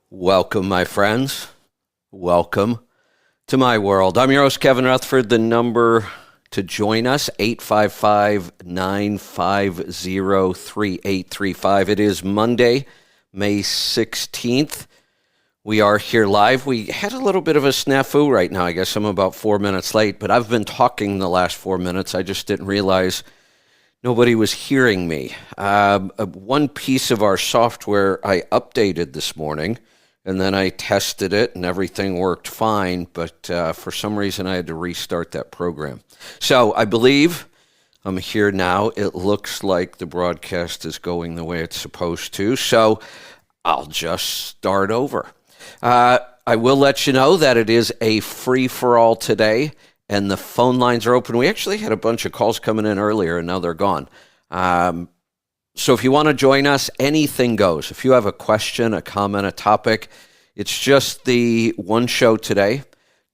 Welcome, my friends. Welcome to my world. I'm your host, Kevin Rutherford. The number to join us, 855-950-3835. It is Monday, May 16th. We are here live. We had a little bit of a snafu right now. I guess I'm about 4 minutes late, but I've been talking the last 4 minutes. I just didn't realize nobody was hearing me. One piece of our software I updated this morning, and then I tested it, and everything worked fine, but for some reason I had to restart that program. So I believe I'm here now. It looks like the broadcast is going the way it's supposed to, so I'll just start over. I will let you know that it is a free-for-all today, and the phone lines are open. We actually had a bunch of calls coming in earlier, and now they're gone. So if you want to join us, anything goes. If you have a question, a comment, a topic, it's just the one show today.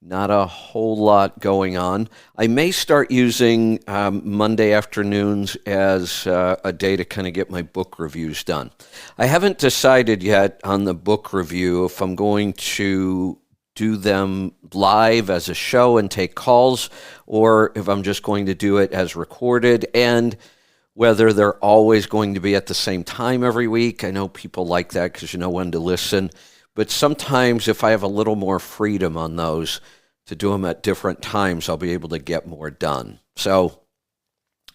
Not a whole lot going on. I may start using Monday afternoons as a day to kind of get my book reviews done. I haven't decided yet on the book review if I'm going to do them live as a show and take calls, or if I'm just going to do it as recorded, and whether they're always going to be at the same time every week. I know people like that because you know when to listen, but sometimes if I have a little more freedom on those to do them at different times, I'll be able to get more done. So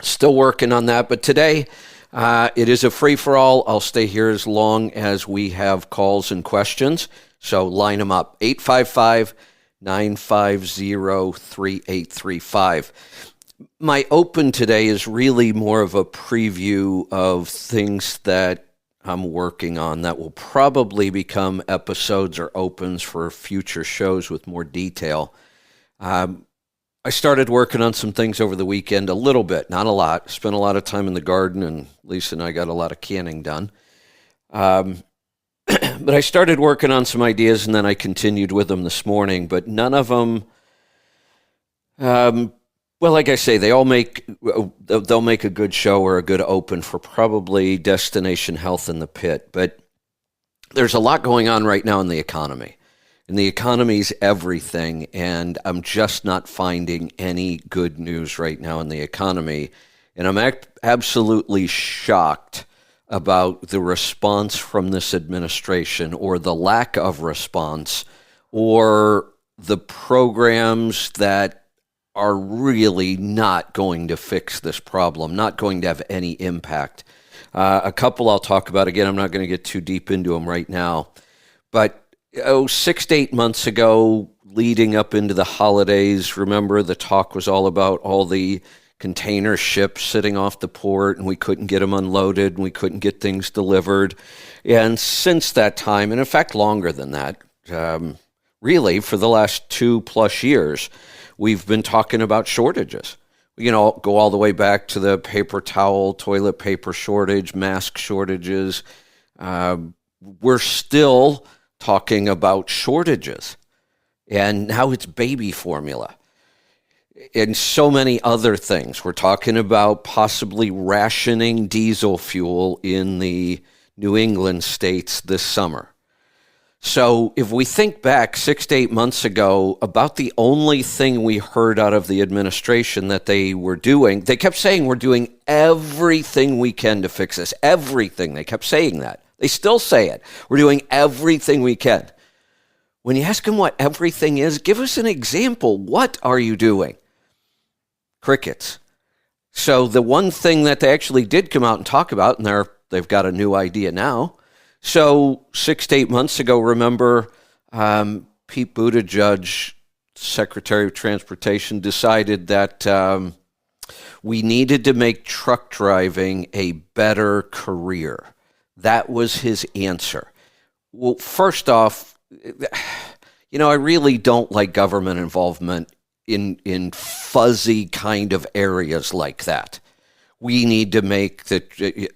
still working on that, but today it is a free-for-all. I'll stay here as long as we have calls and questions, so line them up, 855-950-3835. My open today is really more of a preview of things that I'm working on that will probably become episodes or opens for future shows with more detail. I started working on some things over the weekend, a little bit, not a lot. Spent a lot of time in the garden, and Lisa and I got a lot of canning done. But I started working on some ideas, and then I continued with them this morning, but none of them... Well, like I say, they'll make a good show or a good open for probably Destination Health in the Pit. But there's a lot going on right now in the economy. And the economy's everything, and I'm just not finding any good news right now in the economy. And I'm absolutely shocked about the response from this administration, or the lack of response, or the programs that are really not going to fix this problem, not going to have any impact. A couple I'll talk about. Again, I'm not going to get too deep into them right now. But 6 to 8 months ago, leading up into the holidays, remember the talk was all about all the container ships sitting off the port, and we couldn't get them unloaded, and we couldn't get things delivered. And since that time, and in fact longer than that, really for the last 2+ years, we've been talking about shortages. You know, go all the way back to the paper towel, toilet paper shortage, mask shortages. We're still talking about shortages. And now it's baby formula and so many other things. We're talking about possibly rationing diesel fuel in the New England states this summer. So if we think back 6 to 8 months ago, about the only thing we heard out of the administration that they were doing, they kept saying we're doing everything we can to fix this. Everything. They kept saying that. They still say it. We're doing everything we can. When you ask them what everything is, give us an example. What are you doing? Crickets. So the one thing that they actually did come out and talk about, and they've got a new idea now. So 6 to 8 months ago, remember, Pete Buttigieg, Secretary of Transportation, decided that we needed to make truck driving a better career. That was his answer. Well, first off, you know, I really don't like government involvement in fuzzy kind of areas like that. We need to make the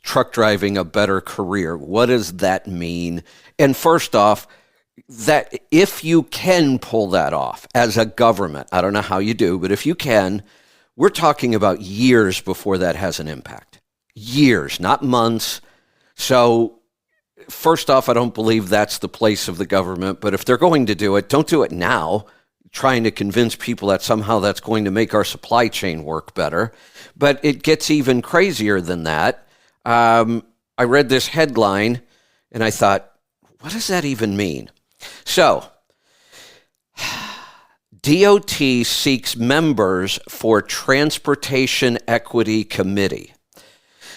truck driving a better career. What does that mean? And first off, that if you can pull that off as a government, I don't know how you do, but if you can, we're talking about years before that has an impact. Years, not months. So first off, I don't believe that's the place of the government, but if they're going to do it, don't do it now, trying to convince people that somehow that's going to make our supply chain work better. But it gets even crazier than that. I read this headline and I thought, what does that even mean? So, DOT seeks members for Transportation Equity Committee.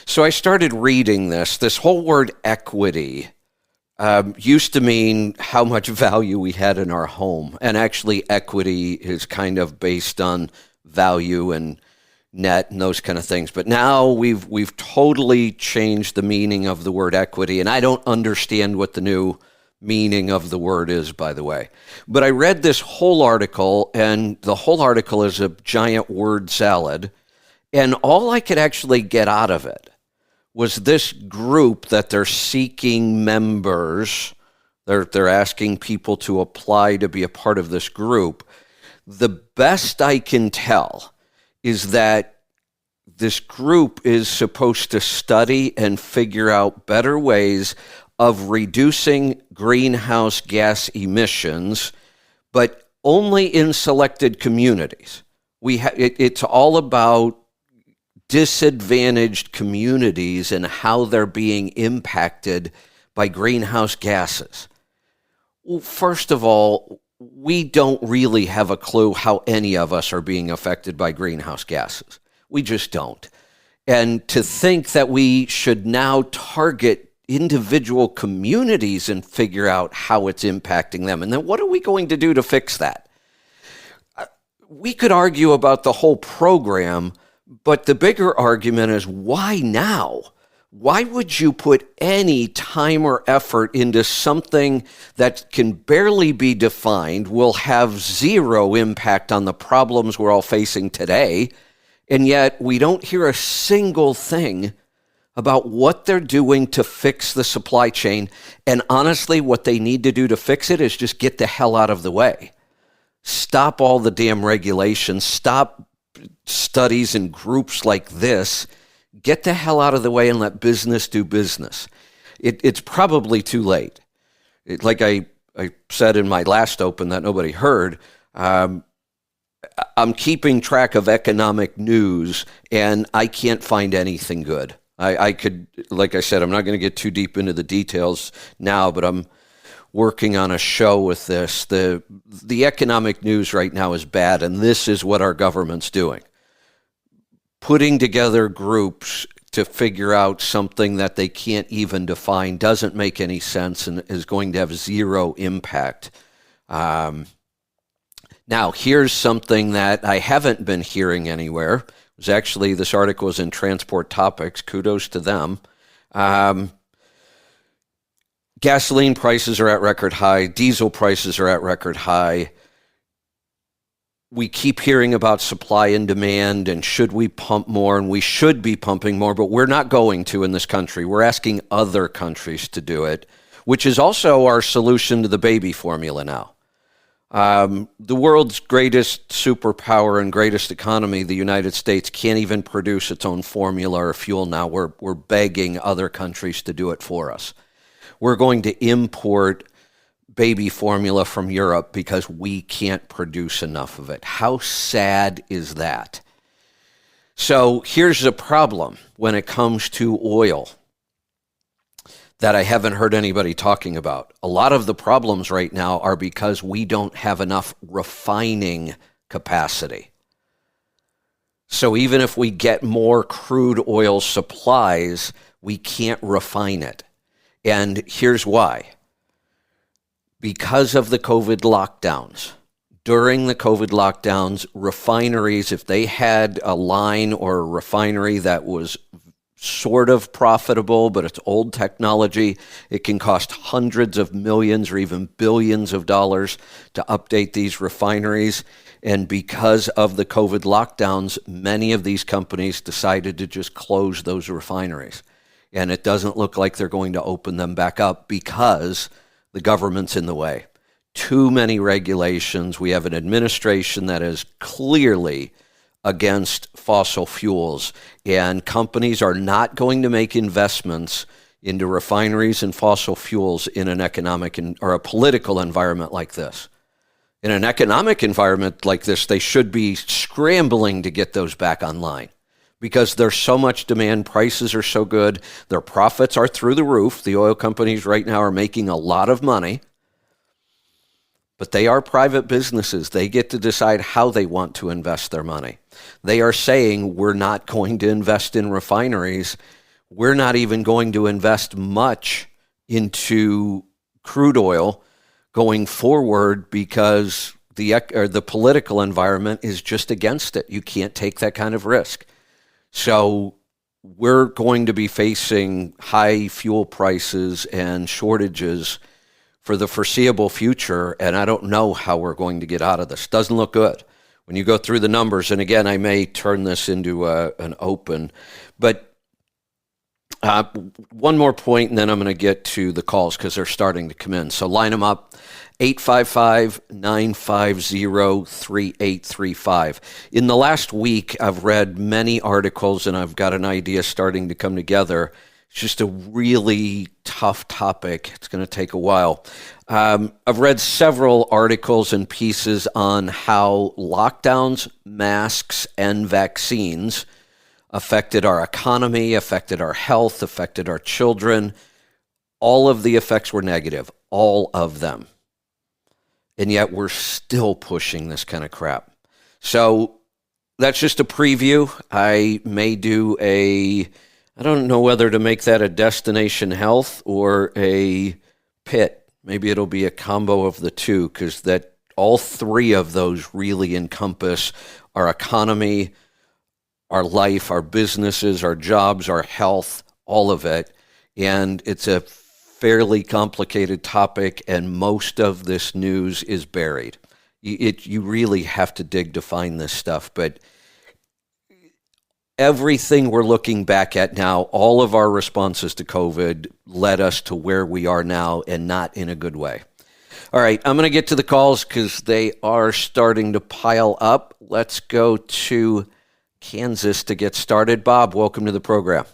So I started reading this. This whole word equity used to mean how much value we had in our home. And actually, equity is kind of based on value and net and those kind of things. But now we've totally changed the meaning of the word equity. And I don't understand what the new meaning of the word is, by the way. But I read this whole article, and the whole article is a giant word salad. And all I could actually get out of it was this group that they're seeking members. They're asking people to apply to be a part of this group. The best I can tell is that this group is supposed to study and figure out better ways of reducing greenhouse gas emissions, but only in selected communities. It's all about disadvantaged communities and how they're being impacted by greenhouse gases. Well, first of all, we don't really have a clue how any of us are being affected by greenhouse gases. We just don't. And to think that we should now target individual communities and figure out how it's impacting them, and then what are we going to do to fix that? We could argue about the whole program, but the bigger argument is, why now? Why would you put any time or effort into something that can barely be defined, will have zero impact on the problems we're all facing today, and yet we don't hear a single thing about what they're doing to fix the supply chain? And honestly, what they need to do to fix it is just get the hell out of the way. Stop all the damn regulations. Stop studies and groups like this. Get the hell out of the way and let business do business. It's probably too late. Like I said in my last open that nobody heard, I'm keeping track of economic news, and I can't find anything good. I could, like I said, I'm not going to get too deep into the details now, but I'm working on a show with this. The economic news right now is bad, and this is what our government's doing. Putting together groups to figure out something that they can't even define doesn't make any sense and is going to have zero impact. Now, here's something that I haven't been hearing anywhere. It was actually, this article was in Transport Topics. Kudos to them. Gasoline prices are at record high. Diesel prices are at record high. We keep hearing about supply and demand, and should we pump more, and we should be pumping more, but we're not going to in this country. We're asking other countries to do it, which is also our solution to the baby formula now. The world's greatest superpower and greatest economy, the United States, can't even produce its own formula or fuel now. We're begging other countries to do it for us. We're going to import baby formula from Europe because we can't produce enough of it. How sad is that? So here's the problem when it comes to oil that I haven't heard anybody talking about. A lot of the problems right now are because we don't have enough refining capacity. So even if we get more crude oil supplies, we can't refine it. And here's why. Because of the COVID lockdowns. During the COVID lockdowns, refineries, if they had a line or a refinery that was sort of profitable, but it's old technology, it can cost hundreds of millions or even billions of dollars to update these refineries. And because of the COVID lockdowns, many of these companies decided to just close those refineries. And it doesn't look like they're going to open them back up because the government's in the way. Too many regulations. We have an administration that is clearly against fossil fuels, and companies are not going to make investments into refineries and fossil fuels in an economic or a political environment like this. In an economic environment like this, they should be scrambling to get those back online because there's so much demand. Prices are so good. Their profits are through the roof. The oil companies right now are making a lot of money, but they are private businesses. They get to decide how they want to invest their money. They are saying, we're not going to invest in refineries. We're not even going to invest much into crude oil going forward because the political environment is just against it. You can't take that kind of risk. So we're going to be facing high fuel prices and shortages for the foreseeable future, and I don't know how we're going to get out of this. Doesn't look good. When you go through the numbers, and again, I may turn this into an open, but one more point, and then I'm going to get to the calls because they're starting to come in. So line them up, 855-950-3835. In the last week, I've read many articles, and I've got an idea starting to come together. It's just a really tough topic. It's going to take a while. I've read several articles and pieces on how lockdowns, masks, and vaccines affected our economy, affected our health, affected our children. All of the effects were negative, all of them. And yet we're still pushing this kind of crap. So that's just a preview. I may do I don't know whether to make that a destination health or a pit. Maybe it'll be a combo of the two, because that all three of those really encompass our economy, our life, our businesses, our jobs, our health, all of it. And it's a fairly complicated topic, and most of this news is buried. You really have to dig to find this stuff. But everything we're looking back at now, all of our responses to COVID led us to where we are now, and not in a good way. All right, I'm going to get to the calls because they are starting to pile up. Let's go to Kansas to get started. Bob, welcome to the program.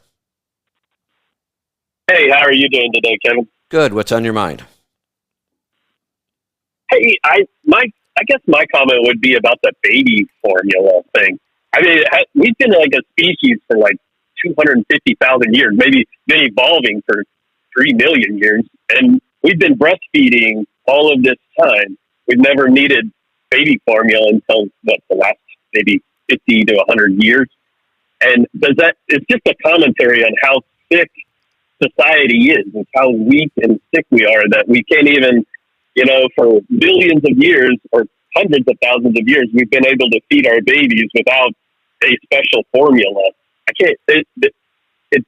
Hey, how are you doing today, Kevin? Good. What's on your mind? Hey, I guess my comment would be about the baby formula thing. I mean, we've been like a species for like 250,000 years, maybe been evolving for 3 million years, and we've been breastfeeding all of this time. We've never needed baby formula until the last maybe 50 to 100 years. And it's just a commentary on how sick society is and how weak and sick we are, that we can't even, for billions of years or hundreds of thousands of years, we've been able to feed our babies without a special formula. It's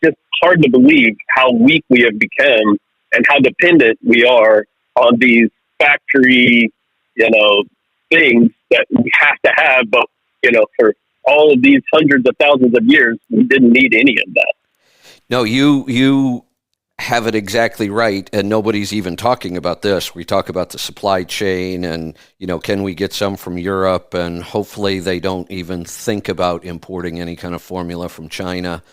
just hard to believe how weak we have become and how dependent we are on these factory, things that we have to have. But, for all of these hundreds of thousands of years, we didn't need any of that. No, you have it exactly right, and nobody's even talking about this. We talk about the supply chain and, can we get some from Europe? And hopefully they don't even think about importing any kind of formula from China.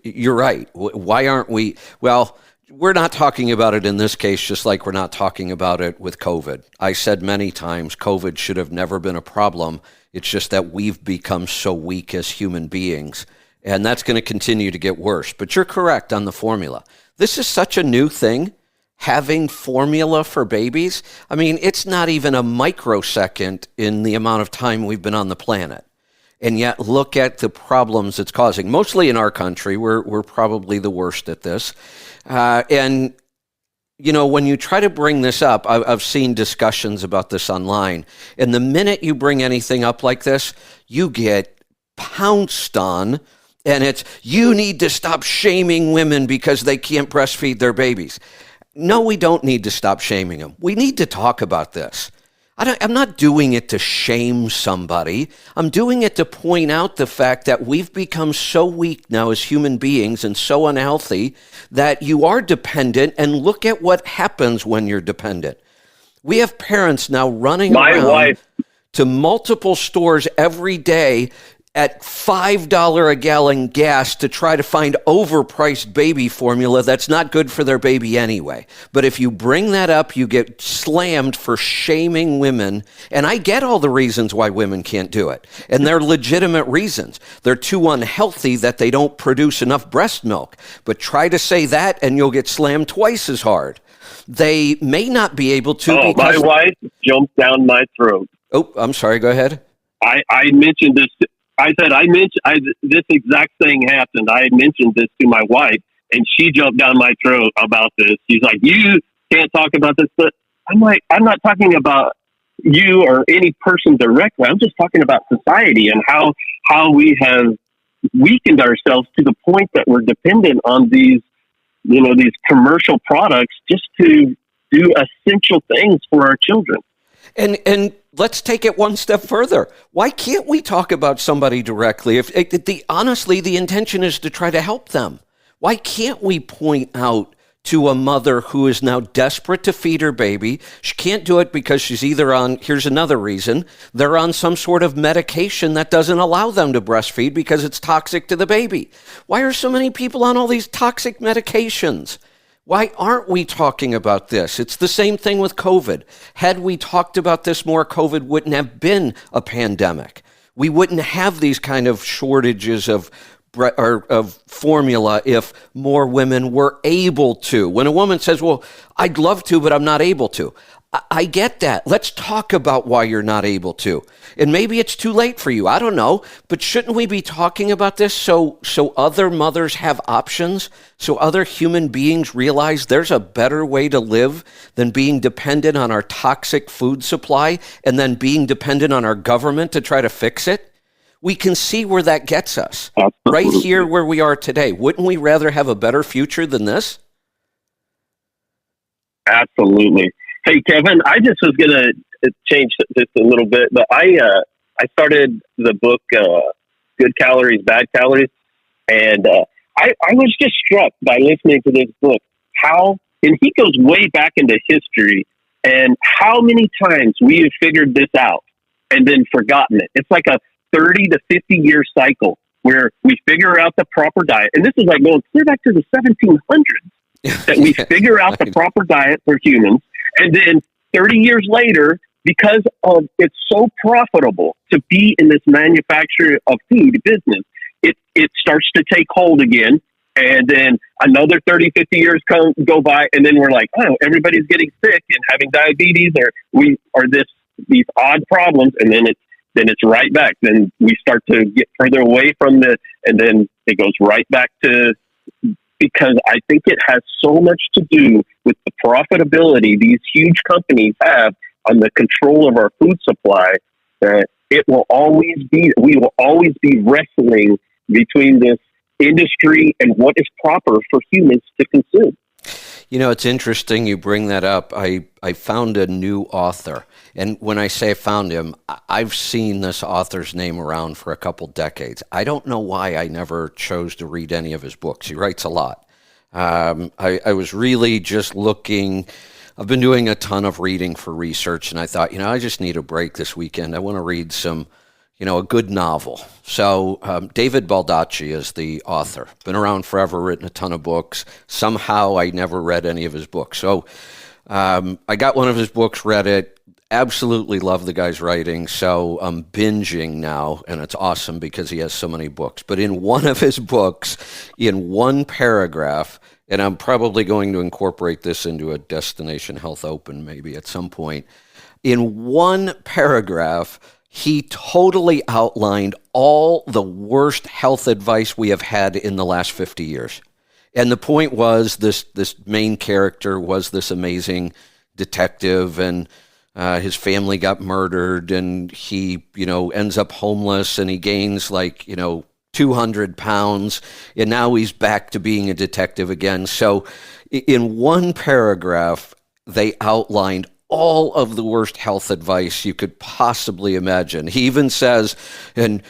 You're right. Why aren't we? Well, we're not talking about it in this case, just like we're not talking about it with COVID. I said many times COVID should have never been a problem. It's just that we've become so weak as human beings. And that's going to continue to get worse. But you're correct on the formula. This is such a new thing, having formula for babies. I mean, it's not even a microsecond in the amount of time we've been on the planet. And yet, look at the problems it's causing. Mostly in our country, we're probably the worst at this. And when you try to bring this up, I've seen discussions about this online. And the minute you bring anything up like this, you get pounced on. And it's, you need to stop shaming women because they can't breastfeed their babies. No, we don't need to stop shaming them. We need to talk about this. I'm not doing it to shame somebody. I'm doing it to point out the fact that we've become so weak now as human beings and so unhealthy that you are dependent, and look at what happens when you're dependent. We have parents now running around to multiple stores every day at $5 a gallon gas to try to find overpriced baby formula that's not good for their baby anyway. But if you bring that up, you get slammed for shaming women. And I get all the reasons why women can't do it. And they're legitimate reasons. They're too unhealthy that they don't produce enough breast milk. But try to say that and you'll get slammed twice as hard. They may not be able to. Oh, my wife jumped down my throat. Oh, I'm sorry. Go ahead. I mentioned this. This exact thing happened. I mentioned this to my wife, and she jumped down my throat about this. She's like, "You can't talk about this." But I'm like, "I'm not talking about you or any person directly. I'm just talking about society and how we have weakened ourselves to the point that we're dependent on these commercial products just to do essential things for our children." And let's take it one step further. Why can't we talk about somebody directly? Honestly, the intention is to try to help them. Why can't we point out to a mother who is now desperate to feed her baby? She can't do it because she's either on, here's another reason, they're on some sort of medication that doesn't allow them to breastfeed because it's toxic to the baby. Why are so many people on all these toxic medications? Why aren't we talking about this? It's the same thing with COVID. Had we talked about this more, COVID wouldn't have been a pandemic. We wouldn't have these kind of shortages of formula if more women were able to. When a woman says, well, I'd love to, but I'm not able to. I get that. Let's talk about why you're not able to. And maybe it's too late for you. I don't know. But shouldn't we be talking about this so other mothers have options? So other human beings realize there's a better way to live than being dependent on our toxic food supply and then being dependent on our government to try to fix it? We can see where that gets us. Right here where we are today. Wouldn't we rather have a better future than this? Absolutely. Hey, Kevin, I just was going to change this a little bit, but I started the book, Good Calories, Bad Calories, and I was just struck by listening to this book, and he goes way back into history, and how many times we have figured this out and then forgotten it. It's like a 30 to 50 year cycle where we figure out the proper diet, and this is like going clear back to the 1700s, that we figure out the proper diet for humans. And then 30 years later, because of it's so profitable to be in this manufacture of food business, it starts to take hold again. And then another 30, 50 years go by, and then we're like, oh, everybody's getting sick and having diabetes, or these odd problems, and then it's right back. Then we start to get further away from and then it goes right back to. Because I think it has so much to do with the profitability these huge companies have on the control of our food supply, that we will always be wrestling between this industry and what is proper for humans to consume. You know, it's interesting you bring that up. I found a new author. And when I say I found him, I've seen this author's name around for a couple decades. I don't know why I never chose to read any of his books. He writes a lot. I was really just looking. I've been doing a ton of reading for research, and I thought, I just need a break this weekend. I want to read some, a good novel. So David Baldacci is the author. Been around forever, written a ton of books. Somehow I never read any of his books. So I got one of his books, read it. Absolutely love the guy's writing, so I'm binging now, and it's awesome because he has so many books. But in one of his books, in one paragraph, and I'm probably going to incorporate this into a Destination Health Open maybe at some point, in one paragraph, he totally outlined all the worst health advice we have had in the last 50 years. And the point was this main character was this amazing detective, and his family got murdered, and he, ends up homeless, and he gains 200 pounds, and now he's back to being a detective again. So in one paragraph, they outlined all of the worst health advice you could possibly imagine. He even says, and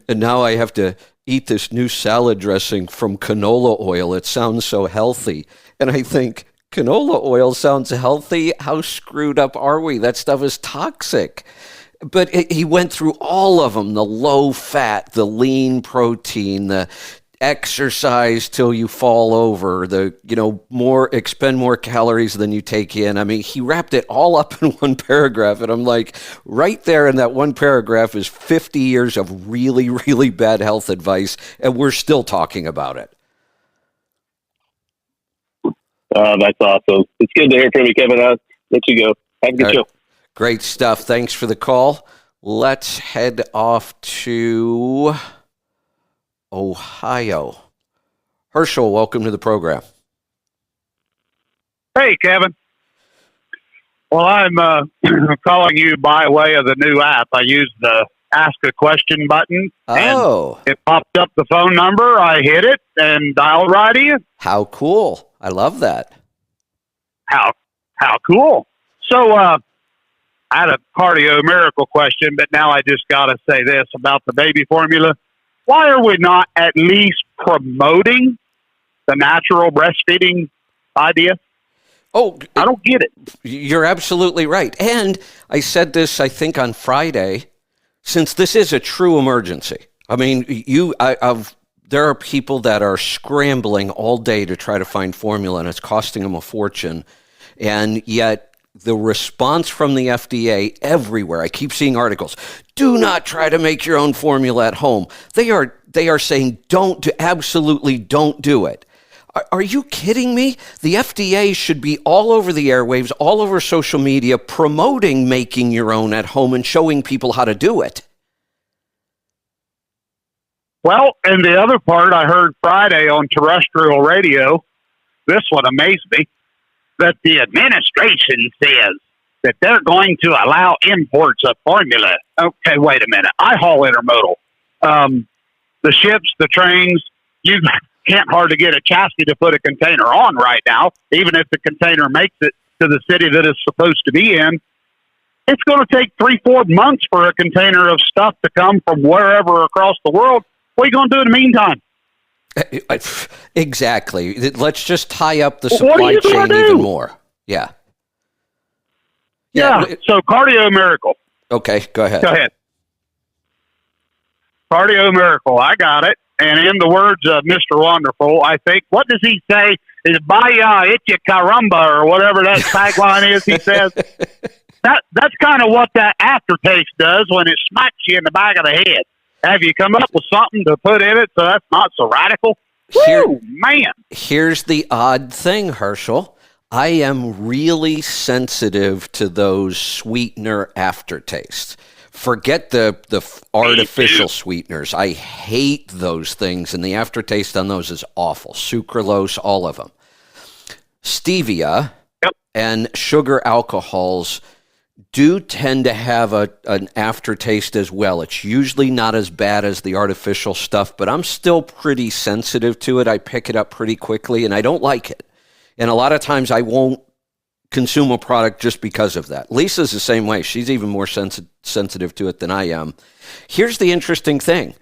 now I have to eat this new salad dressing from canola oil. It sounds so healthy. And I think, canola oil sounds healthy? How screwed up are we? That stuff is toxic. But he went through all of them, the low fat, the lean protein, the exercise till you fall over, the, expend more calories than you take in. I mean, he wrapped it all up in one paragraph. And I'm like, right there in that one paragraph is 50 years of really, really bad health advice. And we're still talking about it. That's awesome. It's good to hear from you, Kevin. I'll let you go. Have a good show. Great stuff. Thanks for the call. Let's head off to Ohio. Herschel, welcome to the program. Hey, Kevin. Well, I'm calling you by way of the new app. I used the Ask a Question button. Oh. And it popped up the phone number. I hit it and dialed right in. How cool. I love that. How cool. So I had a cardio miracle question, but now I just got to say this about the baby formula. Why are we not at least promoting the natural breastfeeding idea? Oh, I don't get it. You're absolutely right. And I said this, I think, on Friday, since this is a true emergency. I mean, there are people that are scrambling all day to try to find formula, and it's costing them a fortune. And yet the response from the FDA everywhere, I keep seeing articles, do not try to make your own formula at home. They are saying absolutely don't do it. Are you kidding me? The FDA should be all over the airwaves, all over social media, promoting making your own at home and showing people how to do it. Well, and the other part I heard Friday on terrestrial radio, this one amazed me, that the administration says that they're going to allow imports of formula. Okay, wait a minute. I haul intermodal. The ships, the trains, you can't hardly get a chassis to put a container on right now, even if the container makes it to the city that it's supposed to be in. It's going to take 3-4 months for a container of stuff to come from wherever across the world. What are you going to do in the meantime? Exactly. Let's just tie up the supply chain even more. Yeah. Yeah. So cardio miracle. Okay, go ahead. Cardio miracle. I got it. And in the words of Mr. Wonderful, I think, what does he say? Is Baya Itcha Caramba or whatever that tagline is he says. That's kind of what that aftertaste does when it smacks you in the back of the head. Have you come up with something to put in it so that's not so radical? Woo, man. Here's the odd thing, Herschel. I am really sensitive to those sweetener aftertastes. Forget the artificial sweeteners. I hate those things, and the aftertaste on those is awful. Sucralose, all of them. Stevia and sugar alcohols do tend to have an aftertaste as well. It's usually not as bad as the artificial stuff, but I'm still pretty sensitive to it. I pick it up pretty quickly, and I don't like it. And a lot of times I won't consume a product just because of that. Lisa's the same way. She's even more sensitive to it than I am. Here's the interesting thing.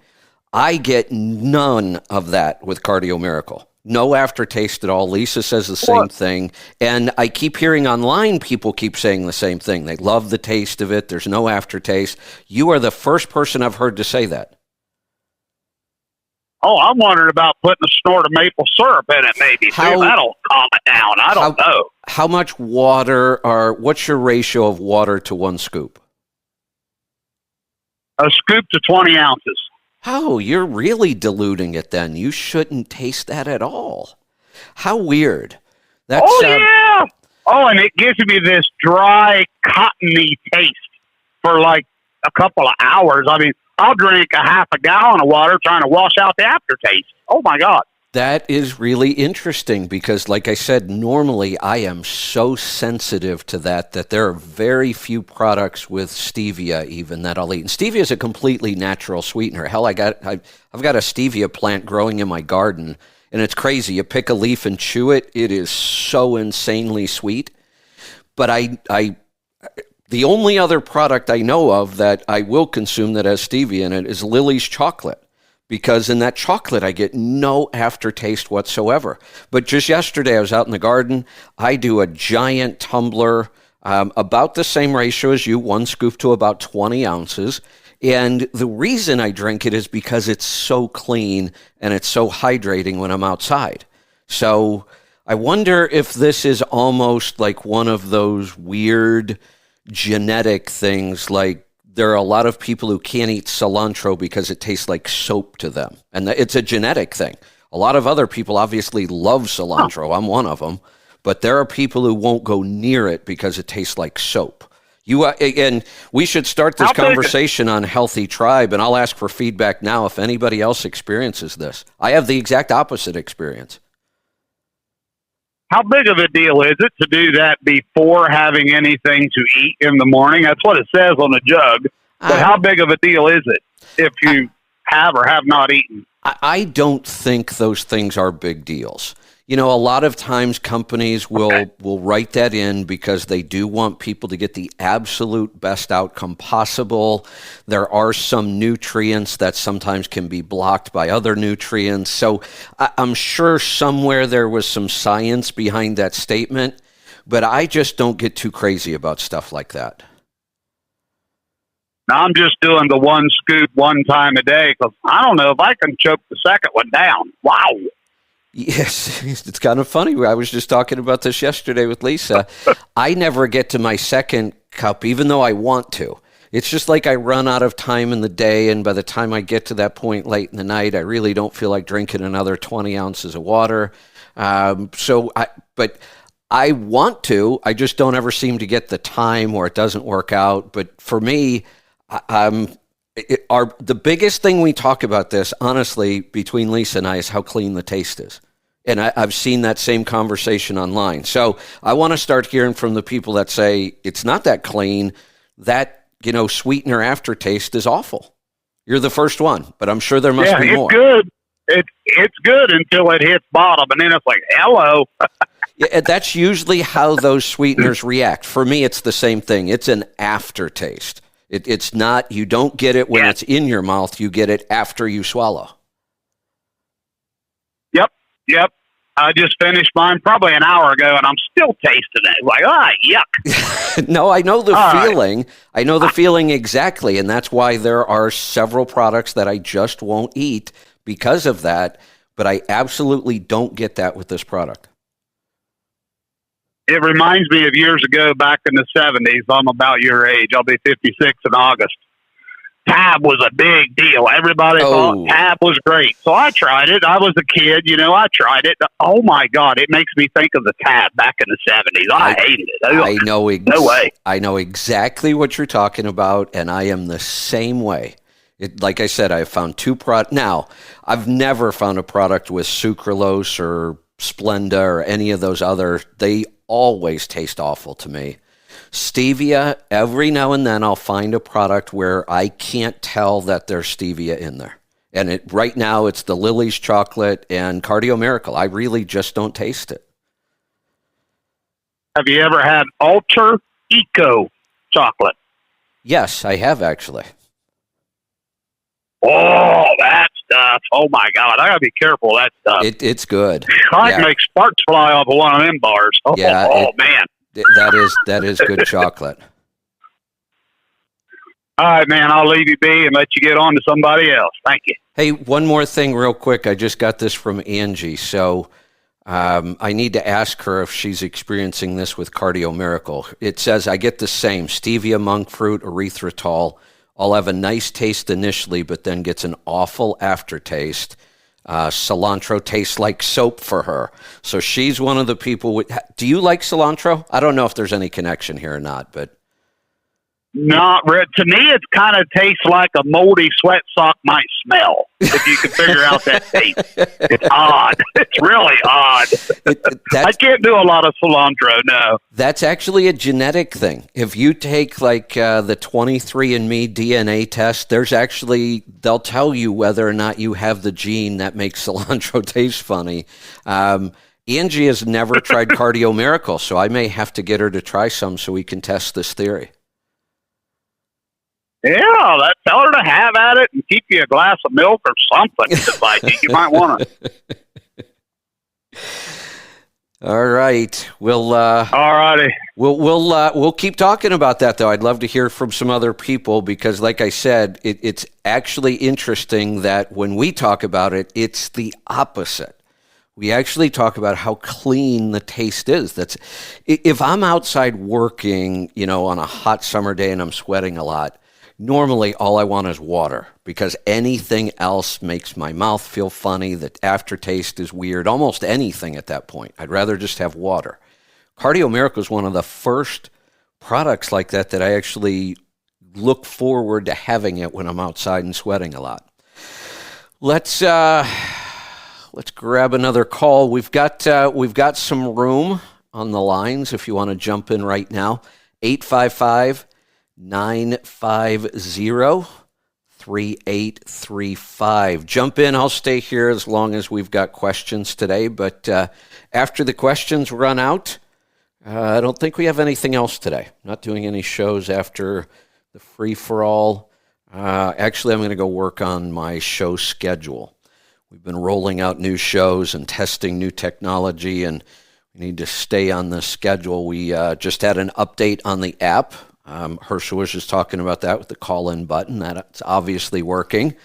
I get none of that with Cardio Miracle. No aftertaste at all. Lisa says the same thing. And I keep hearing online, people keep saying the same thing. They love the taste of it. There's no aftertaste. You are the first person I've heard to say that. Oh, I'm wondering about putting a snort of maple syrup in it maybe. That'll calm it down. I don't know. How much water what's your ratio of water to one scoop? A scoop to 20 ounces. Oh, you're really diluting it then. You shouldn't taste that at all. How weird. Yeah. Oh, and it gives me this dry, cottony taste for like a couple of hours. I mean, I'll drink a half a gallon of water trying to wash out the aftertaste. Oh, my God. That is really interesting because, like I said, normally I am so sensitive to that there are very few products with stevia even that I'll eat. And stevia is a completely natural sweetener. Hell, I've got a stevia plant growing in my garden, and it's crazy. You pick a leaf and chew it. It is so insanely sweet. But the only other product I know of that I will consume that has stevia in it is Lily's chocolate. Because in that chocolate, I get no aftertaste whatsoever. But just yesterday, I was out in the garden. I do a giant tumbler. about the same ratio as you, 1 scoop to about 20 ounces. And the reason I drink it is because it's so clean and it's so hydrating when I'm outside. So I wonder if this is almost like one of those weird genetic things, like there are a lot of people who can't eat cilantro because it tastes like soap to them. And it's a genetic thing. A lot of other people obviously love cilantro. I'm one of them. But there are people who won't go near it because it tastes like soap. And we should start this conversation on Healthy Tribe, and I'll ask for feedback now if anybody else experiences this. I have the exact opposite experience. How big of a deal is it to do that before having anything to eat in the morning? That's what it says on the jug. But how big of a deal is it if you have or have not eaten? I don't think those things are big deals. You know, a lot of times companies will write that in because they do want people to get the absolute best outcome possible. There are some nutrients that sometimes can be blocked by other nutrients. So I'm sure somewhere there was some science behind that statement, but I just don't get too crazy about stuff like that. Now, I'm just doing the 1 scoop 1 time a day because I don't know if I can choke the second one down. Wow. Yes, it's kind of funny. I was just talking about this yesterday with Lisa. I never get to my second cup, even though I want to. It's just like I run out of time in the day, and by the time I get to that point late in the night, I really don't feel like drinking another 20 ounces of water. But I want to. I just don't ever seem to get the time, or it doesn't work out. But for me, the biggest thing we talk about this, honestly, between Lisa and I, is how clean the taste is. And I've seen that same conversation online. So I want to start hearing from the people that say it's not that clean, that, sweetener aftertaste is awful. You're the first one, but I'm sure there must be more. Good. It's good until it hits bottom, and then it's like, hello. Yeah, that's usually how those sweeteners react. For me, it's the same thing. It's an aftertaste. It's not, you don't get it when it's in your mouth, you get it after you swallow. Yep. I just finished mine probably an hour ago, and I'm still tasting it. Like, yuck. No, I know the feeling. Right. I know the feeling exactly, and that's why there are several products that I just won't eat because of that, but I absolutely don't get that with this product. It reminds me of years ago back in the 70s. I'm about your age. I'll be 56 in August. Tab was a big deal. Everybody thought Tab was great. So I tried it. I was a kid, I tried it. Oh, my God. It makes me think of the Tab back in the 70s. I hated it. No way. I know exactly what you're talking about, and I am the same way. Like I said, I've found 2 products. Now, I've never found a product with sucralose or Splenda or any of those other. They always taste awful to me. Stevia, every now and then I'll find a product where I can't tell that there's stevia in there. And right now it's the Lily's chocolate and Cardio Miracle. I really just don't taste it. Have you ever had Ultra Eco chocolate? Yes, I have actually. Oh, that stuff. Oh, my God. I got to be careful of that stuff. It's good. I can make sparks fly off of one of them bars. Man. That is good chocolate. All right, man. I'll leave you be and let you get on to somebody else. Thank you. Hey, one more thing real quick. I just got this from Angie. So I need to ask her if she's experiencing this with Cardio Miracle. It says, I get the same. Stevia, monk fruit, erythritol. I'll have a nice taste initially, but then gets an awful aftertaste. Cilantro tastes like soap for her. So she's one of the people. Do you like cilantro? I don't know if there's any connection here or not, but. Not really. To me, it kind of tastes like a moldy sweat sock might smell, if you can figure out that taste. It's odd. It's really odd. I can't do a lot of cilantro, no. That's actually a genetic thing. If you take the 23andMe DNA test, they'll tell you whether or not you have the gene that makes cilantro taste funny. Angie has never tried Cardio Miracle, so I may have to get her to try some so we can test this theory. Yeah, tell her to have at it and keep you a glass of milk or something. You might want to. All right. All righty. We'll keep talking about that, though. I'd love to hear from some other people because, like I said, it's actually interesting that when we talk about it, it's the opposite. We actually talk about how clean the taste is. That's if I'm outside working, on a hot summer day and I'm sweating a lot, normally all I want is water because anything else makes my mouth feel funny. The aftertaste is weird, almost anything at that point. I'd rather just have water. Cardio Miracle is one of the first products like that I actually look forward to having it when I'm outside and sweating a lot. Let's grab another call. We've got some room on the lines if you want to jump in right now. 855-950-3835. Jump in. I'll stay here as long as we've got questions today. But after the questions run out, I don't think we have anything else today. Not doing any shows after the free-for-all. Actually, I'm going to go work on my show schedule. We've been rolling out new shows and testing new technology, and we need to stay on the schedule. We just had an update on the app. Herschel was just talking about that with the call-in button. That's obviously working.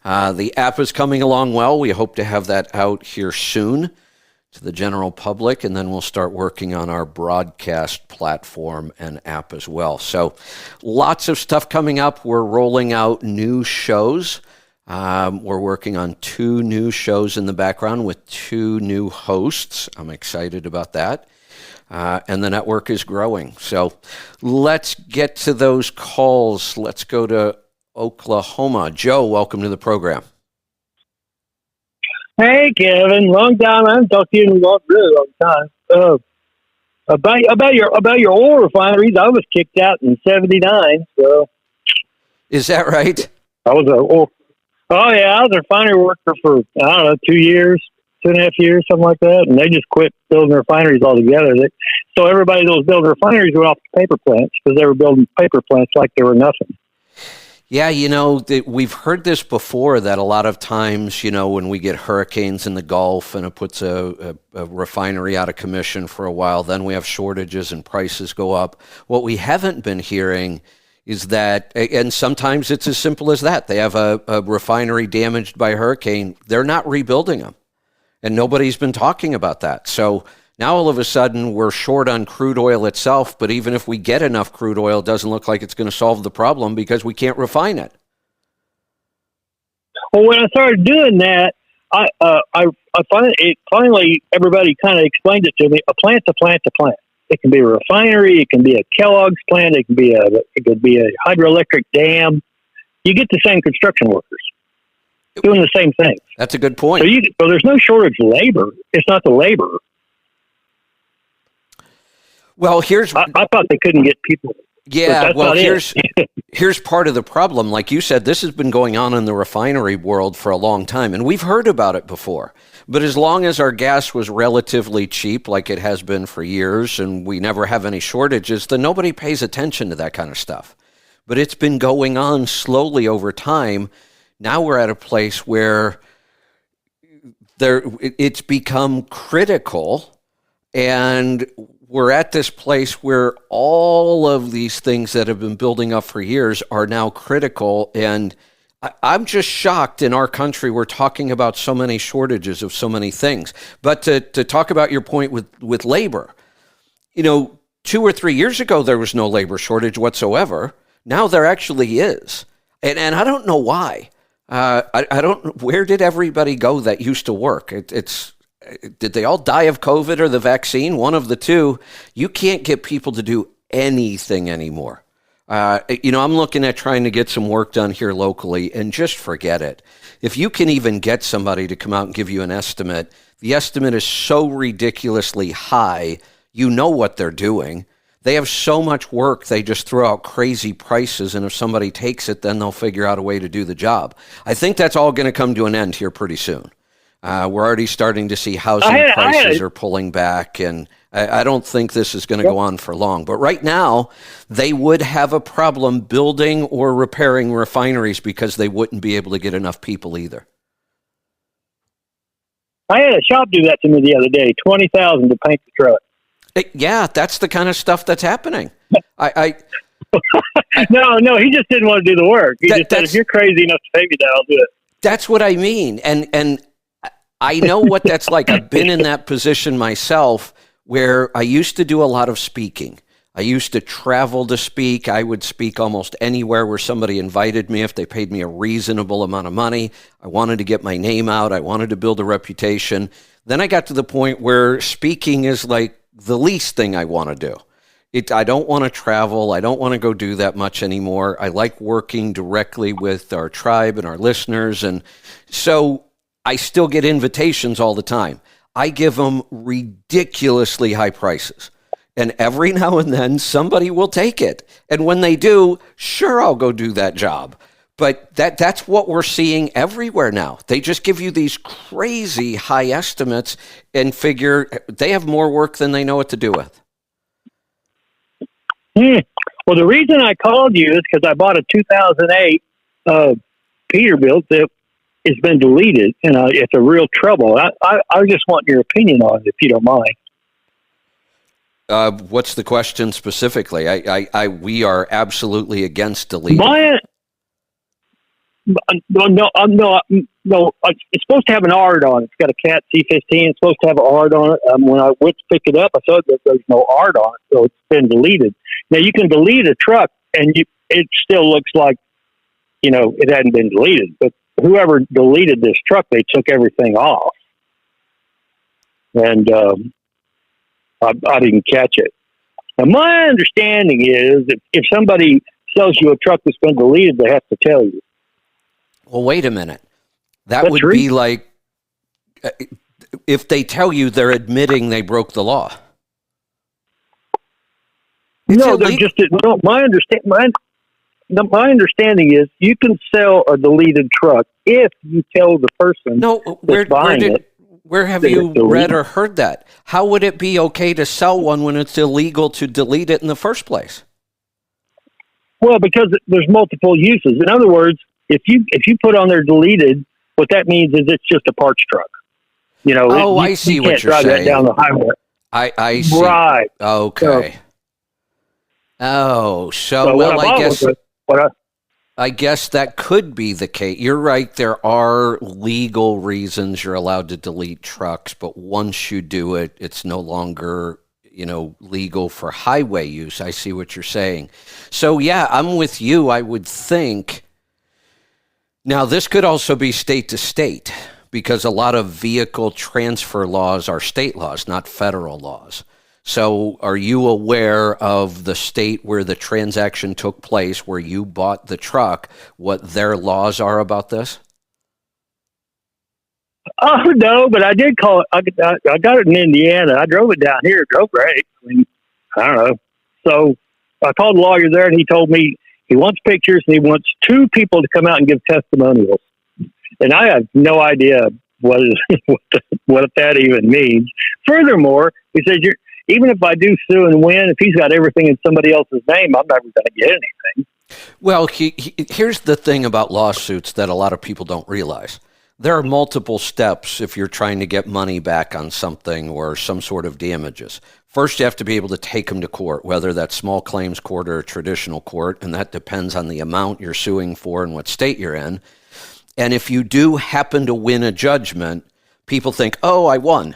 The app is coming along well. We hope to have that out here soon to the general public, and then we'll start working on our broadcast platform and app as well. So lots of stuff coming up. We're rolling out new shows. We're working on 2 new shows in the background with 2 new hosts. I'm excited about that. And the network is growing. So let's get to those calls. Let's go to Oklahoma. Joe, welcome to the program. Hey, Kevin, long time. I haven't talked to you in a really long time. About your oil refineries, I was kicked out in '79. So is that right? I was I was a refinery worker for 2 years, 2.5 years, something like that, and they just quit building refineries altogether. So everybody that was building refineries went off to paper plants because they were building paper plants like they were nothing. Yeah, we've heard this before that a lot of times, when we get hurricanes in the Gulf and it puts a refinery out of commission for a while, then we have shortages and prices go up. What we haven't been hearing is that, and sometimes it's as simple as that. They have a refinery damaged by a hurricane. They're not rebuilding them. And nobody's been talking about that. So now all of a sudden we're short on crude oil itself, but even if we get enough crude oil, it doesn't look like it's going to solve the problem because we can't refine it. Well, when I started doing that, I finally everybody kind of explained it to me. A plant's a plant's a plant. It can be a refinery, it can be a Kellogg's plant, it could be a hydroelectric dam. You get the same construction workers doing the same thing. That's a good point. So there's no shortage of labor. It's not the labor. Well, I thought they couldn't get people. Yeah, well, here's part of the problem. Like you said, this has been going on in the refinery world for a long time, and we've heard about it before. But as long as our gas was relatively cheap, like it has been for years, and we never have any shortages, then nobody pays attention to that kind of stuff. But it's been going on slowly over time. Now we're at a place where it's become critical, and we're at this place where all of these things that have been building up for years are now critical. And I'm just shocked in our country we're talking about so many shortages of so many things. But to talk about your point with labor, 2 or 3 years ago, there was no labor shortage whatsoever. Now there actually is. And I don't know why. I don't. Where did everybody go that used to work? Did they all die of COVID or the vaccine? One of the two. You can't get people to do anything anymore. I'm looking at trying to get some work done here locally, and just forget it. If you can even get somebody to come out and give you an estimate, the estimate is so ridiculously high, you know what they're doing. They have so much work, they just throw out crazy prices, and if somebody takes it, then they'll figure out a way to do the job. I think that's all going to come to an end here pretty soon. We're already starting to see housing prices are pulling back, and I don't think this is going to go on for long. But right now, they would have a problem building or repairing refineries because they wouldn't be able to get enough people either. I had a shop do that to me the other day. $20,000 to paint the truck. Yeah, that's the kind of stuff that's happening. No, he just didn't want to do the work. He just said, if you're crazy enough to pay me that, I'll do it. That's what I mean. And I know what that's like. I've been in that position myself where I used to do a lot of speaking. I used to travel to speak. I would speak almost anywhere where somebody invited me if they paid me a reasonable amount of money. I wanted to get my name out. I wanted to build a reputation. Then I got to the point where speaking is like the least thing I want to do. I don't want to travel. I don't want to go do that much anymore. I like working directly with our tribe and our listeners. And so I still get invitations all the time. I give them ridiculously high prices. And every now and then somebody will take it. And when they do, sure, I'll go do that job. But that's what we're seeing everywhere now. They just give you these crazy high estimates and figure they have more work than they know what to do with. Well, the reason I called you is because I bought a 2008 Peterbilt that has been deleted, and it's a real trouble. I just want your opinion on it, if you don't mind. What's the question specifically? We are absolutely against deleting. No. It's supposed to have an ARD on it. It's got a Cat C15. It's supposed to have an ARD on it. When I went to pick it up, I saw that there's no ARD on it, so it's been deleted. Now you can delete a truck, and it still looks like it hadn't been deleted. But whoever deleted this truck, they took everything off, and I didn't catch it. Now my understanding is that if somebody sells you a truck that's been deleted, they have to tell you. Well, wait a minute. That would be like if they tell you they're admitting they broke the law. No, they're just no. My understanding is you can sell a deleted truck if you tell the person. No, where have you read or heard that? How would it be okay to sell one when it's illegal to delete it in the first place? Well, because there's multiple uses. In other words, if you put on there deleted, what that means is it's just a parts truck. I see what you're saying. You can't drive that down the highway. I see. Right. Okay. I guess that could be the case. You're right. There are legal reasons you're allowed to delete trucks, but once you do it, it's no longer, legal for highway use. I see what you're saying. So yeah, I'm with you. I would think. Now, this could also be state to state because a lot of vehicle transfer laws are state laws, not federal laws. So are you aware of the state where the transaction took place, where you bought the truck, what their laws are about this? Oh, no, but I did call it. I got it in Indiana. I drove it down here. It drove great. I don't know. So I called the lawyer there, and he told me he wants pictures, and he wants 2 people to come out and give testimonials. And I have no idea what that even means. Furthermore, he said, even if I do sue and win, if he's got everything in somebody else's name, I'm never going to get anything. Well, here's the thing about lawsuits that a lot of people don't realize. There are multiple steps if you're trying to get money back on something or some sort of damages. First, you have to be able to take them to court, whether that's small claims court or traditional court, and that depends on the amount you're suing for and what state you're in. And if you do happen to win a judgment, people think, oh, I won.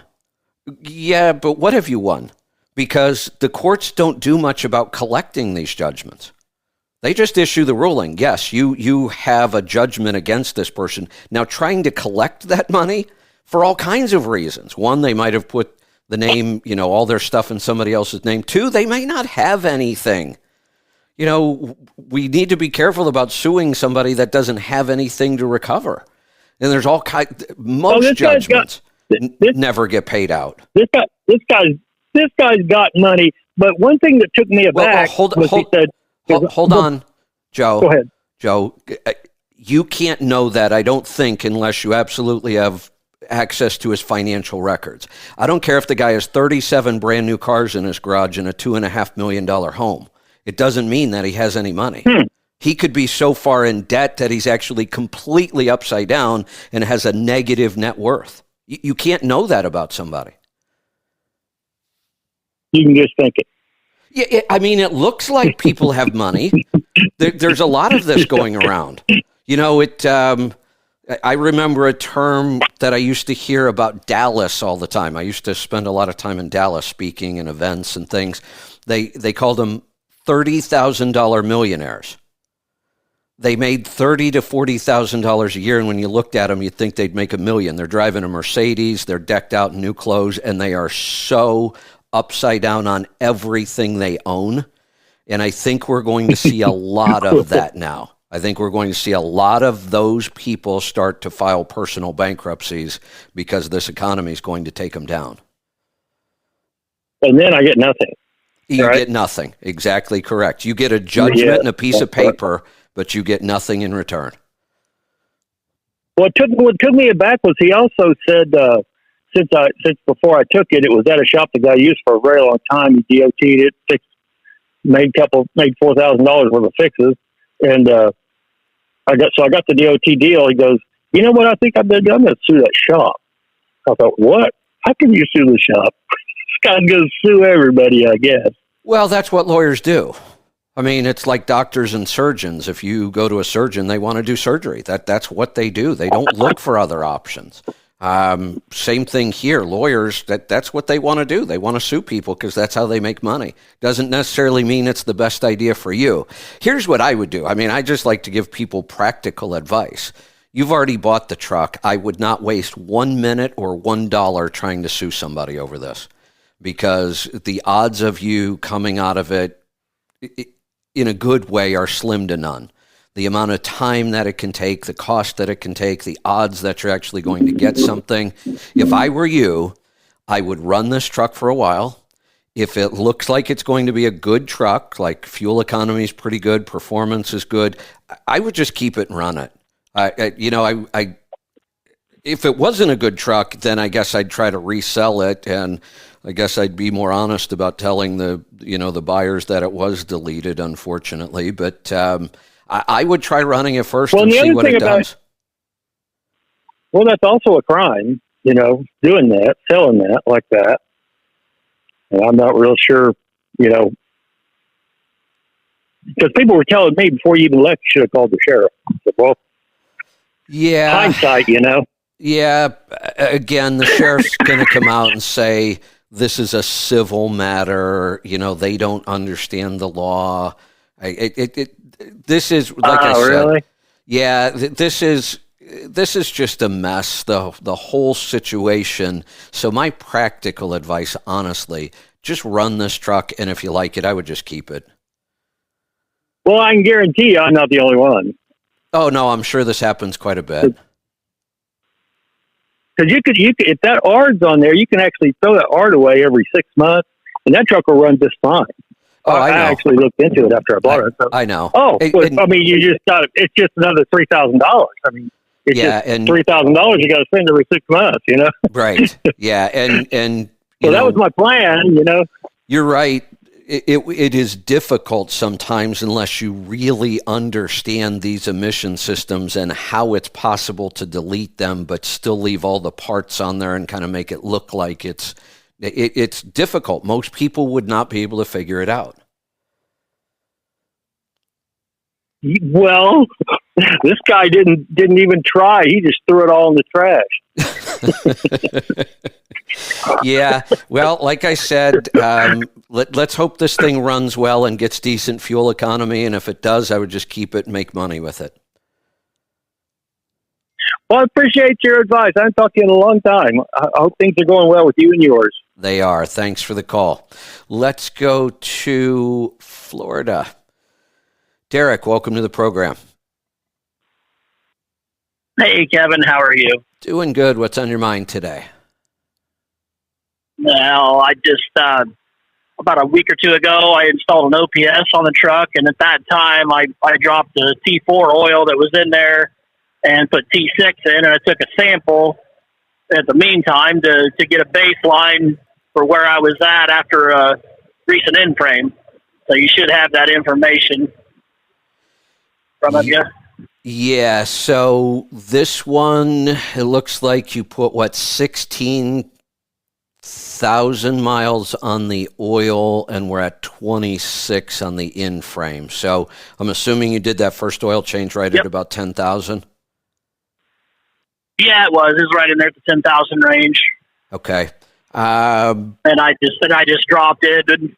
Yeah, but what have you won? Because the courts don't do much about collecting these judgments. They just issue the ruling. Yes, you have a judgment against this person. Now, trying to collect that money for all kinds of reasons. One, they might have put the name, all their stuff in somebody else's name. 2, they may not have anything. We need to be careful about suing somebody that doesn't have anything to recover. And there's all kinds, most judgments never get paid out. This guy's got money, but one thing that took me aback hold on, Joe. Go ahead. Joe, you can't know that, I don't think, unless you absolutely have access to his financial records. I don't care if the guy has 37 brand new cars in his garage and a $2.5 million home. It doesn't mean that he has any money. He could be so far in debt that he's actually completely upside down and has a negative net worth. You can't know that about somebody. You can just think it. Yeah, I mean, it looks like people have money. There's a lot of this going around. You know, I remember a term that I used to hear about Dallas all the time. I used to spend a lot of time in Dallas speaking in events and things. They called them $30,000 millionaires. They made $30,000 to $40,000 a year, and when you looked at them, you'd think they'd make $1 million. They're driving a Mercedes, they're decked out in new clothes, and they are so upside down on everything they own. And I think we're going to see a lot of that now. I think we're going to see a lot of those people start to file personal bankruptcies because this economy is going to take them down. And then I get nothing. You right? get nothing. Exactly correct. You get a judgment and a piece of paper, but you get nothing in return. What took me aback was he also said, since before I took it, it was at a shop the guy used for a very long time. He DOT'd it, made $4,000 worth of fixes, and I got the DOT deal. He goes, you know what? I think I'm going to sue that shop. I thought, what? How can you sue the shop? This guy's going to sue everybody, I guess. Well, that's what lawyers do. I mean, it's like doctors and surgeons. If you go to a surgeon, they want to do surgery. That's what they do. They don't look for other options. Same thing here. Lawyers, that's what they want to do. They want to sue people because that's how they make money. Doesn't necessarily mean it's the best idea for you. Here's what I would do. I mean, I just like to give people practical advice. You've already bought the truck. I would not waste 1 minute or $1 trying to sue somebody over this, because the odds of you coming out of it in a good way are slim to none. The amount of time that it can take, the cost that it can take, the odds that you're actually going to get something. If I were you, I would run this truck for a while. If it looks like it's going to be a good truck, like fuel economy is pretty good, performance is good, I would just keep it and run it. If it wasn't a good truck, then I guess I'd try to resell it, and I guess I'd be more honest about telling the buyers that it was deleted, unfortunately. But I would try running it first and see what it does. Well, that's also a crime, doing that, selling that like that. And I'm not real sure, because people were telling me before you even left, you should have called the sheriff. I said, well, yeah, hindsight, Yeah, again, the sheriff's going to come out and say, this is a civil matter. They don't understand the law. This is, like I said, really? Yeah, this is just a mess, the whole situation. So my practical advice, honestly, just run this truck, and if you like it, I would just keep it. Well, I can guarantee you I'm not the only one. Oh, no, I'm sure this happens quite a bit. Because you could, if that ARD's on there, you can actually throw that ARD away every 6 months, and that truck will run just fine. Oh, I know. I actually looked into it after I bought it. So. I know. Oh, I mean, you just got it. It's just another $3,000. I mean, it's just $3,000 you got to spend every 6 months. Right. Yeah, and so that was my plan. You're right. It is difficult sometimes unless you really understand these emission systems and how it's possible to delete them, but still leave all the parts on there and kind of make it look like it's difficult. Most people would not be able to figure it out. Well, this guy didn't even try. He just threw it all in the trash. Yeah. Well, like I said, let's hope this thing runs well and gets decent fuel economy. And if it does, I would just keep it and make money with it. Well, I appreciate your advice. I haven't talked to you in a long time. I hope things are going well with you and yours. They are. Thanks for the call. Let's go to Florida. Derek, welcome to the program. Hey, Kevin, how are you? Doing good. What's on your mind today? Well, I just, about a week or two ago, I installed an OPS on the truck, and at that time, I dropped the T4 oil that was in there and put T6 in, and I took a sample at the meantime to get a baseline for where I was at after a recent in-frame. So you should have that information from you. Yeah, so this one, it looks like you put, 16,000 miles on the oil, and we're at 26 on the in-frame. So I'm assuming you did that first oil change right Yep. at about 10,000? Yeah, it was. It was right in there at the 10,000 range. Okay. And I just dropped it, and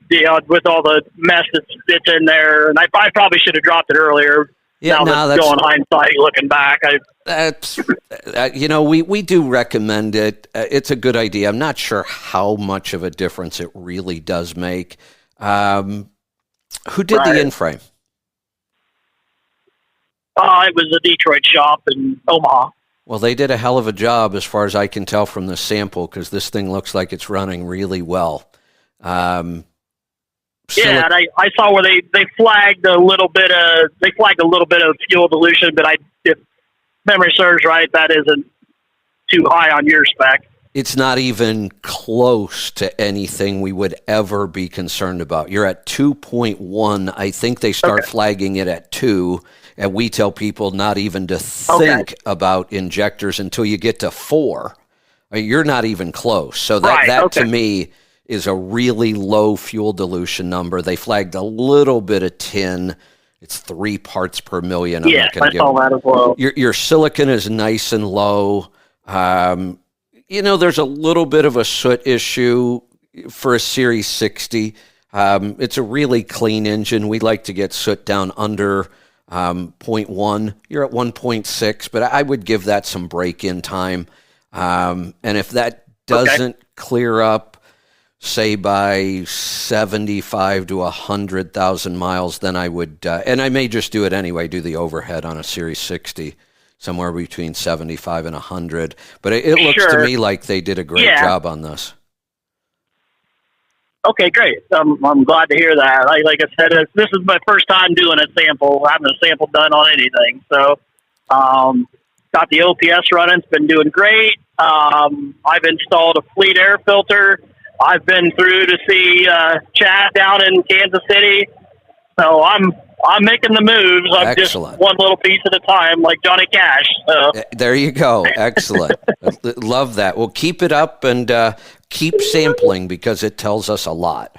with all the mess that's in there, and I probably should have dropped it earlier. Yeah, now that's going hindsight, looking back. That's, we do recommend it. It's a good idea. I'm not sure how much of a difference it really does make. Who did the in-frame? It was a Detroit shop in Omaha. Well, they did a hell of a job as far as I can tell from the sample, because this thing looks like it's running really well. And I saw where they flagged a little bit of fuel dilution, but if memory serves right, that isn't too high on your spec. It's not even close to anything we would ever be concerned about. You're at 2.1. I think they start flagging it at 2, and we tell people not even to think about injectors until you get to 4. You're not even close. So that to me is a really low fuel dilution number. They flagged a little bit of tin. It's 3 parts per million. I saw that as well. Your silicon is nice and low. There's a little bit of a soot issue for a Series 60. It's a really clean engine. We like to get soot down under 0.1. You're at 1.6, but I would give that some break-in time. And if that doesn't clear up, say by 75 to 100,000 miles, then I would, and I may just do it anyway, do the overhead on a Series 60, somewhere between 75 and 100. But it looks to me like they did a great job on this. Okay, great. I'm glad to hear that. Like I said, this is my first time doing having a sample done on anything. So, got the OPS running. It's been doing great. I've installed a fleet air filter. I've been through to see Chad down in Kansas City. So I'm making the moves. I'm just one little piece at a time, like Johnny Cash. So. There you go. Excellent. Love that. Well, keep it up and keep sampling, because it tells us a lot.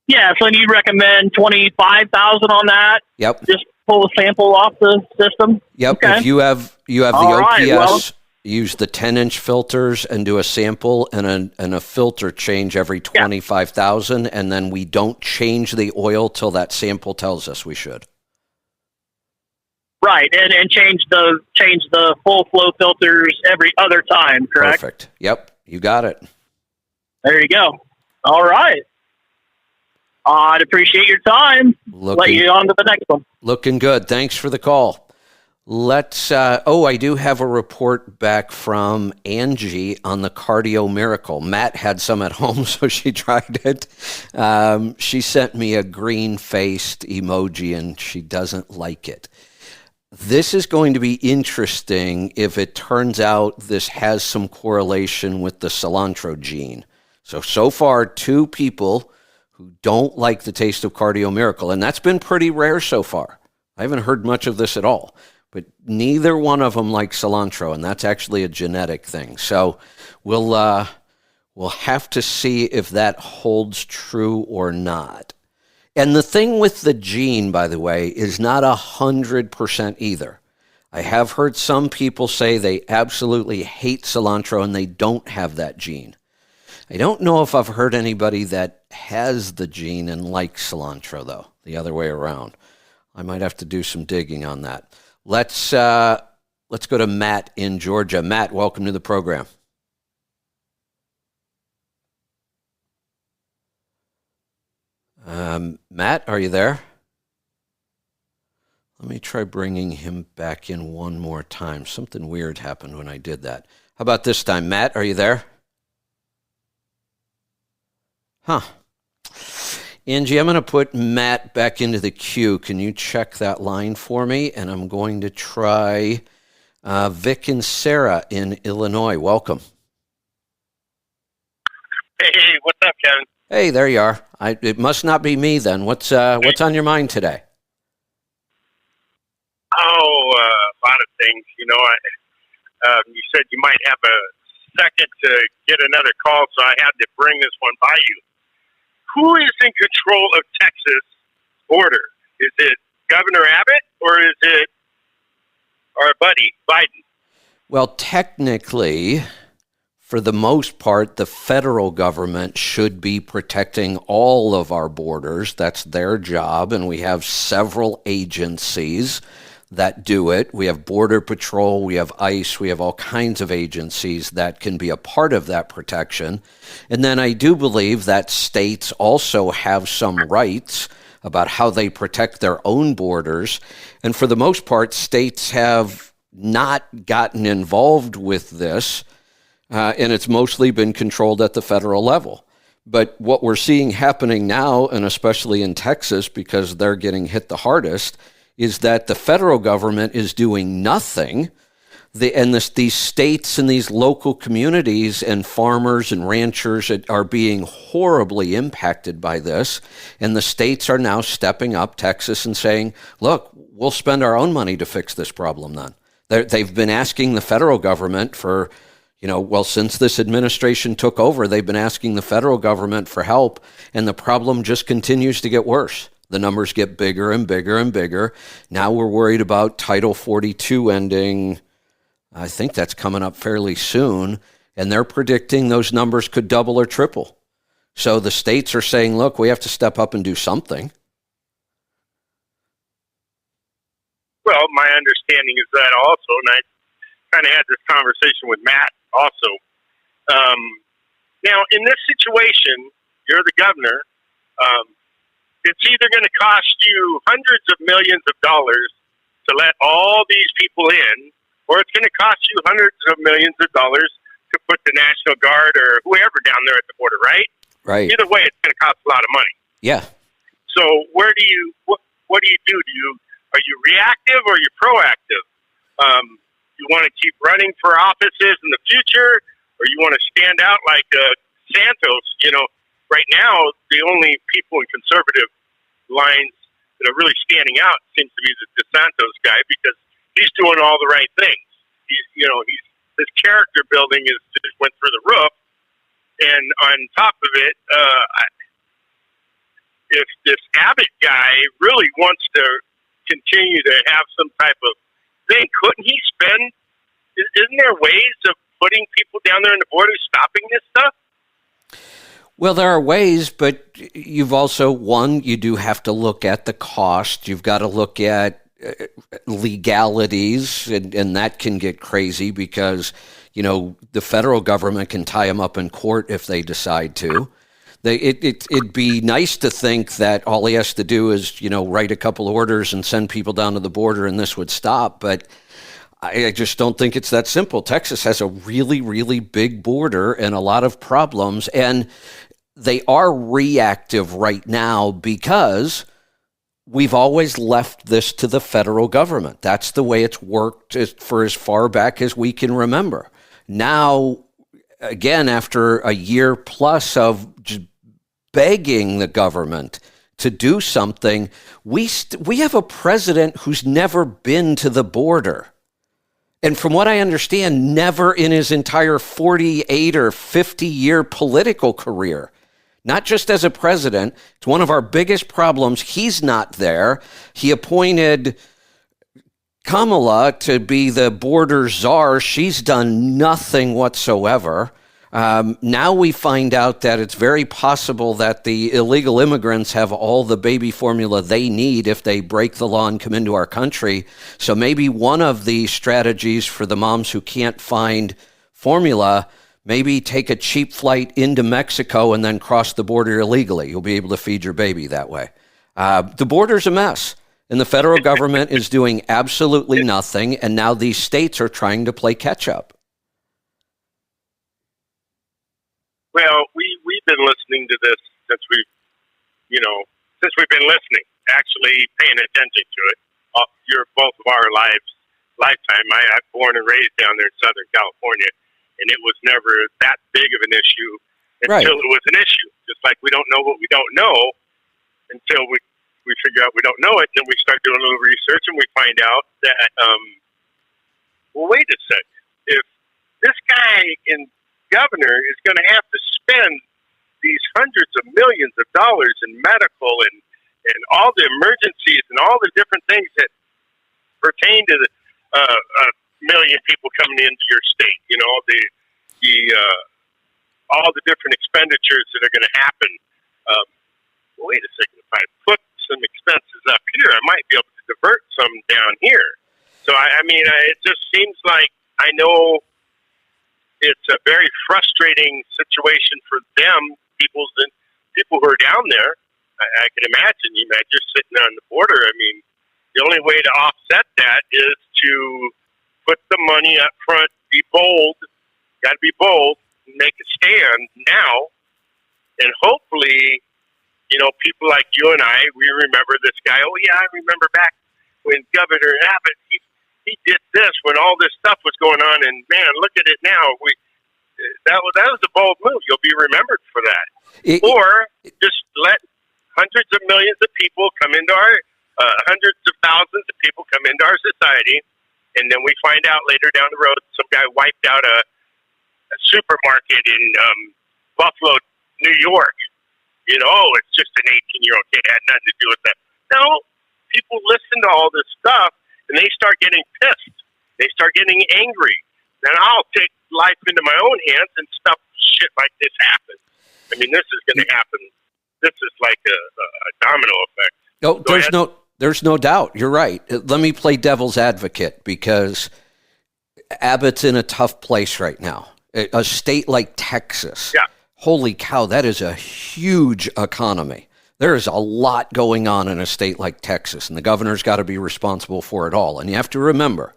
Yeah, so you recommend 25,000 on that? Yep. Just pull a sample off the system? Yep. Okay. If you have the OPS, use the 10-inch filters and do a sample and a filter change every 25,000, and then we don't change the oil till that sample tells us we should. Right, and change the full flow filters every other time, correct? Perfect. Yep, you got it. There you go. All right. I'd appreciate your time. Let you on to the next one. Looking good. Thanks for the call. Let's, I do have a report back from Angie on the Cardio Miracle. Matt had some at home, so she tried it. She sent me a green-faced emoji, and she doesn't like it. This is going to be interesting if it turns out this has some correlation with the cilantro gene. So far, 2 people who don't like the taste of Cardio Miracle, and that's been pretty rare so far. I haven't heard much of this at all. But neither one of them like cilantro, and that's actually a genetic thing. So we'll have to see if that holds true or not. And the thing with the gene, by the way, is not 100% either. I have heard some people say they absolutely hate cilantro and they don't have that gene. I don't know if I've heard anybody that has the gene and likes cilantro, though, the other way around. I might have to do some digging on that. Let's go to Matt in Georgia. Matt, welcome to the program. Matt, are you there? Let me try bringing him back in one more time. Something weird happened when I did that. How about this time? Matt, are you there? Huh. Angie, I'm going to put Matt back into the queue. Can you check that line for me? And I'm going to try Vic and Sarah in Illinois. Welcome. Hey, what's up, Kevin? Hey, there you are. It must not be me then. What's on your mind today? things. You said you might have a second to get another call, so I had to bring this one by you. Who is in control of Texas border? Is it Governor Abbott or is it our buddy Biden? Well, technically, for the most part, the federal government should be protecting all of our borders. That's their job, and we have several agencies that do it. We have Border Patrol, we have ICE, we have all kinds of agencies that can be a part of that protection. And then I do believe that states also have some rights about how they protect their own borders. And for the most part, states have not gotten involved with this, and it's mostly been controlled at the federal level. But what we're seeing happening now, and especially in Texas, because they're getting hit the hardest, is that the federal government is doing nothing. These states and these local communities and farmers and ranchers are being horribly impacted by this. And the states are now stepping up, Texas, and saying, look, we'll spend our own money to fix this problem then. They've been asking the federal government for, since this administration took over, they've been asking the federal government for help, and the problem just continues to get worse. The numbers get bigger and bigger and bigger. Now we're worried about Title 42 ending. I think that's coming up fairly soon, and they're predicting those numbers could double or triple. So the states are saying, look, we have to step up and do something. Well, my understanding is that also, and I kind of had this conversation with Matt also. Now, in this situation, you're the governor. It's either going to cost you hundreds of millions of dollars to let all these people in, or it's going to cost you hundreds of millions of dollars to put the National Guard or whoever down there at the border, right? Right. Either way, it's going to cost a lot of money. Yeah. So what do you do? Are you reactive or are you proactive? You want to keep running for offices in the future, or you want to stand out like Santos? Right now, the only people in conservative lines that are really standing out seems to be the DeSantis guy, because he's doing all the right things. His character building just went through the roof, and on top of it, if this Abbott guy really wants to continue to have some type of thing, couldn't he spend? Isn't there ways of putting people down there in the border, stopping this stuff? Well, there are ways, but you've also, you do have to look at the cost. You've got to look at legalities, and that can get crazy because, the federal government can tie them up in court if they decide to. It'd be nice to think that all he has to do is, write a couple orders and send people down to the border and this would stop, but I just don't think it's that simple. Texas has a really, really big border and a lot of problems, and they are reactive right now because we've always left this to the federal government. That's the way it's worked for as far back as we can remember. Now, again, after a year plus of just begging the government to do something, we have a president who's never been to the border. And from what I understand, never in his entire 48 or 50-year political career. Not just as a president. It's one of our biggest problems. He's not there. He appointed Kamala to be the border czar. She's done nothing whatsoever. Now we find out that it's very possible that the illegal immigrants have all the baby formula they need if they break the law and come into our country. So maybe one of the strategies for the moms who can't find formula, maybe take a cheap flight into Mexico and then cross the border illegally. You'll be able to feed your baby that way. The border's a mess, and the federal government is doing absolutely nothing, and now these states are trying to play catch-up. Well, we've been listening to this since we've been listening, actually paying attention to it. Both of our lifetime. I'm born and raised down there in Southern California, and it was never that big of an issue until it was an issue. Just like we don't know what we don't know until we figure out we don't know it, then we start doing a little research and we find out that well, wait a second. If this guy in governor is going to have to spend these hundreds of millions of dollars in medical and all the emergencies and all the different things that pertain to the million people coming into your state, you know, the all the different expenditures that are going to happen. Wait a second, if I put some expenses up here, I might be able to divert some down here. So, I mean, it just seems like, I know it's a very frustrating situation for them, people who are down there. I can imagine, you're sitting on the border. I mean, the only way to offset that is to put the money up front, be bold, got to be bold, make a stand now, and hopefully, you know, people like you and I, we remember this guy. Oh, yeah, I remember back when Governor Abbott, he did this when all this stuff was going on, and man, look at it now. That was a bold move. You'll be remembered for that. Or just let hundreds of millions of people come into our, hundreds of thousands of people come into our society, and then we find out later down the road some guy wiped out a supermarket in Buffalo, New York. You know, oh, it's just an 18-year-old kid. It had nothing to do with that. No, people listen to all this stuff, and they start getting pissed. They start getting angry. Then I'll take life into my own hands and stuff shit like this happens. I mean, this is going to happen. This is like a domino effect. No, there's no doubt. You're right. Let me play devil's advocate, because Abbott's in a tough place right now. A state like Texas. Yeah. Holy cow, that is a huge economy. There is a lot going on in a state like Texas, and the governor's got to be responsible for it all. And you have to remember,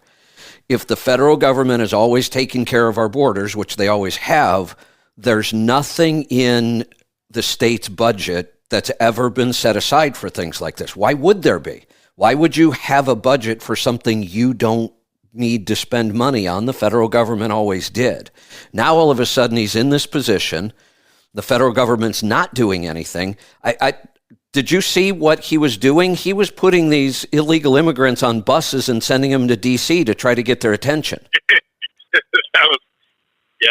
if the federal government is always taking care of our borders, which they always have, there's nothing in the state's budget that's ever been set aside for things like this. Why would there be? Why would you have a budget for something you don't need to spend money on? The federal government always did. Now all of a sudden he's in this position. The federal government's not doing anything. Did you see what he was doing? He was putting these illegal immigrants on buses and sending them to D.C. to try to get their attention.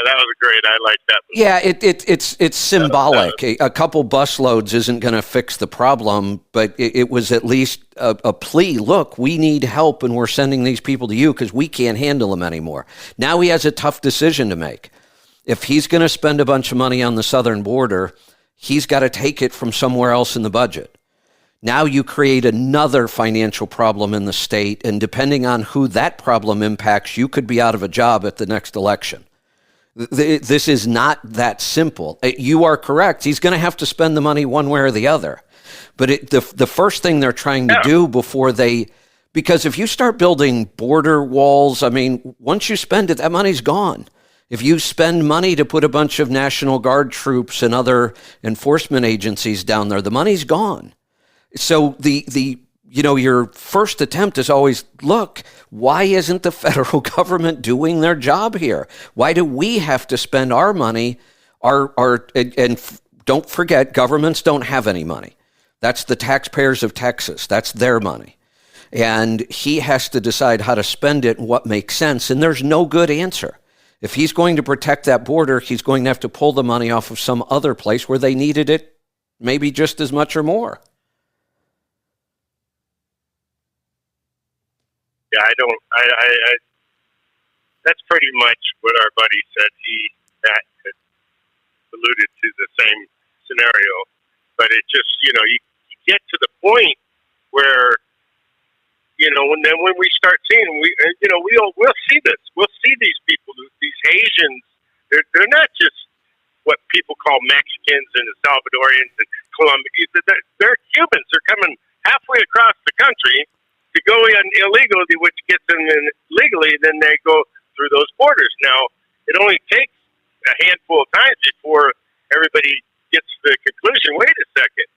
That was great. I like that. Yeah, it's symbolic. A couple busloads isn't going to fix the problem, but it was at least a plea. Look, we need help, and we're sending these people to you because we can't handle them anymore. Now he has a tough decision to make. If he's going to spend a bunch of money on the southern border, he's got to take it from somewhere else in the budget. Now you create another financial problem in the state, and depending on who that problem impacts, you could be out of a job at the next election. This is not that simple. You are correct. He's going to have to spend the money one way or the other. But the first thing they're trying to do before because if you start building border walls, I mean, once you spend it, that money's gone. If you spend money to put a bunch of National Guard troops and other enforcement agencies down there, the money's gone. So your first attempt is always, look, why isn't the federal government doing their job here? Why do we have to spend our money? And don't forget, governments don't have any money. That's the taxpayers of Texas. That's their money. And he has to decide how to spend it and what makes sense. And there's no good answer. If he's going to protect that border, he's going to have to pull the money off of some other place where they needed it maybe just as much or more. Yeah, that's pretty much what our buddy said. That alluded to the same scenario, but it just, you get to the point where, when we start seeing, we'll see this. We'll see these people, these Asians. They're not just what people call Mexicans and Salvadorians and Colombians. They're Cubans. They're coming halfway across the country to go in illegally, which gets them in legally, then they go through those borders. Now, it only takes a handful of times before everybody gets to the conclusion, wait a second,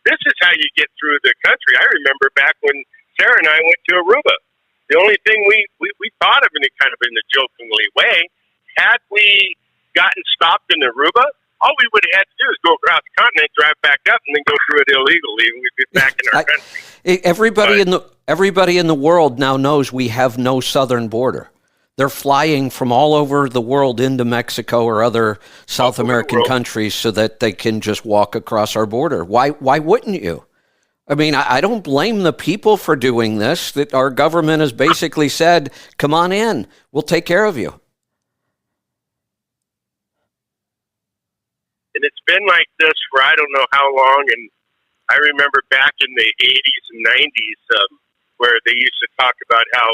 this is how you get through the country. I remember back when Sarah and I went to Aruba. The only thing we thought of in a kind of in a jokingly way, had we gotten stopped in Aruba, all we would have had to do is go across the continent, drive back up, and then go through it illegally, and we'd be back in our country. Everybody in the world now knows we have no southern border. They're flying from all over the world into Mexico or other South American countries so that they can just walk across our border. Why wouldn't you? I mean, I don't blame the people for doing this. That our government has basically said, come on in, we'll take care of you. And it's been like this for I don't know how long. And I remember back in the 80s and 90s where they used to talk about how,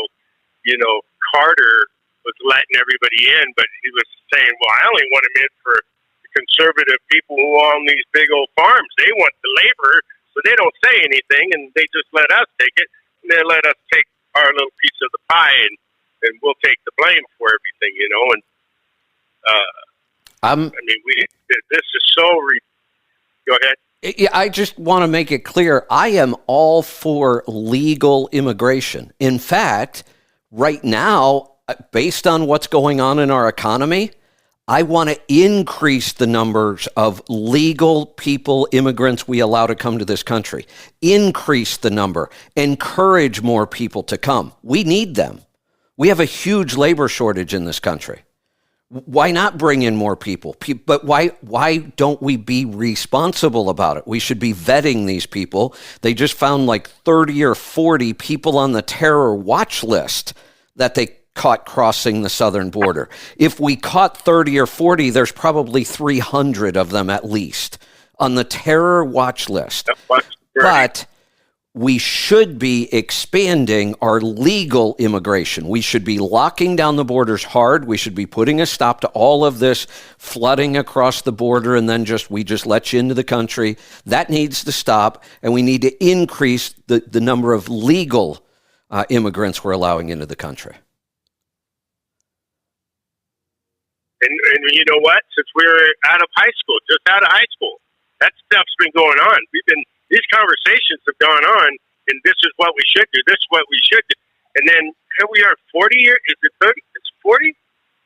Carter was letting everybody in, but he was saying, well, I only want them in for the conservative people who own these big old farms. They want the labor, so they don't say anything, and they just let us take it, and they let us take our little piece of the pie, and we'll take the blame for everything, And this is so. Go ahead. I just want to make it clear. I am all for legal immigration. In fact, right now, based on what's going on in our economy, I want to increase the numbers of legal people, immigrants we allow to come to this country. Increase the number. Encourage more people to come. We need them. We have a huge labor shortage in this country. Why not bring in more people? But why don't we be responsible about it? We should be vetting these people. They just found like 30 or 40 people on the terror watch list that they caught crossing the southern border. If we caught 30 or 40, there's probably 300 of them at least on the terror watch list. But we should be expanding our legal immigration. We should be locking down the borders hard. We should be putting a stop to all of this flooding across the border and then we just let you into the country. That needs to stop, and we need to increase the number of legal immigrants we're allowing into the country. And you know what? Since we're just out of high school, that stuff's been going on. These conversations have gone on, and this is what we should do. This is what we should do. And then here we are 40 years. Is it 30? It's 40?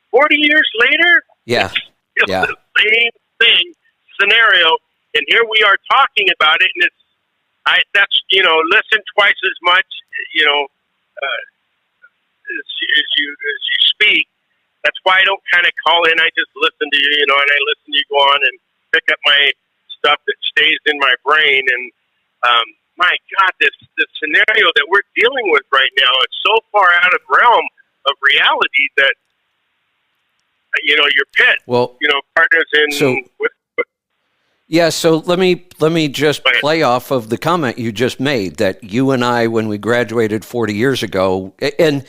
40 years later? Yeah. It's the same thing, scenario. And here we are talking about it, and listen twice as much, as you speak. That's why I don't kind of call in. I just listen to you, and I listen to you go on and pick up my stuff that stays in my brain. And my God, this scenario that we're dealing with right now is so far out of realm of reality that your pit, partners in. So let me just play off of the comment you just made that you and I, when we graduated 40 years ago, and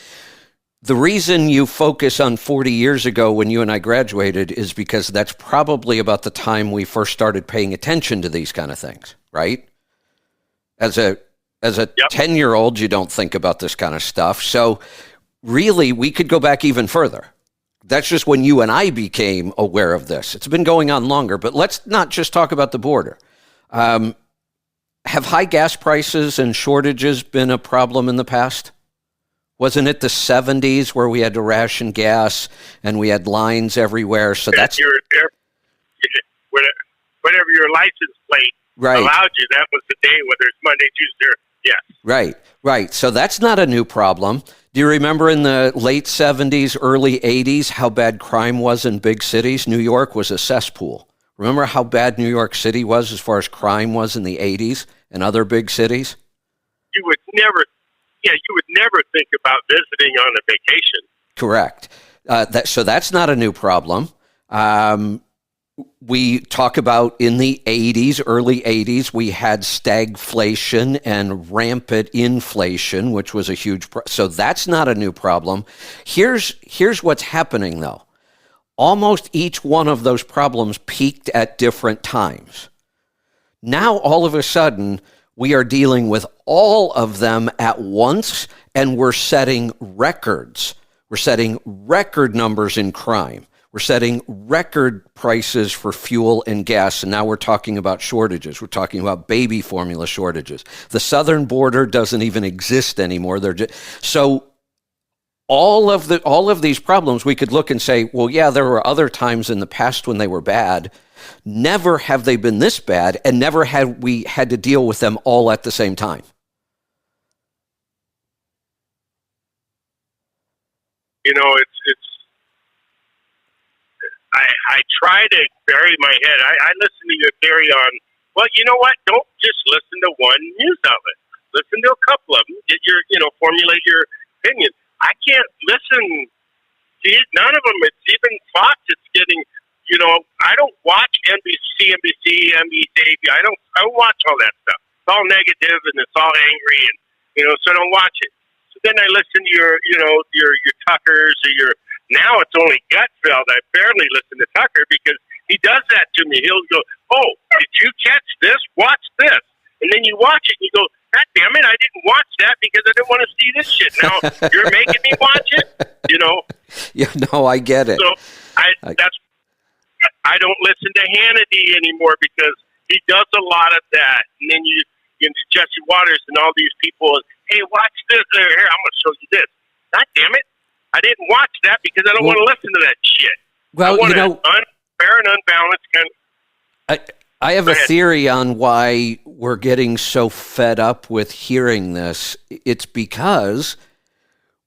the reason you focus on 40 years ago when you and I graduated is because that's probably about the time we first started paying attention to these kind of things, right? As a 10-year-old, you don't think about this kind of stuff. So really, we could go back even further. That's just when you and I became aware of this. It's been going on longer, but let's not just talk about the border. Have high gas prices and shortages been a problem in the past? Wasn't it the 70s where we had to ration gas and we had lines everywhere? So that's whatever your license plate allowed you. That was the day, whether it's Monday, Tuesday, Right. So that's not a new problem. Do you remember in the late 70s, early 80s, how bad crime was in big cities? New York was a cesspool. Remember how bad New York City was as far as crime was in the 80s and other big cities? You would never think about visiting on a vacation. Correct. So that's not a new problem. We talk about in the 80s, early 80s, we had stagflation and rampant inflation, which was a huge so that's not a new problem. Here's what's happening, though. Almost each one of those problems peaked at different times. Now, all of a sudden, we are dealing with all of them at once, and we're setting records. We're setting record numbers in crime. We're setting record prices for fuel and gas, and now we're talking about shortages. We're talking about baby formula shortages. The southern border doesn't even exist anymore. So all of these problems, we could look and say, well, yeah, there were other times in the past when they were bad, Never have they been this bad, and never had we had to deal with them all at the same time. You know, I try to bury my head. I listen to you, Gary, on, well, you know what? Don't just listen to one news outlet. Listen to a couple of them. Get your, formulate your opinion. I can't listen to it. None of them. It's even Fox. It's getting, I don't watch NBC, NBC, I don't watch all that stuff. It's all negative and it's all angry, and so I don't watch it. So then I listen to your Tuckers or your. Now it's only Gutfeld. I barely listen to Tucker because he does that to me. He'll go, "Oh, did you catch this? Watch this," and then you watch it and you go, "God damn it! I didn't watch that because I didn't want to see this shit." Now you're making me watch it. Yeah, no, I get it. So I don't listen to Hannity anymore because he does a lot of that. And then Jesse Waters and all these people, hey, watch this. Here, I'm going to show you this. God damn it. I didn't watch that because I don't want to listen to that shit. Well, I want unfair and unbalanced kind of. I have a theory on why we're getting so fed up with hearing this. It's because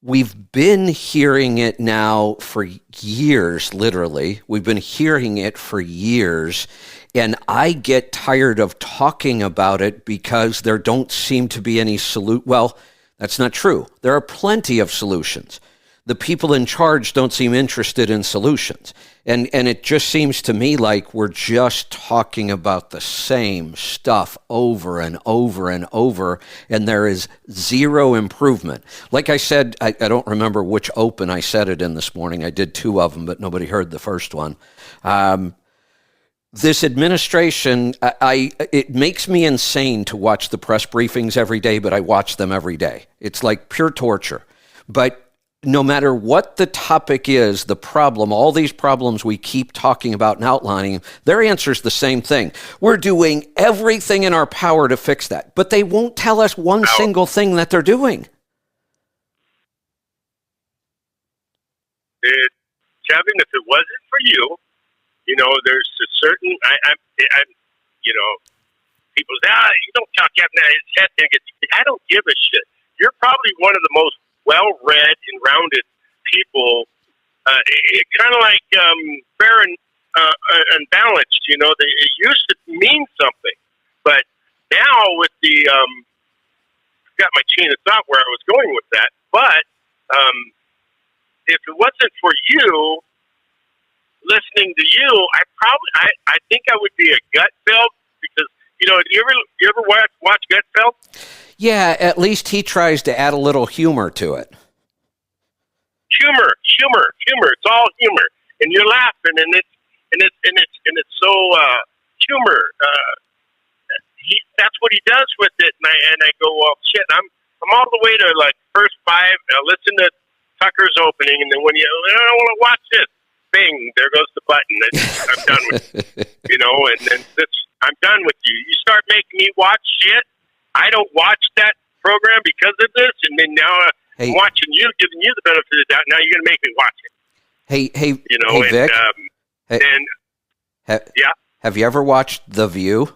we've been hearing it now for years, literally. We've been hearing it for years, and I get tired of talking about it because there don't seem to be any solution. Well, that's not true. There are plenty of solutions. The people in charge don't seem interested in solutions. And it just seems to me like we're just talking about the same stuff over and over and over, and there is zero improvement. Like I said, I don't remember which open I said it in this morning. I did 2 of them, but nobody heard the first one. This administration, it makes me insane to watch the press briefings every day, but I watch them every day. It's like pure torture. But no matter what the topic is, the problem, all these problems we keep talking about and outlining, their answer is the same thing. We're doing everything in our power to fix that, but they won't tell us one single thing that they're doing. Kevin, if it wasn't for you, there's a certain, people say, you don't talk Kevin, his head gets, I don't give a shit. You're probably one of the most well-read and rounded people, kind of like fair and balanced. It used to mean something, but now with the got my chain of thought where I was going with that. But if it wasn't for you, listening to you, I think I would be a Gutfeld because you ever watch Gutfeld? Yeah, at least he tries to add a little humor to it. Humor. It's all humor, and you're laughing, and it's so humor. That's what he does with it, and I go, well, shit. I'm all the way to like first 5. Listen to Tucker's opening, and then when I don't want to watch this, bing, there goes the button. I'm done with you. And then I'm done with you. You start making me watch shit. I don't watch that program because of this, and then now I'm watching you, giving you the benefit of the doubt. Now you're going to make me watch it. Hey, Vic. Yeah. Have you ever watched The View?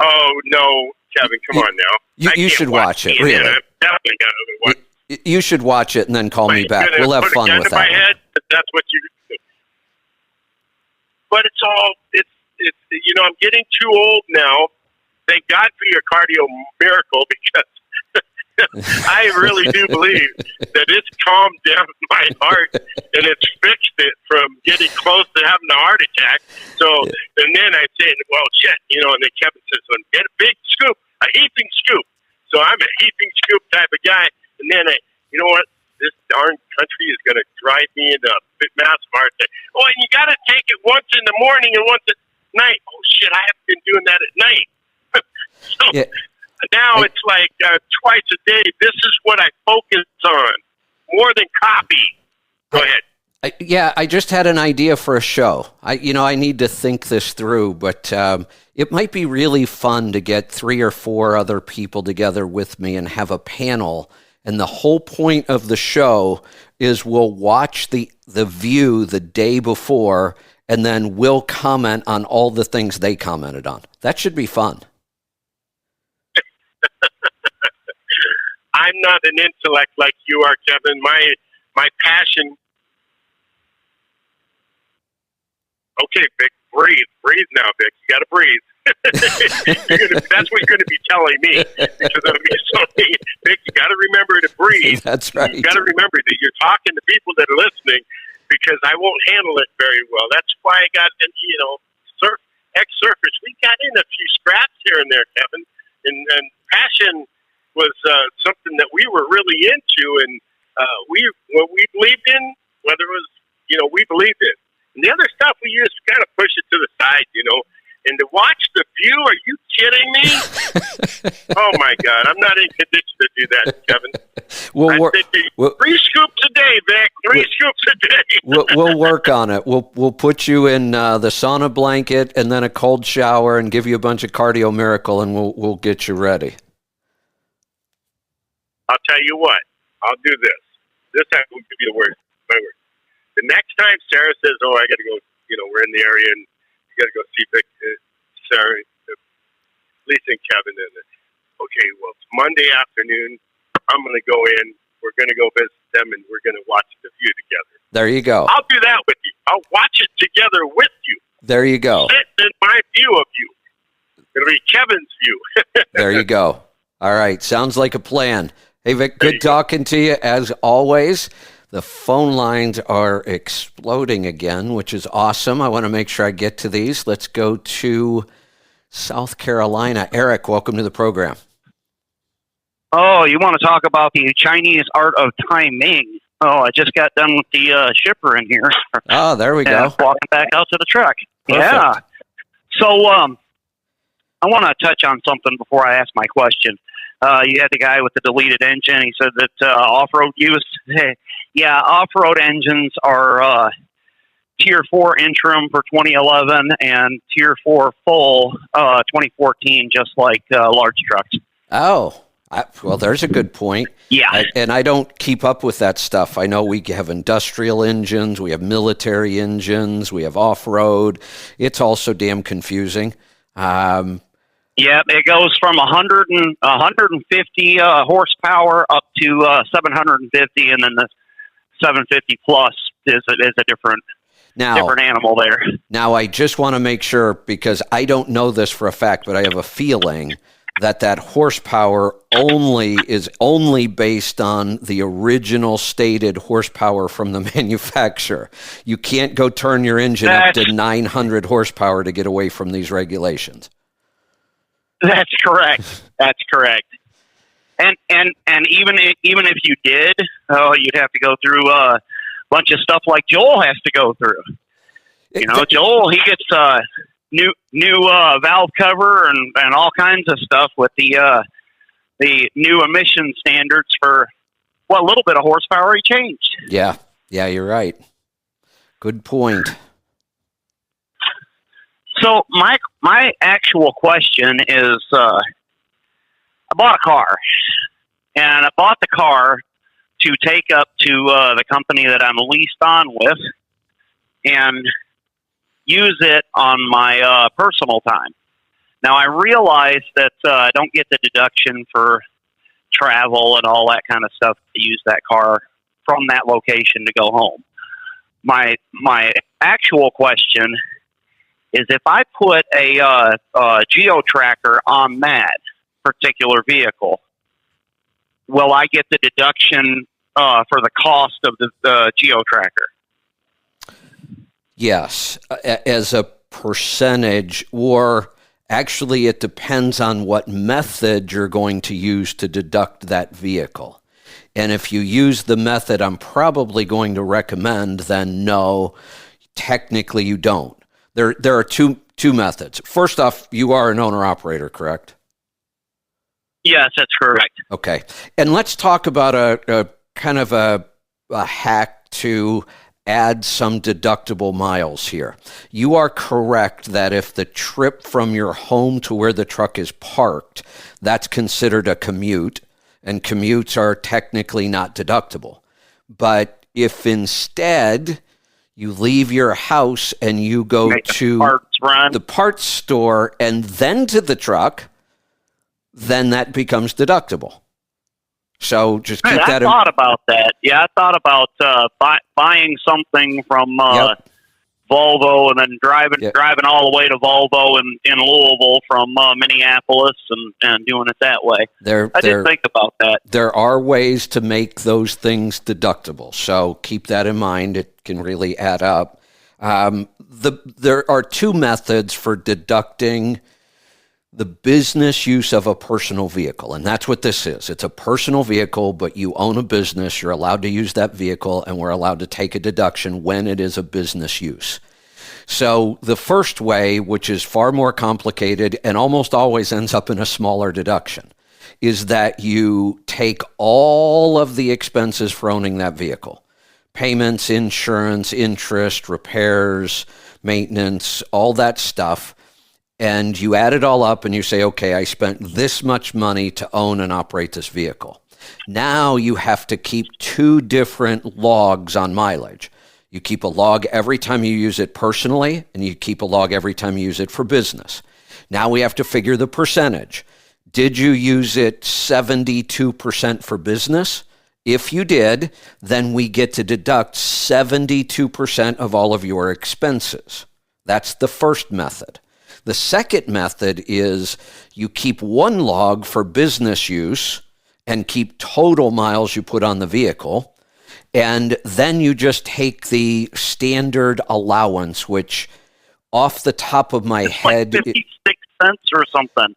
Oh no, Kevin, come on now. You should watch it. Really, I'm definitely going to watch it. You should watch it and then call me back. We'll have fun with that. My head, that's what you. But it's I'm getting too old now. Thank God for your cardio miracle, because I really do believe that it's calmed down my heart and it's fixed it from getting close to having a heart attack. So, and then I say, well, shit, and then Kevin says, well, get a big scoop, a heaping scoop. So I'm a heaping scoop type of guy. And then you know what? This darn country is going to drive me into a massive heart attack. Oh, and you got to take it once in the morning and once at night. Oh, shit, I haven't been doing that at night. So now it's like twice a day. This is what I focus on more than copy. Go ahead. I just had an idea for a show. I need to think this through, but it might be really fun to get 3 or 4 other people together with me and have a panel. And the whole point of the show is we'll watch the View the day before, and then we'll comment on all the things they commented on. That should be fun. I'm not an intellect like you are, Kevin. My passion. Okay, Vic, breathe now, Vic. You got to breathe. That's what you're going to be telling me, because I'm be something. Vic, you got to remember to breathe. That's right. You got to remember that you're talking to people that are listening, because I won't handle it very well. That's why I got, ex-surfers. We got in a few scraps here and there, Kevin, and passion was something that we were really into, and what we believed in, whether it was, we believed in. And the other stuff, we just kind of push it to the side, And to watch The View, are you kidding me? Oh, my God. I'm not in condition to do that, Kevin. Three scoops a day, Vic. Three scoops a day. We'll work on it. We'll put you in the sauna blanket and then a cold shower and give you a bunch of Cardio Miracle, and we'll get you ready. I'll tell you what. I'll do this. This time we'll give you my word. The next time Sarah says, "Oh, I got to go," we're in the area and you got to go see Vic, Sarah, Lisa, and Kevin. And okay, well, it's Monday afternoon. I'm going to go in. We're going to go visit them, and we're going to watch The View together. There you go. I'll do that with you. I'll watch it together with you. There you go. Sit in my view of you. It'll be Kevin's view. There you go. All right. Sounds like a plan. Hey, Vic, good talking to you as always. The phone lines are exploding again, which is awesome. I want to make sure I get to these. Let's go to South Carolina. Eric, welcome to the program. Oh, you want to talk about the Chinese art of timing? Oh, I just got done with the shipper in here. Oh, there we go. Walking back out to the truck. Perfect. Yeah. So I want to touch on something before I ask my question. You had the guy with the deleted engine. He said that off-road use. Yeah, off-road engines are Tier 4 interim for 2011 and Tier 4 full 2014, just like large trucks. Oh, well, there's a good point. Yeah. And I don't keep up with that stuff. I know we have industrial engines, we have military engines, we have off-road. It's also damn confusing. Yeah, it goes from 150 horsepower up to 750, and then the 750 plus is a different animal there. Now, I just want to make sure, because I don't know this for a fact, but I have a feeling that horsepower is only based on the original stated horsepower from the manufacturer. You can't go turn your engine up to 900 horsepower to get away from these regulations. That's correct. That's correct. And even if you did, you'd have to go through a bunch of stuff like Joel has to go through. Joel, he gets new valve cover and all kinds of stuff with the new emission standards for a little bit of horsepower he changed. Yeah, you're right. Good point. So my actual question is, I bought a car, and I bought the car to take up to the company that I'm leased on with and use it on my personal time. Now, I realize that I don't get the deduction for travel and all that kind of stuff to use that car from that location to go home. My actual question is, if I put a geo-tracker on that particular vehicle, will I get the deduction for the cost of the geo-tracker? Yes, as a percentage, or actually it depends on what method you're going to use to deduct that vehicle. And if you use the method I'm probably going to recommend, then no, technically you don't. There are two methods. First off, you are an owner-operator, correct? Yes, that's correct. Okay. And let's talk about a kind of a hack to add some deductible miles here. You are correct that if the trip from your home to where the truck is parked, that's considered a commute, and commutes are technically not deductible. But if instead You leave your house and you go Make the to parts run. the parts store and then to the truck, then that becomes deductible. So just keep that I thought about that. Yeah, I thought about buying something from Yep. Volvo and then driving Yep. all the way to Volvo in Louisville from Minneapolis and doing it that way. I didn't think about that. There are ways to make those things deductible. So keep that in mind. It can really add up. There are two methods for deducting the business use of a personal vehicle. And that's what this is. It's a personal vehicle, but you own a business. You're allowed to use that vehicle, and we're allowed to take a deduction when it is a business use. So the first way, which is far more complicated and almost always ends up in a smaller deduction, is that you take all of the expenses for owning that vehicle. Payments, insurance, interest, repairs, maintenance, all that stuff. And you add it all up and you say, okay, I spent this much money to own and operate this vehicle. Now you have to keep two different logs on mileage. You keep a log every time you use it personally, and you keep a log every time you use it for business. Now we have to figure the percentage. Did you use it 72% for business? If you did, then we get to deduct 72% of all of your expenses. That's the first method. The second method is you keep one log for business use and keep total miles you put on the vehicle. And then you just take the standard allowance, which off the top of my head, like 56 cents or something.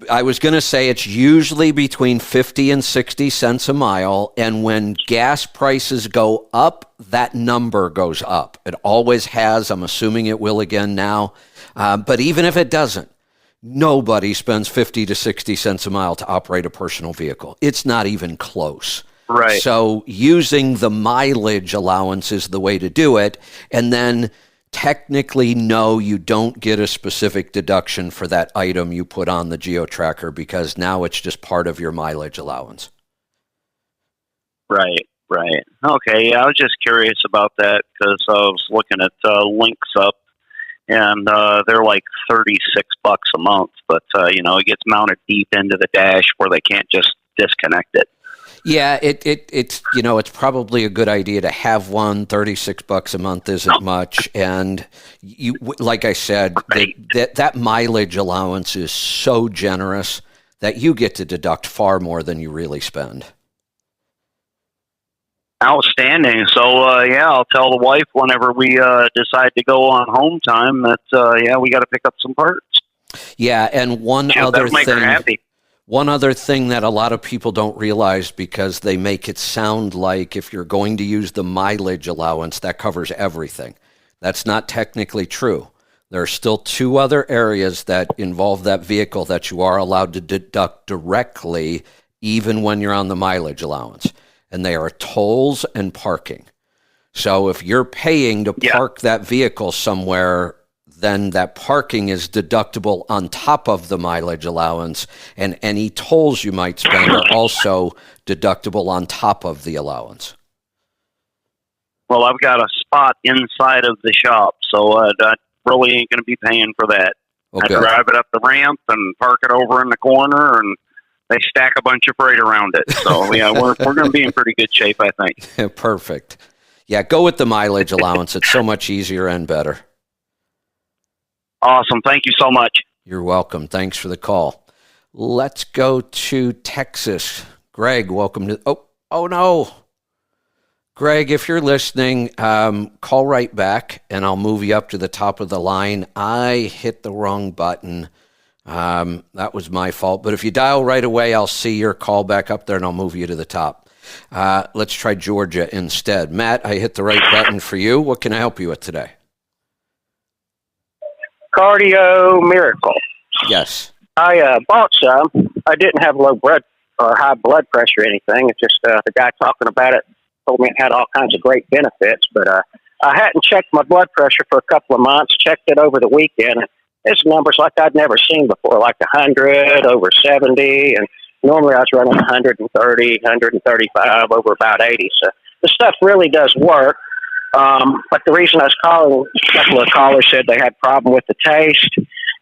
I was going to say it's usually between 50 and 60 cents a mile. And when gas prices go up, that number goes up. It always has. I'm assuming it will again now. But even if it doesn't, nobody spends 50 to 60 cents a mile to operate a personal vehicle. It's not even close. Right. So using the mileage allowance is the way to do it. And then technically, no, you don't get a specific deduction for that item you put on the GeoTracker because now it's just part of your mileage allowance. Right. Okay, yeah, I was just curious about that because I was looking at Links Up, and they're like $36 a month, but it gets mounted deep into the dash where they can't just disconnect it. Yeah, it's probably a good idea to have one. $36 a month isn't much, and you, like I said, that mileage allowance is so generous that you get to deduct far more than you really spend. Outstanding. So, I'll tell the wife whenever we decide to go on home time that, we got to pick up some parts. Yeah, and one other thing that a lot of people don't realize because they make it sound like if you're going to use the mileage allowance, that covers everything. That's not technically true. There are still two other areas that involve that vehicle that you are allowed to deduct directly even when you're on the mileage allowance. And they are tolls and parking. So if you're paying to park that vehicle somewhere, then that parking is deductible on top of the mileage allowance, and any tolls you might spend are also deductible on top of the allowance. Well, I've got a spot inside of the shop, so I really ain't going to be paying for that. Okay. I drive it up the ramp and park it over in the corner, and they stack a bunch of freight around it. So, we're going to be in pretty good shape, I think. Perfect. Yeah, go with the mileage allowance. It's so much easier and better. Awesome. Thank you so much. You're welcome. Thanks for the call. Let's go to Texas. Greg, welcome to... Oh no. Greg, if you're listening, call right back, and I'll move you up to the top of the line. I hit the wrong button. That was my fault. But if you dial right away, I'll see your call back up there, and I'll move you to the top. Let's try Georgia instead. Matt, I hit the right button for you. What can I help you with today? Cardio Miracle. Yes. I bought some. I didn't have low blood or high blood pressure or anything. It's just the guy talking about it told me it had all kinds of great benefits. But I hadn't checked my blood pressure for a couple of months. Checked it over the weekend. It's numbers like I'd never seen before, like 100 over 70, and normally I was running 130, 135 over about 80. So the stuff really does work. But the reason I was calling, a couple of callers said they had a problem with the taste.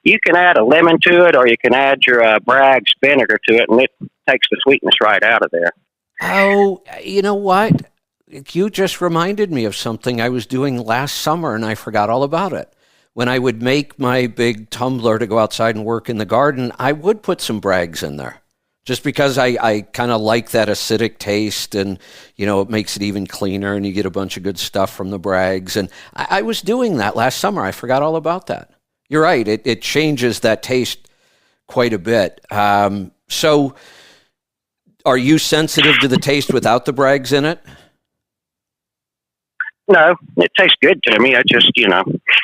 You can add a lemon to it, or you can add your Bragg's vinegar to it, and it takes the sweetness right out of there. Oh, you know what? You just reminded me of something I was doing last summer, and I forgot all about it. When I would make my big tumbler to go outside and work in the garden, I would put some Bragg's in there. Just because I kind of like that acidic taste, and, it makes it even cleaner, and you get a bunch of good stuff from the Bragg's. And I was doing that last summer. I forgot all about that. You're right. It changes that taste quite a bit. So are you sensitive to the taste without the Bragg's in it? No, it tastes good to me. I just,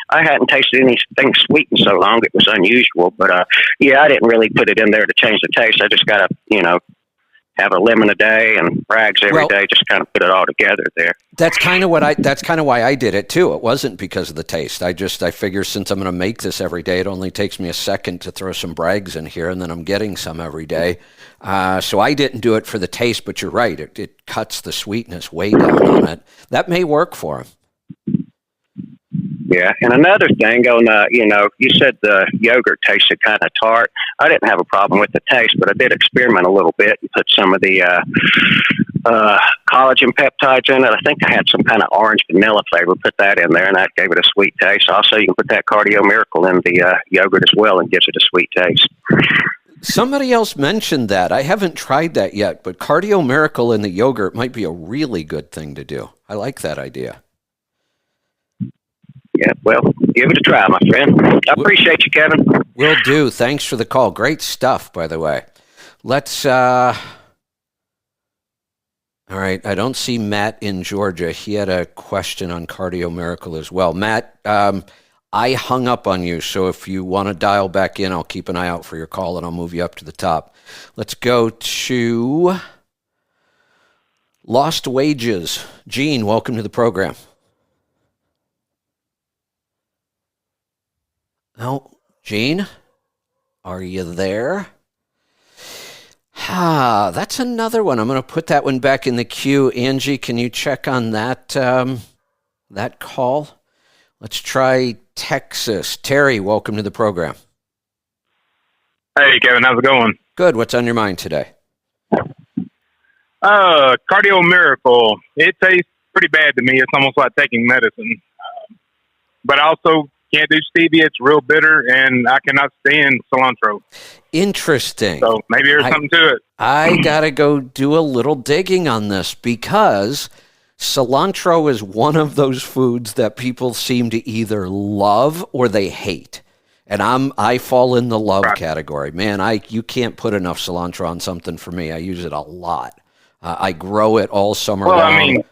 I hadn't tasted anything sweet in so long. It was unusual. But, I didn't really put it in there to change the taste. I just got to, have a lemon a day and Bragg's every day. Just kind of put it all together there. That's kind of why I did it too. It wasn't because of the taste. I figure since I'm going to make this every day, it only takes me a second to throw some Bragg's in here, and then I'm getting some every day. So I didn't do it for the taste, but you're right. It cuts the sweetness way down on it. That may work for him. Yeah, and another thing on, you said the yogurt tasted kind of tart. I didn't have a problem with the taste, but I did experiment a little bit and put some of the collagen peptides in it. I think I had some kind of orange vanilla flavor. Put that in there, and that gave it a sweet taste. Also, you can put that Cardio Miracle in the yogurt as well, and gives it a sweet taste. Somebody else mentioned that. I haven't tried that yet, but Cardio Miracle in the yogurt might be a really good thing to do. I like that idea. Yeah, well, give it a try, my friend. I appreciate you, Kevin. Will do. Thanks for the call. Great stuff, by the way. Let's, all right, I don't see Matt in Georgia. He had a question on Cardio Miracle as well. Matt, I hung up on you, so if you want to dial back in, I'll keep an eye out for your call, and I'll move you up to the top. Let's go to Lost Wages. Gene, welcome to the program. Oh, Gene, are you there? That's another one. I'm going to put that one back in the queue. Angie, can you check on that that call? Let's try Texas. Terry, welcome to the program. Hey, Kevin, how's it going? Good. What's on your mind today? Cardio Miracle. It tastes pretty bad to me. It's almost like taking medicine. But I also can't do stevia. It's real bitter, and I cannot stand cilantro. Interesting. So maybe there's something to it. I got to go do a little digging on this, because cilantro is one of those foods that people seem to either love or they hate. And I fall in the love category. Man, you can't put enough cilantro on something for me. I use it a lot. I grow it all summer long.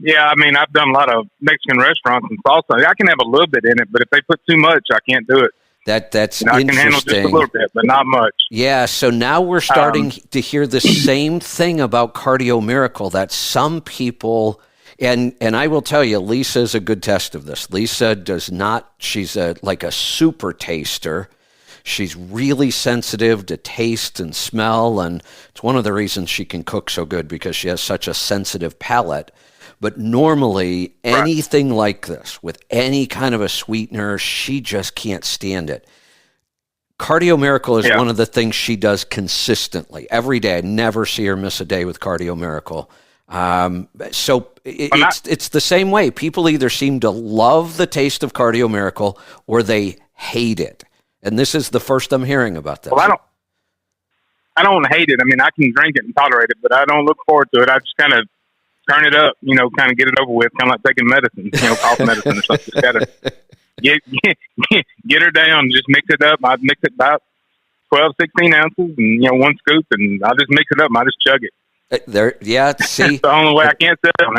I've done a lot of Mexican restaurants and salsa. I can have a little bit in it, but if they put too much, I can't do it. That's interesting. I can handle just a little bit, but not much. Yeah, so now we're starting to hear the same thing about Cardio Miracle, that some people, and I will tell you, Lisa is a good test of this. Lisa does not, she's like a super taster. She's really sensitive to taste and smell, and it's one of the reasons she can cook so good, because she has such a sensitive palate. But normally, anything like this, with any kind of a sweetener, she just can't stand it. Cardio Miracle is one of the things she does consistently. Every day. I never see her miss a day with Cardio Miracle. It's the same way. People either seem to love the taste of Cardio Miracle or they hate it. And this is the first I'm hearing about this. Well, I don't hate it. I mean, I can drink it and tolerate it, but I don't look forward to it. I just kind of turn it up, kind of get it over with, kind of like taking medicine, cough medicine or something. Just gotta get her down, just mix it up. I mix it about 12, 16 ounces and, one scoop, and I just mix it up and I just chug it. See? That's the only way I can't sit on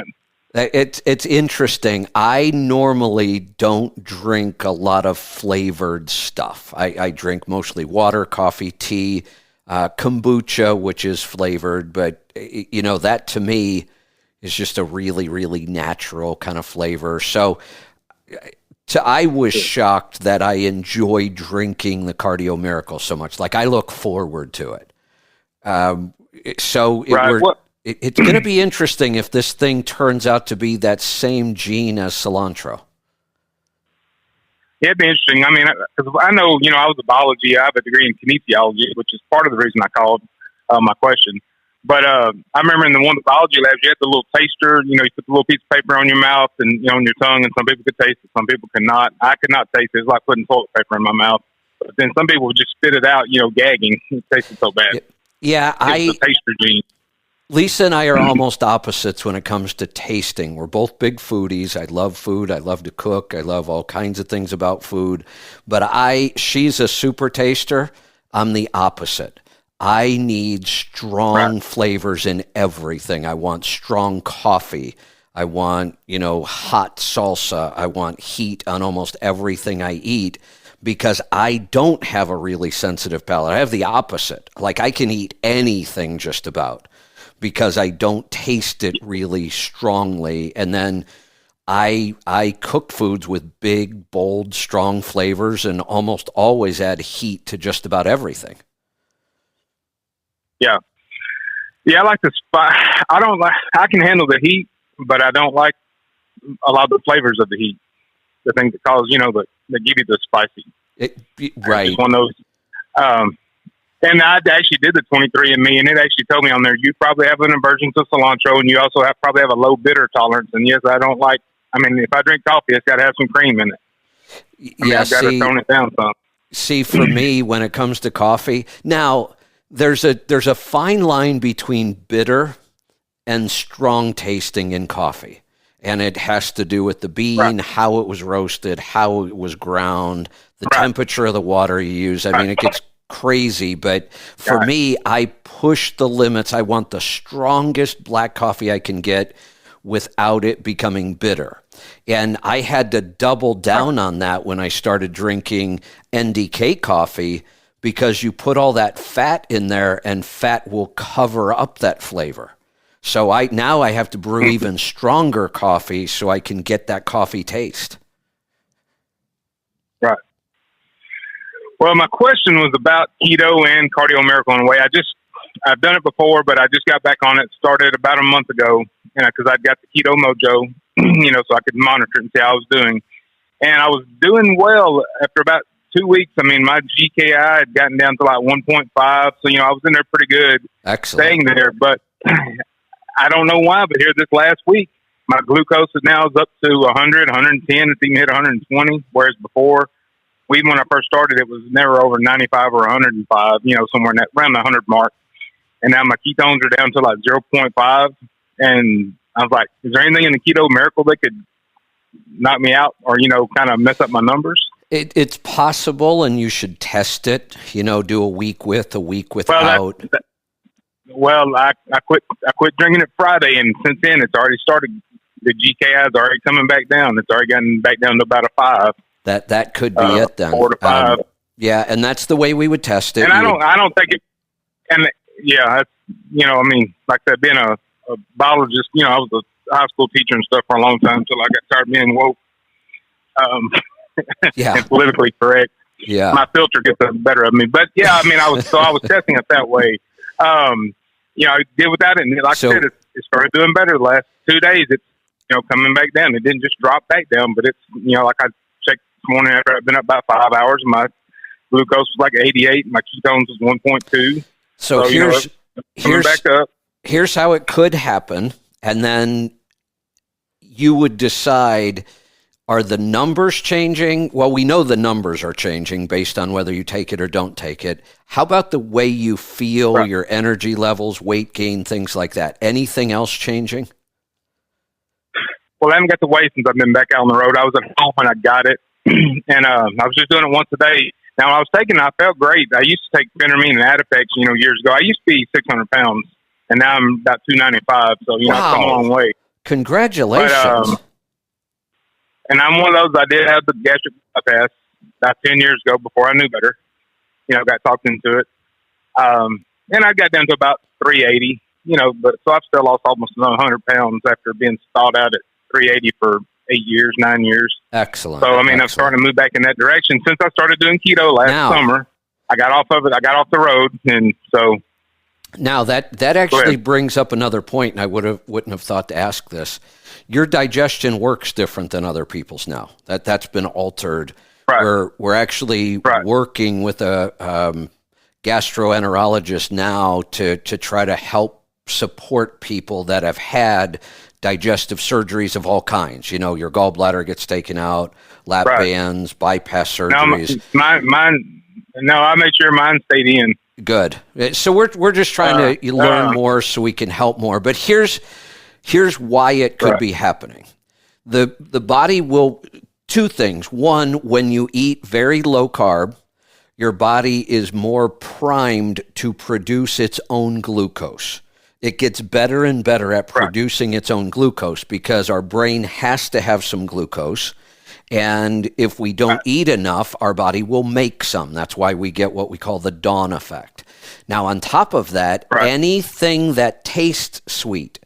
it. It's interesting. I normally don't drink a lot of flavored stuff. I drink mostly water, coffee, tea, kombucha, which is flavored, but, that to me is just a really, really natural kind of flavor. So I was shocked that I enjoy drinking the Cardio Miracle so much. Like, I look forward to it. It's going to be interesting if this thing turns out to be that same gene as cilantro. Yeah, it'd be interesting. I mean, because I know, I was a biology. I have a degree in kinesiology, which is part of the reason I called my question. But I remember in one of the biology labs, you had the little taster. You put the little piece of paper on your mouth and on your tongue, and some people could taste it, some people could not. I could not taste it. It's like putting toilet paper in my mouth. But then some people would just spit it out, gagging. It tasted so bad. Yeah, it's the taster gene. Lisa and I are almost opposites when it comes to tasting. We're both big foodies. I love food. I love to cook. I love all kinds of things about food. But she's a super taster. I'm the opposite. I need strong flavors in everything. I want strong coffee. I want, hot salsa. I want heat on almost everything I eat because I don't have a really sensitive palate. I have the opposite. Like I can eat anything just about because I don't taste it really strongly. And then I cook foods with big, bold, strong flavors and almost always add heat to just about everything. Yeah. Yeah, I like the I can handle the heat, but I don't like a lot of the flavors of the heat. The things that cause, that give you the spicy. Right. It's one of those. And I actually did the 23andMe, and it actually told me on there, you probably have an aversion to cilantro, and you also probably have a low bitter tolerance. And yes, if I drink coffee, it's got to have some cream in it. I've got to tone it down some. See, for me, when it comes to coffee, now there's a fine line between bitter and strong tasting in coffee. And it has to do with the bean, how it was roasted, how it was ground, the temperature of the water you use. I mean, it gets crazy, but for me, I push the limits. I want the strongest black coffee I can get without it becoming bitter. And I had to double down on that when I started drinking NDK coffee because you put all that fat in there and fat will cover up that flavor. So now I have to brew even stronger coffee so I can get that coffee taste. Right. Well, my question was about keto and Cardio Miracle in a way. I've done it before, but I just got back on it. Started about a month ago, because I'd got the Keto Mojo, so I could monitor it and see how I was doing. And I was doing well after about 2 weeks. I mean, my GKI had gotten down to like 1.5, so I was in there pretty good. Excellent. Staying there. But I don't know why, but here this last week, my glucose now is up to 100, 110. It's even hit 120, whereas before, even when I first started, it was never over 95 or 105, somewhere in around the 100 mark. And now my ketones are down to like 0.5. And I was like, is there anything in the Keto Miracle that could knock me out or, kind of mess up my numbers? It's possible, and you should test it, do a week with, a week without. Well, I quit drinking it Friday, and since then it's already started. The GKI is already coming back down. It's already gotten back down to about a 5. That could be it then. 4 to 5. Yeah, and that's the way we would test it. And I don't think it. And yeah, like I said, being a biologist, I was a high school teacher and stuff for a long time until I got tired of being woke. And politically correct. Yeah, my filter gets the better of me. But yeah, I was testing it that way. I did without it, and like I said, it started doing better the last 2 days. It's coming back down. It didn't just drop back down, but it's like I checked this morning after I've been up about 5 hours. My glucose was like 88. My ketones was 1.2. So here's back up. Here's how it could happen, and then you would decide. Are the numbers changing? Well, we know the numbers are changing based on whether you take it or don't take it. How about the way you feel, your energy levels, weight gain, things like that? Anything else changing? Well, I haven't got the weight since I've been back out on the road. I was at home when I got it, and I was just doing it once a day. Now, when I was taking it, I felt great. I used to take Phentermine and Adipex, years ago. I used to be 600 pounds, and now I'm about 295, so, I've come a long way. Congratulations. And I'm one of those, I did have the gastric bypass about 10 years ago before I knew better. Got talked into it. And I got down to about 380, but so I've still lost almost 100 pounds after being stalled out at 380 for 9 years. Excellent. So, I'm starting to move back in that direction. Since I started doing keto last summer, I got off of it. I got off the road. And so Now that actually brings up another point, and I wouldn't have thought to ask this. Your digestion works different than other people's now. That's been altered. Right. We're actually working with a gastroenterologist now to try to help support people that have had digestive surgeries of all kinds. You know, your gallbladder gets taken out, lap bands, bypass surgeries. No, I made sure mine stayed in. Good. So we're just trying to learn more so we can help more. But here's why it could be happening. The body will, two things. One, when you eat very low carb, your body is more primed to produce its own glucose. It gets better and better at producing its own glucose because our brain has to have some glucose. And if we don't eat enough, our body will make some. That's why we get what we call the dawn effect. Now, on top of that, anything that tastes sweet,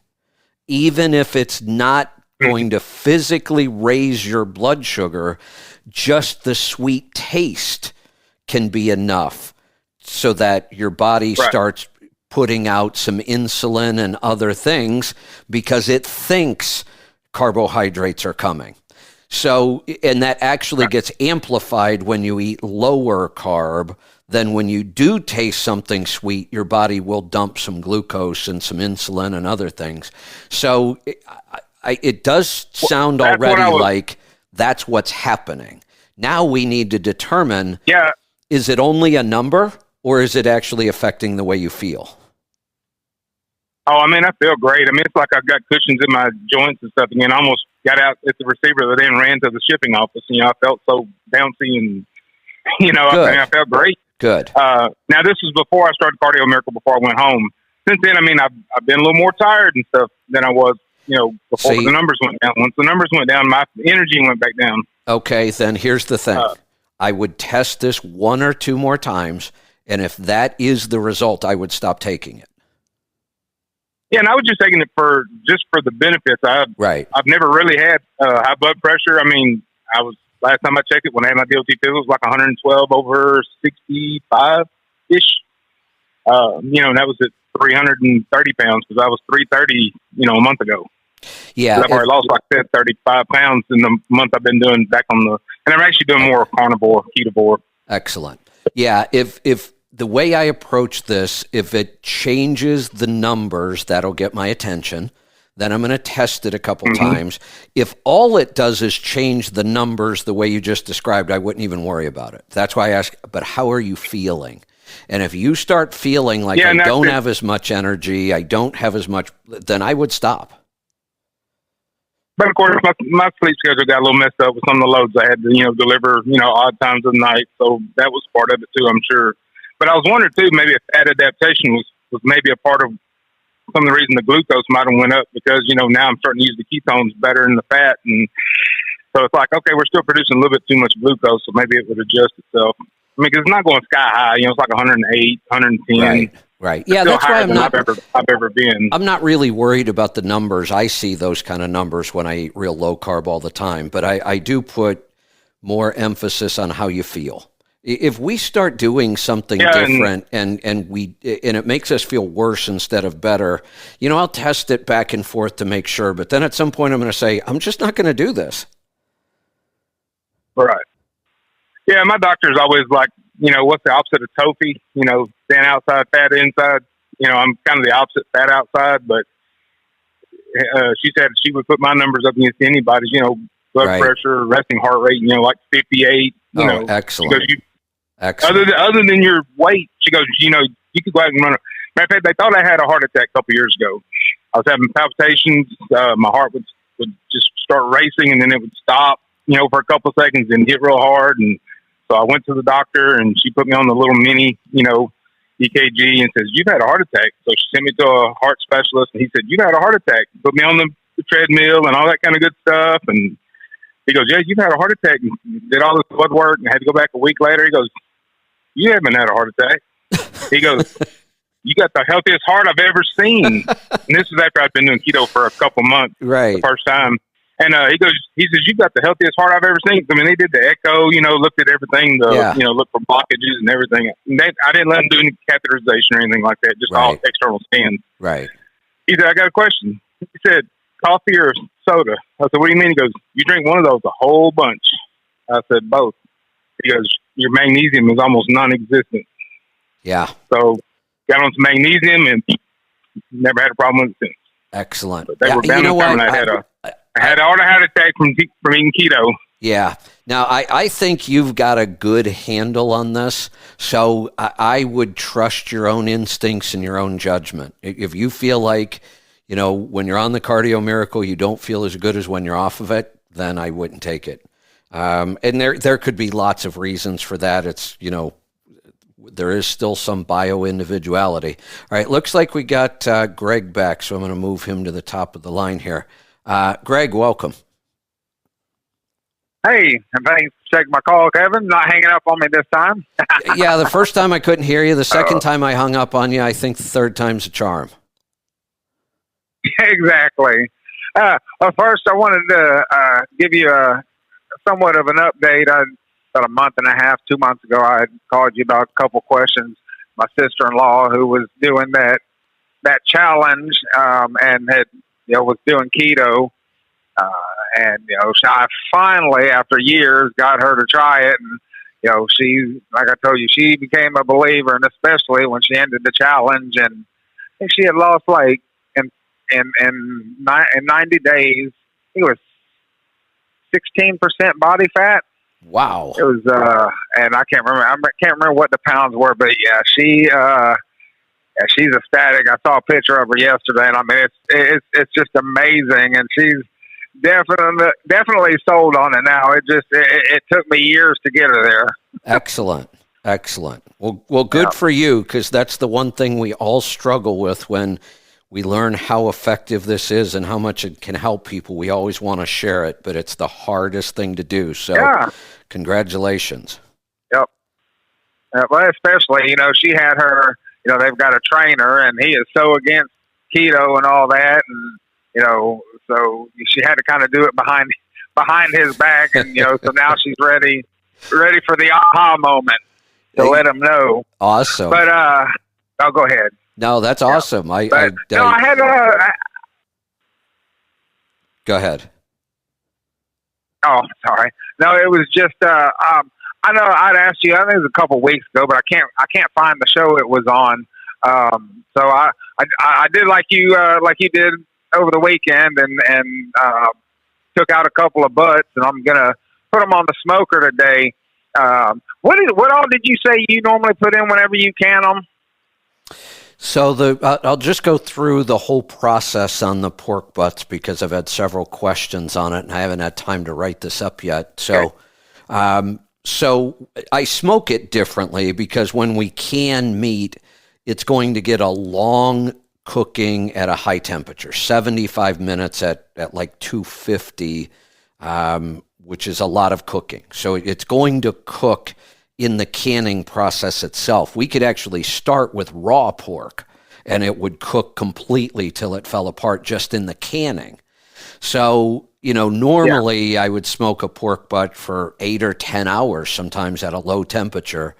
even if it's not going to physically raise your blood sugar, just the sweet taste can be enough so that your body starts putting out some insulin and other things because it thinks carbohydrates are coming. So, and that actually gets amplified when you eat lower carb. Then when you do taste something sweet, your body will dump some glucose and some insulin and other things. So it does sound already like that's what's happening. Now we need to determine, is it only a number or is it actually affecting the way you feel? Oh, I mean, I feel great. I mean, it's like I've got cushions in my joints and stuff. Again, I almost got out at the receiver, but then ran to the shipping office. And, I felt so bouncy and, I felt great. Good. Now, this was before I started Cardio Miracle, before I went home. Since then, I mean, I've been a little more tired and stuff than I was, before the numbers went down. Once the numbers went down, my energy went back down. Okay, then here's the thing. I would test this one or two more times, and if that is the result, I would stop taking it. Yeah, and I was just taking it for the benefits. I've never really had high blood pressure. I mean, last time I checked it when I had my DOT pill, it was like 112 over 65-ish. And that was at 330 pounds because I was 330, a month ago. Yeah. I've already lost, like I said, 35 pounds in the month I've been doing back on and I'm actually doing more carnivore, ketovore. Excellent. Yeah. If the way I approach this, if it changes the numbers, that'll get my attention. Then I'm going to test it a couple times. If all it does is change the numbers the way you just described, I wouldn't even worry about it. That's why I ask, but how are you feeling? And if you start feeling like I don't have as much energy, I don't have as much, then I would stop. But of course, my sleep schedule got a little messed up with some of the loads I had to, deliver, odd times of the night. So that was part of it too, I'm sure. But I was wondering too, maybe if fat adaptation was maybe a part of some of the reason the glucose might have went up because, now I'm starting to use the ketones better than the fat. And so it's like, okay, we're still producing a little bit too much glucose, so maybe it would adjust itself. I mean, because it's not going sky high, it's like 108, 110. Right. Yeah, that's why I've ever been. I'm not really worried about the numbers. I see those kind of numbers when I eat real low carb all the time, but I do put more emphasis on how you feel. If we start doing something different and it makes us feel worse instead of better, I'll test it back and forth to make sure. But then at some point I'm going to say, I'm just not going to do this. Right. Yeah, my doctor's always like, what's the opposite of TOFI? Thin outside, fat inside. I'm kind of the opposite, fat outside. But she said she would put my numbers up against anybody's, blood pressure, resting heart rate, like 58. Excellent. She goes, Other than your weight, she goes, you could go out and run. Matter of fact, they thought I had a heart attack a couple years ago. I was having palpitations. My heart would just start racing, and then it would stop, for a couple of seconds and hit real hard. And so I went to the doctor, and she put me on the little mini, EKG, and says, "You've had a heart attack." So she sent me to a heart specialist, and he said, "You've had a heart attack." Put me on the treadmill and all that kind of good stuff. And he goes, "Yeah, you've had a heart attack." And did all this blood work, and had to go back a week later. He goes, "You haven't had a heart attack." He goes, "You got the healthiest heart I've ever seen." And this is after I'd been doing keto for a couple months. Right. The first time. And he says, "You got the healthiest heart I've ever seen." I mean, they did the echo, looked at everything, looked for blockages and everything. And I didn't let them do any catheterization or anything like that, just all external scans. Right. He said, "I got a question." He said, "Coffee or soda?" I said, "What do you mean?" He goes, "You drink one of those a whole bunch." I said, "Both." He goes, "Your magnesium is almost non-existent." Yeah. So got on some magnesium and never had a problem with it since. Excellent. But they were bound to tell me I had a heart attack from eating keto. Yeah. Now, I think you've got a good handle on this, so I would trust your own instincts and your own judgment. If you feel like, when you're on the Cardio Miracle, you don't feel as good as when you're off of it, then I wouldn't take it. And there could be lots of reasons for that. It's, there is still some bio-individuality. All right, looks like we got Greg back, so I'm going to move him to the top of the line here. Greg, welcome. Hey, and thanks for taking my call, Kevin. Not hanging up on me this time. Yeah, the first time I couldn't hear you. The second time I hung up on you. I think the third time's a charm. Exactly. First, I wanted to give you somewhat of an update. About a month and a half, 2 months ago, I had called you about a couple questions. My sister-in-law, who was doing that challenge and had was doing keto. I finally, after years, got her to try it. And, she, like I told you, she became a believer, and especially when she ended the challenge. And I think she had lost, in 90 days, I think it was 16% body fat. Wow. It was, and I can't remember what the pounds were, but yeah, she's ecstatic. I saw a picture of her yesterday, and I mean, it's just amazing. And she's definitely sold on it now. It took me years to get her there. Excellent. Well, good for you, because that's the one thing we all struggle with when we learn how effective this is and how much it can help people. We always want to share it, but it's the hardest thing to do. So congratulations. Yep. Well, especially, she had her, they've got a trainer, and he is so against keto and all that. And, so she had to kind of do it behind his back. And, so now she's ready for the aha moment to let him know. Awesome. But, I'll go ahead. No, that's awesome. I had go ahead. Oh, sorry. No, it was just I know I'd asked you. I think it was a couple of weeks ago, but I can't find the show it was on. So I did like you did over the weekend, and took out a couple of butts, and I'm gonna put them on the smoker today. What all did you say you normally put in whenever you can them? So I'll just go through the whole process on the pork butts, because I've had several questions on it and I haven't had time to write this up yet. So, so I smoke it differently, because when we can meat, it's going to get a long cooking at a high temperature, 75 minutes at like 250, which is a lot of cooking. So it's going to cook in the canning process itself. We could actually start with raw pork and it would cook completely till it fell apart just in the canning. So, normally I would smoke a pork butt for 8 or 10 hours, sometimes at a low temperature.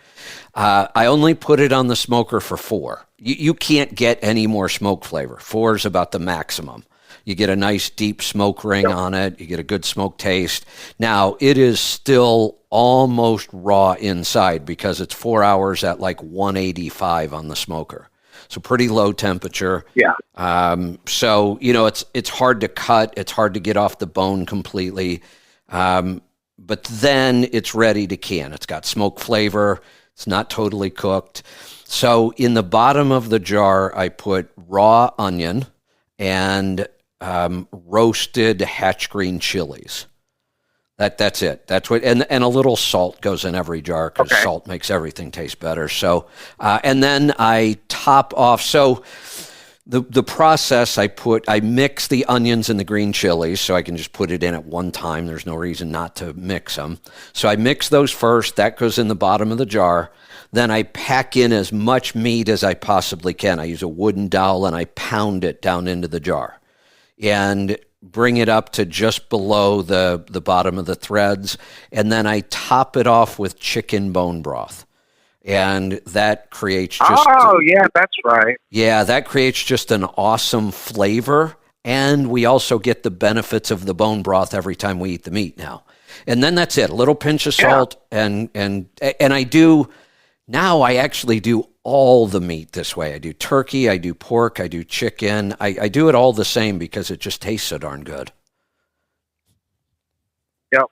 I only put it on the smoker for 4. You can't get any more smoke flavor. 4 is about the maximum. You get a nice deep smoke ring on it. You get a good smoke taste. Now, it is still almost raw inside, because it's 4 hours at like 185 on the smoker. So pretty low temperature. Yeah. So, it's hard to cut. It's hard to get off the bone completely. But then it's ready to can. It's got smoke flavor. It's not totally cooked. So in the bottom of the jar, I put raw onion and roasted hatch green chilies. That's it. That's what, and a little salt goes in every jar, because salt makes everything taste better. So, and then I top off. So the process, I mix the onions and the green chilies, so I can just put it in at one time. There's no reason not to mix them. So I mix those first. That goes in the bottom of the jar. Then I pack in as much meat as I possibly can. I use a wooden dowel and I pound it down into the jar. And bring it up to just below the bottom of the threads, and then I top it off with chicken bone broth. And that creates just... Oh, yeah, that's right. Yeah, that creates just an awesome flavor. And we also get the benefits of the bone broth every time we eat the meat now. And then that's it. A little pinch of salt. And I do... Now I actually do all the meat this way. I do turkey, I do pork, I do chicken. I do it all the same because it just tastes so darn good. Yep.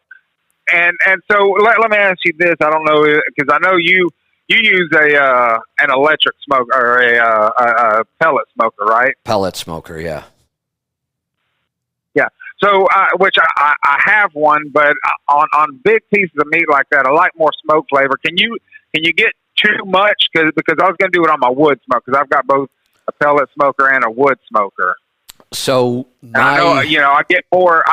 And so let me ask you this. I don't know, because I know you use an electric smoke or a pellet smoker, right? Pellet smoker, yeah. Yeah. So, which I have one, but on big pieces of meat like that, I like more smoke flavor. Can you get too much? Because I was going to do it on my wood smoke, because I've got both a pellet smoker and a wood smoker. So I know, I get more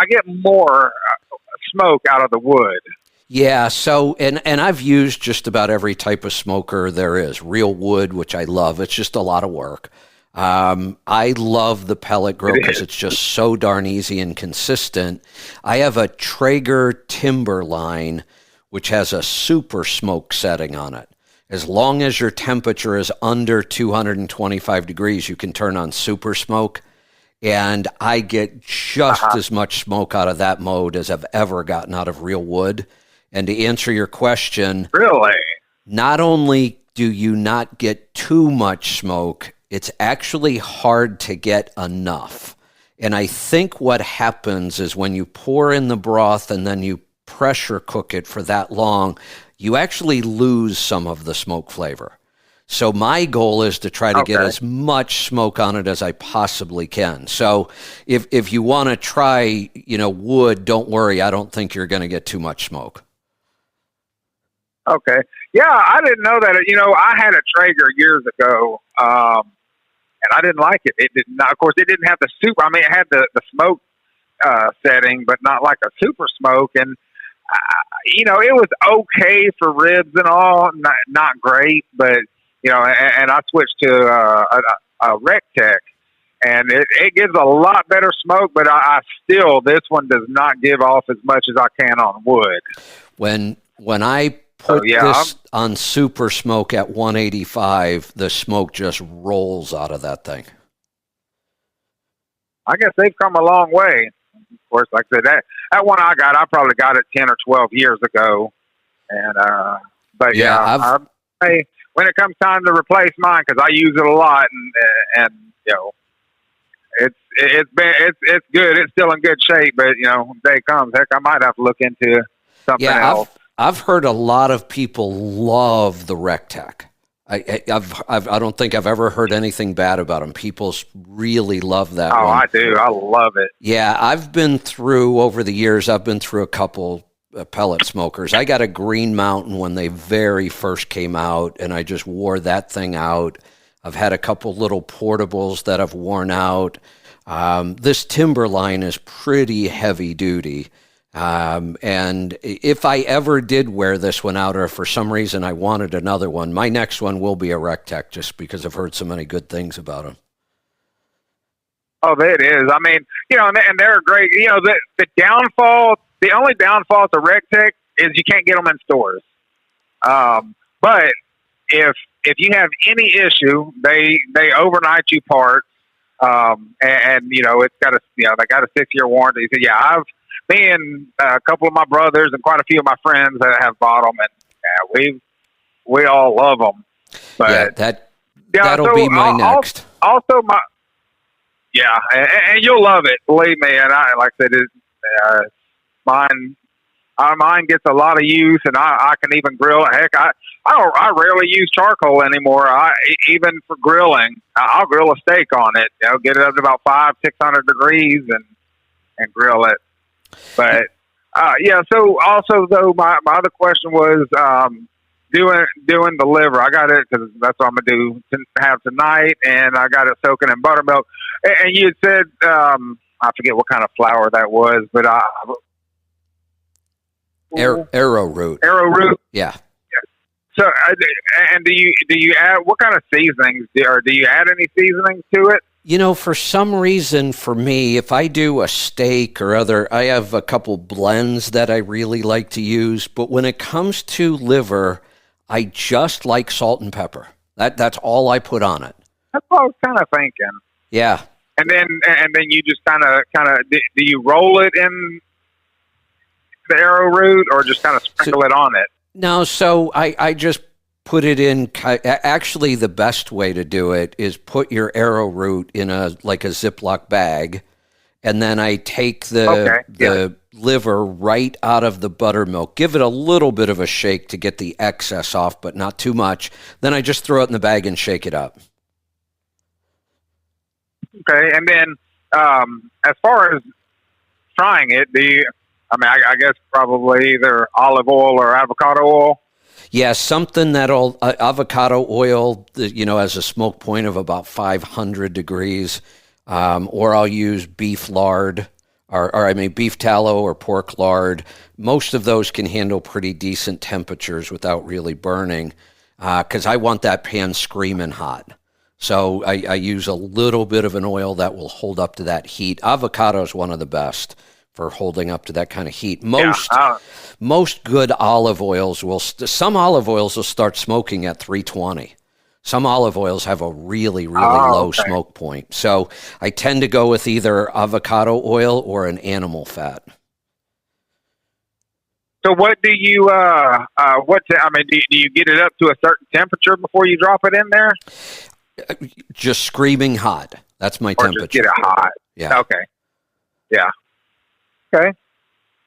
smoke out of the wood. Yeah, so, and I've used just about every type of smoker there is. Real wood, which I love. It's just a lot of work. I love the pellet grill because it's just so darn easy and consistent. I have a Traeger Timberline, which has a super smoke setting on it. As long as your temperature is under 225 degrees, you can turn on super smoke. And I get just as much smoke out of that mode as I've ever gotten out of real wood. And to answer your question, really, not only do you not get too much smoke, it's actually hard to get enough. And I think what happens is when you pour in the broth and then you pressure cook it for that long, you actually lose some of the smoke flavor. So my goal is to try to get as much smoke on it as I possibly can. So if you want to try, wood, don't worry. I don't think you're going to get too much smoke. Okay. Yeah, I didn't know that. I had a Traeger years ago, and I didn't like it. It did not. Of course, it didn't have the super. I mean, it had the smoke setting, but not like a super smoke. And it was okay for ribs and all, not great. But and I switched to a Rectech, and it gives a lot better smoke. But I still, this one does not give off as much as I can on wood. When I put this on super smoke at 185, the smoke just rolls out of that thing. I guess they've come a long way. Of course, like I said, that one I probably got it 10 or 12 years ago. And, but when it comes time to replace mine, cause I use it a lot and it's good. It's still in good shape, but when the day comes, heck, I might have to look into something else. I've heard a lot of people love the Rectech. I don't think I've ever heard anything bad about them. People really love that one. I do. I love it. Yeah, over the years, I've been through a couple pellet smokers. I got a Green Mountain when they very first came out, and I just wore that thing out. I've had a couple little portables that have worn out. This Timberline is pretty heavy duty. And if I ever did wear this one out, or for some reason I wanted another one, my next one will be a Rectech, just because I've heard so many good things about them. Oh, it is. I mean, and they're great. The only downfall to Rectech is you can't get them in stores. But if you have any issue, they overnight you parts. And it's got they got a 6-year warranty. So me and a couple of my brothers and quite a few of my friends that have bought them, and we all love them. But that'll be my next. Also, and you'll love it, believe me. And like I said, mine gets a lot of use, and I can even grill. Heck, I rarely use charcoal anymore. Even for grilling, I'll grill a steak on it. Get it up to about 500-600 degrees and grill it. But so also though, my other question was doing the liver. I got it because that's what I'm gonna have tonight, and I got it soaking in buttermilk. And you said I forget what kind of flour that was, but arrowroot. Arrowroot. Yeah. So, and do you add what kind of seasonings? Do you add any seasonings to it? You know, for some reason, for me, if I do a steak or other, I have a couple blends that I really like to use. But when it comes to liver, I just like salt and pepper. That's all I put on it. That's what I was kind of thinking. Yeah. And then you just kind of do you roll it in the arrowroot or just kind of sprinkle it on it? No, so I just put it in. Actually, the best way to do it is put your arrowroot in a Ziploc bag, and then I take the liver right out of the buttermilk. Give it a little bit of a shake to get the excess off, but not too much. Then I just throw it in the bag and shake it up. Okay, and then as far as frying it, I guess probably either olive oil or avocado oil. Yeah, something that'll avocado oil, has a smoke point of about 500 degrees, or I'll use beef lard, or beef tallow or pork lard. Most of those can handle pretty decent temperatures without really burning, because I want that pan screaming hot. So I use a little bit of an oil that will hold up to that heat. Avocado is one of the best for holding up to that kind of heat. Most good olive oils some olive oils will start smoking at 320. Some olive oils have a really, really low smoke point. So I tend to go with either avocado oil or an animal fat. So what do you, do you get it up to a certain temperature before you drop it in there? Just screaming hot. That's my temperature. Just get it hot. Yeah. Okay. Yeah. Okay.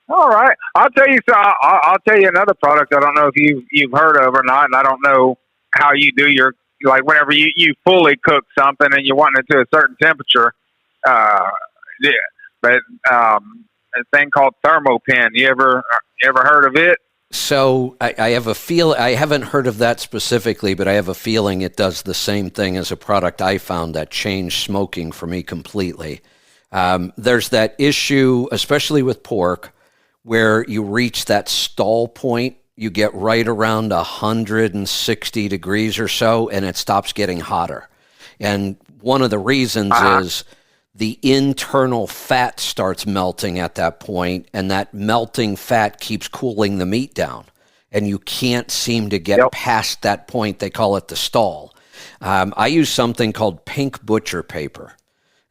All right. I'll tell you. I'll tell you another product. I don't know if you've heard of or not, and I don't know how you do your whenever you fully cook something and you want it to a certain temperature. But a thing called ThermoPen. You ever heard of it? So I have a feel. I haven't heard of that specifically, but I have a feeling it does the same thing as a product I found that changed smoking for me completely. There's that issue, especially with pork, where you reach that stall point. You get right around 160 degrees or so, and it stops getting hotter. And one of the reasons is the internal fat starts melting at that point, and that melting fat keeps cooling the meat down. And you can't seem to get past that point. They call it the stall. I use something called pink butcher paper.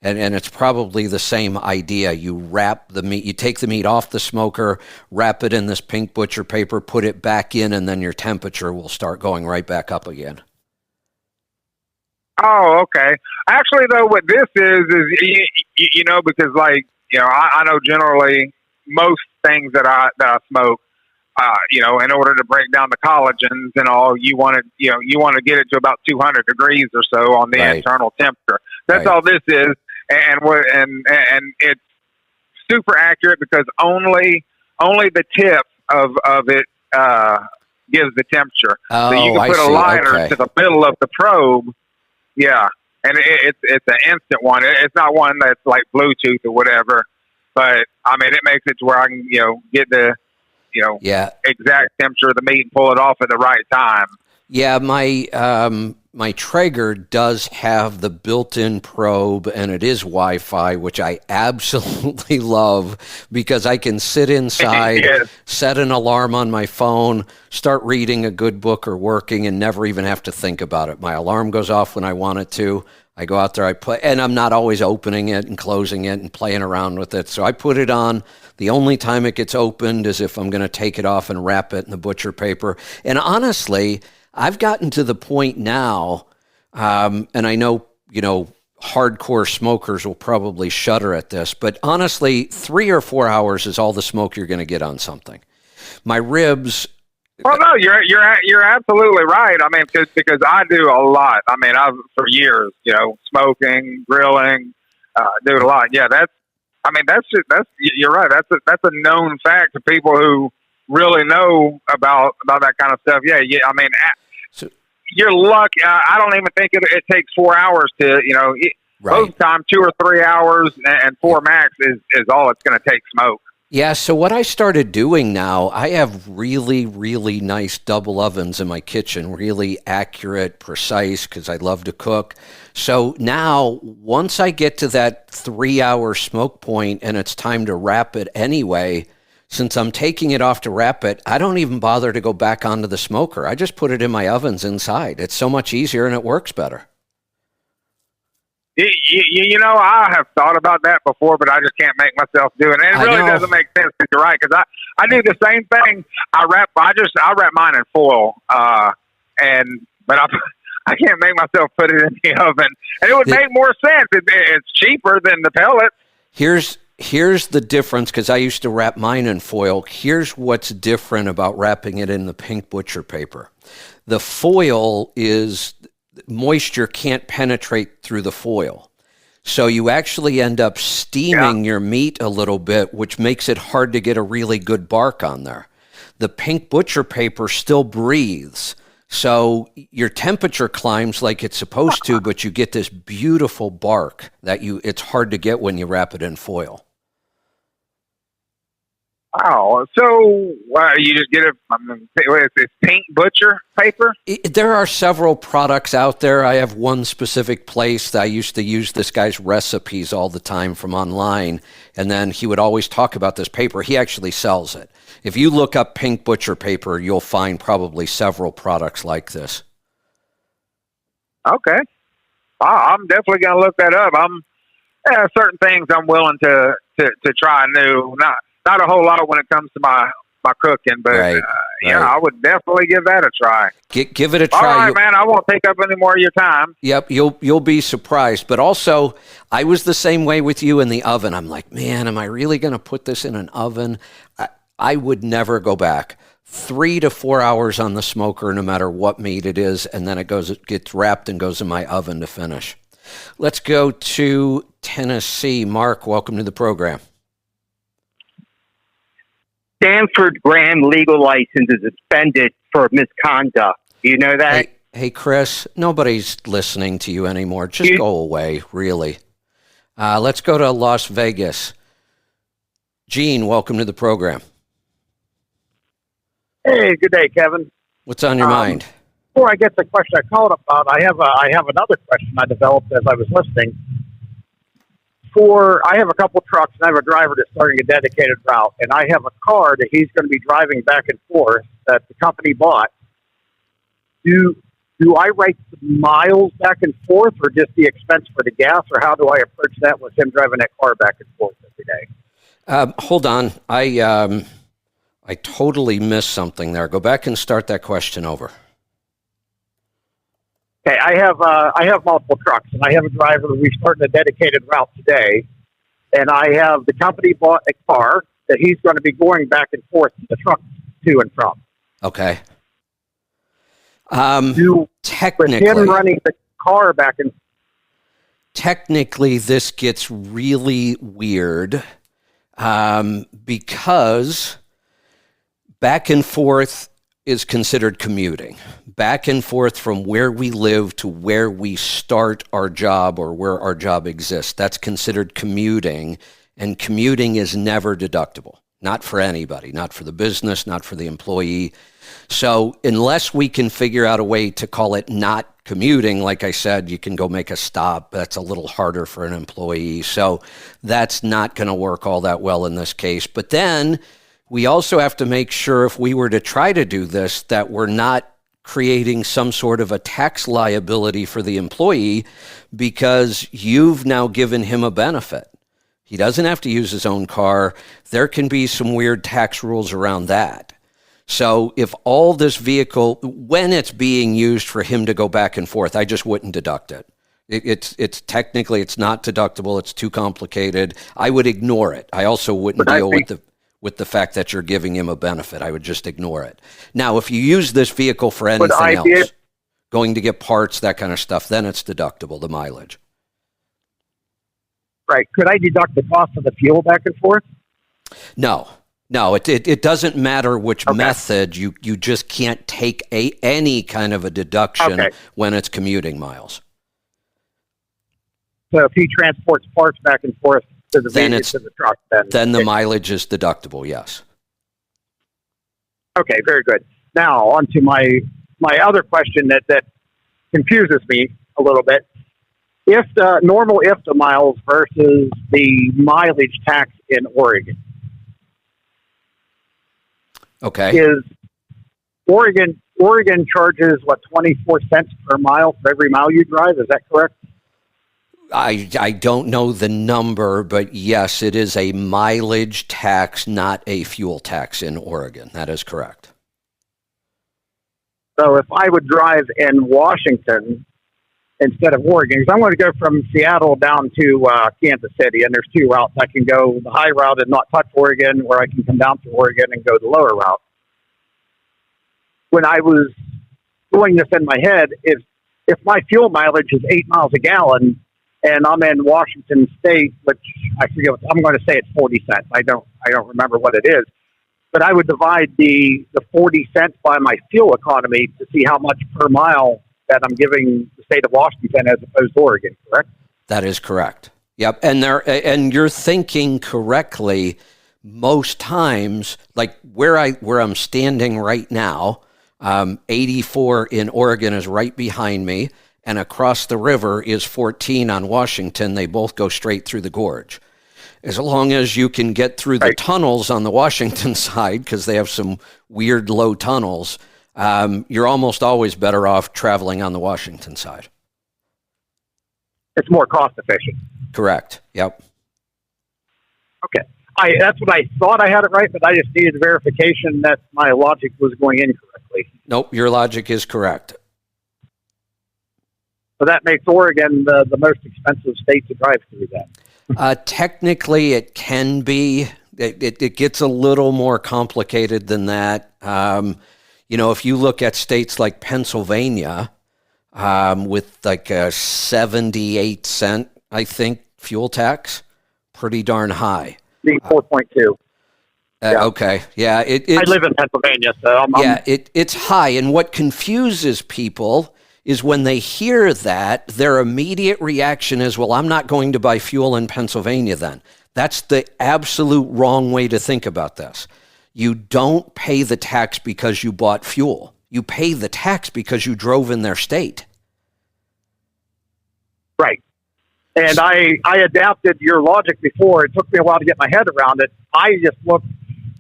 And it's probably the same idea. You wrap the meat, you take the meat off the smoker, wrap it in this pink butcher paper, put it back in, and then your temperature will start going right back up again. Oh, okay. Actually, though, what this is because I know generally most things that I smoke, in order to break down the collagens and all, you want to get it to about 200 degrees or so on the internal temperature. That's all this is. And it's super accurate because only the tip of it gives the temperature. Oh, so you can put a lighter to the middle of the probe. Yeah, and it's an instant one. It's not one that's like Bluetooth or whatever. But it makes it to where I can get the exact temperature of the meat and pull it off at the right time. Yeah, my Traeger does have the built-in probe, and it is Wi-Fi, which I absolutely love because I can sit inside, set an alarm on my phone, start reading a good book or working, and never even have to think about it. My alarm goes off when I want it to. I go out there, I play, and I'm not always opening it and closing it and playing around with it. So I put it on. The only time it gets opened is if I'm going to take it off and wrap it in the butcher paper. And honestly, I've gotten to the point now, and I know, hardcore smokers will probably shudder at this, but honestly, 3 or 4 hours is all the smoke you're going to get on something. My ribs. Well, no, you're absolutely right. Because I do a lot. I've for years, smoking, grilling, do it a lot. Yeah, you're right. That's a known fact to people who really know about that kind of stuff. Yeah. You're lucky. I don't even think it takes 4 hours to, most of the time 2 or 3 hours and 4 max is all it's going to take smoke. Yeah, so what I started doing now, I have really, really nice double ovens in my kitchen, really accurate, precise, because I love to cook. So now, once I get to that 3 hour smoke point and it's time to wrap it anyway, since I'm taking it off to wrap it, I don't even bother to go back onto the smoker. I just put it in my ovens inside. It's so much easier and it works better. I have thought about that before, but I just can't make myself do it. And it really doesn't make sense. You're right, because I do the same thing. I wrap mine in foil, but I can't make myself put it in the oven. And it would make more sense. It's cheaper than the pellets. Here's the difference, because I used to wrap mine in foil. Here's what's different about wrapping it in the pink butcher paper. The foil is moisture can't penetrate through the foil. So you actually end up steaming your meat a little bit, which makes it hard to get a really good bark on there. The pink butcher paper still breathes. So your temperature climbs like it's supposed to, but you get this beautiful bark that it's hard to get when you wrap it in foil. Wow. So you just get it's pink butcher paper? There are several products out there. I have one specific place that I used to use this guy's recipes all the time from online, and then he would always talk about this paper. He actually sells it. If you look up pink butcher paper, you'll find probably several products like this. Okay. I'm definitely going to look that up. Certain things I'm willing to try new. Not a whole lot when it comes to my cooking, but right. I would definitely give that a try. Give it a try. All right, man. I won't take up any more of your time. Yep, you'll be surprised. But also, I was the same way with you in the oven. I'm like, man, am I really going to put this in an oven? I would never go back. 3 to 4 hours on the smoker, no matter what meat it is, and then it gets wrapped and goes in my oven to finish. Let's go to Tennessee. Mark, welcome to the program. Stanford Graham legal license is suspended for misconduct. Do you know that? Hey, Chris, nobody's listening to you anymore. Just go away, really. Let's go to Las Vegas. Gene, welcome to the program. Hey, good day, Kevin. What's on your mind? Before I get to the question I called about, I have another question I developed as I was listening. I have a couple trucks, and I have a driver that's starting a dedicated route, and I have a car that he's going to be driving back and forth that the company bought. Do I write the miles back and forth, or just the expense for the gas, or how do I approach that with him driving that car back and forth every day? Hold on. I totally missed something there. Go back and start that question over. Okay, I have multiple trucks, and I have a driver. We're starting a dedicated route today, and I have the company bought a car that he's going to be going back and forth to the truck to and from. Okay. Technically, with him running the car back and technically, this gets really weird because back and forth is considered commuting. Back and forth from where we live to where we start our job or where our job exists. That's considered commuting, and commuting is never deductible. Not for anybody, not for the business, not for the employee. So unless we can figure out a way to call it not commuting, like I said, you can go make a stop. That's a little harder for an employee. So that's not going to work all that well in this case. But then we also have to make sure if we were to try to do this, that we're not creating some sort of a tax liability for the employee because you've now given him a benefit. He doesn't have to use his own car. There can be some weird tax rules around that. So if all this vehicle, when it's being used for him to go back and forth, I just wouldn't deduct it. It's technically, it's not deductible. It's too complicated. I would ignore it. I also wouldn't deal with the fact that you're giving him a benefit. I would just ignore it. Now, if you use this vehicle for anything else, going to get parts, that kind of stuff, then it's deductible, the mileage. Right. Could I deduct the cost of the fuel back and forth? No, it doesn't matter which method. You just can't take any kind of a deduction when it's commuting miles. So if he transports parts back and forth to the Then to the truck. Then the mileage is deductible, yes. Okay, very good. Now on to my other question that confuses me a little bit. If the normal IFTA miles versus the mileage tax in Oregon. Okay. Is Oregon charges 24 cents per mile for every mile you drive? Is that correct? I don't know the number, but yes, it is a mileage tax, not a fuel tax in Oregon. That is correct. So if I would drive in Washington instead of Oregon, because I'm going to go from Seattle down to Kansas City, and there's two routes. I can go the high route and not touch Oregon, or I can come down to Oregon and go the lower route. When I was doing this in my head, if my fuel mileage is 8 miles a gallon, and I'm in Washington State, which I forget, I'm going to say it's 40 cents. I don't remember what it is, but I would divide the 40 cents by my fuel economy to see how much per mile that I'm giving the state of Washington as opposed to Oregon. Correct? That is correct. Yep, and you're thinking correctly. Most times, like where I'm standing right now, 84 in Oregon is right behind me. And across the river is 14 on Washington. They both go straight through the gorge. As long as you can get through the tunnels on the Washington side, because they have some weird low tunnels, you're almost always better off traveling on the Washington side. It's more cost efficient. Correct. Yep. Okay. That's what I thought I had it right, but I just needed verification that my logic was going incorrectly. Nope, your logic is correct. So that makes Oregon the most expensive state to drive through then. Technically, it can be. It gets a little more complicated than that. If you look at states like Pennsylvania, with like a 78 cent, I think, fuel tax, pretty darn high. 4.2. Okay. Yeah. I live in Pennsylvania, so it's high. And what confuses people is when they hear that, their immediate reaction is, well, I'm not going to buy fuel in Pennsylvania then. That's the absolute wrong way to think about this. You don't pay the tax because you bought fuel. You pay the tax because you drove in their state. Right. And I adapted your logic before. It took me a while to get my head around it. I just looked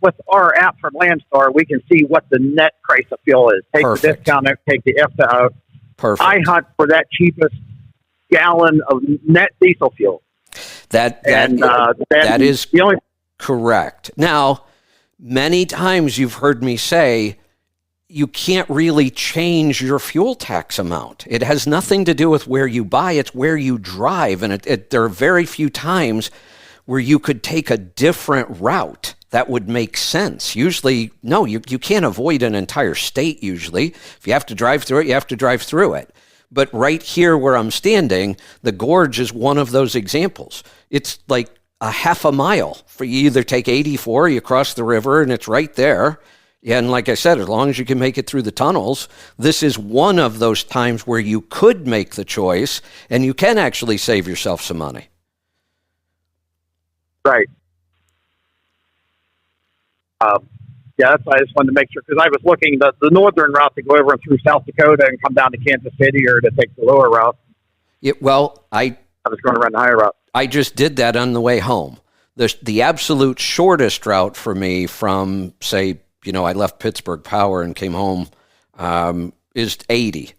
with our app from Landstar. We can see what the net price of fuel is. Take the discount out, take the IFTA out. Perfect. I hunt for that cheapest gallon of net diesel fuel. That is the only correct. Now, many times you've heard me say you can't really change your fuel tax amount. It has nothing to do with where you buy, it's where you drive. And there are very few times where you could take a different route that would make sense. Usually, no, you can't avoid an entire state usually. If you have to drive through it, you have to drive through it. But right here where I'm standing, the gorge is one of those examples. It's like a half a mile. For you either take 84, you cross the river, and it's right there. And like I said, as long as you can make it through the tunnels, this is one of those times where you could make the choice, and you can actually save yourself some money. Right. That's why I just wanted to make sure, because I was looking the northern route to go over and through South Dakota and come down to Kansas City, or to take the lower route. I was going to run the higher route. I just did that on the way home. The absolute shortest route for me from, say, I left Pittsburgh Power and came home, is 80.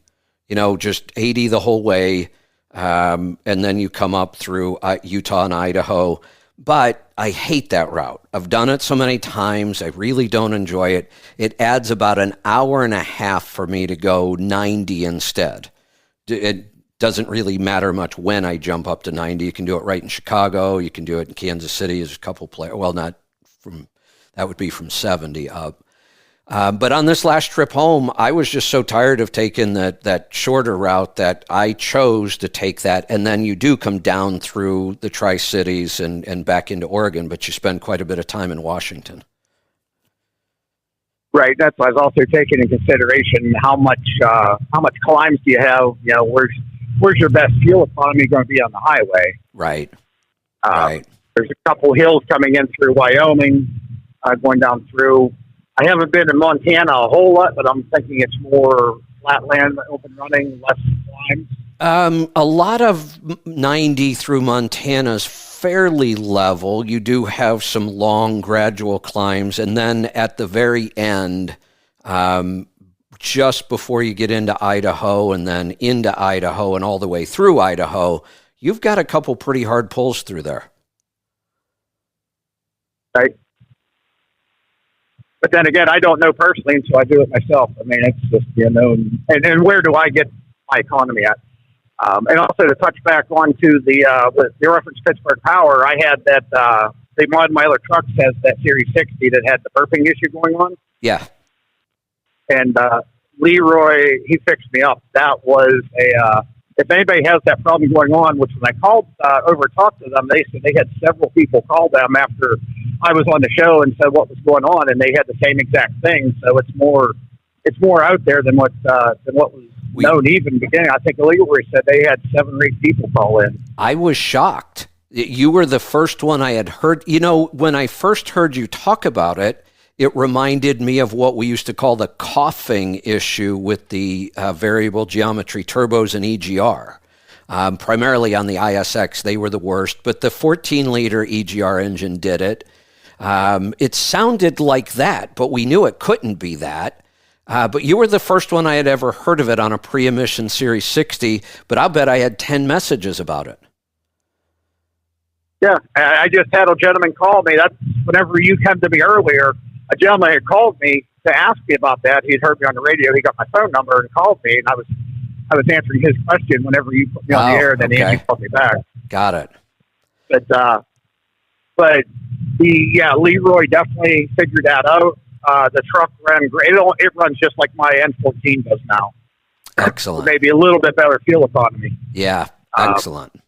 Just 80 the whole way, and then you come up through Utah and Idaho. But I hate that route. I've done it so many times. I really don't enjoy it. It adds about an hour and a half for me to go 90 instead. It doesn't really matter much when I jump up to 90. You can do it right in Chicago. You can do it in Kansas City. There's a couple places. Well, not from, that would be from 70 up. But on this last trip home, I was just so tired of taking that shorter route that I chose to take that. And then you do come down through the Tri-Cities and back into Oregon, but you spend quite a bit of time in Washington. Right. That's why I was also taking in consideration how much climbs do you have? Where's your best fuel economy going to be on the highway? Right. Right. There's a couple hills coming in through Wyoming, going down through. I haven't been in Montana a whole lot, but I'm thinking it's more flat land, open running, less climbs. A lot of 90 through Montana's fairly level. You do have some long, gradual climbs, and then at the very end, just before you get into Idaho and then into Idaho and all the way through Idaho, you've got a couple pretty hard pulls through there. Right. But then again, I don't know personally until I do it myself. I mean, it's just, and where do I get my economy at? And also to touch back on to the reference Pittsburgh Power, I had that, one of my other trucks has that Series 60 that had the burping issue going on. Yeah. And Leroy, he fixed me up. That was if anybody has that problem going on, which when I called over and talked to them, they said they had several people call them after I was on the show and said what was going on, and they had the same exact thing. So it's more out there than what was known even in the beginning. I think Leroy said they had 7 or 8 people call in. I was shocked. You were the first one I had heard. When I first heard you talk about it, it reminded me of what we used to call the coughing issue with the variable geometry turbos and EGR. Primarily on the ISX, they were the worst, but the 14-liter EGR engine did it. It sounded like that, but we knew it couldn't be that. But you were the first one I had ever heard of it on a pre-emission Series 60, but I'll bet I had 10 messages about it. Yeah, I just had a gentleman call me. That's whenever you come to me earlier, a gentleman had called me to ask me about that. He'd heard me on the radio. He got my phone number and called me, and I was answering his question whenever you put me on the air, and then Andy called me back. Got it. But Leroy definitely figured that out. The truck ran great. It runs just like my N14 does now. Excellent. Maybe a little bit better fuel economy. Yeah, excellent.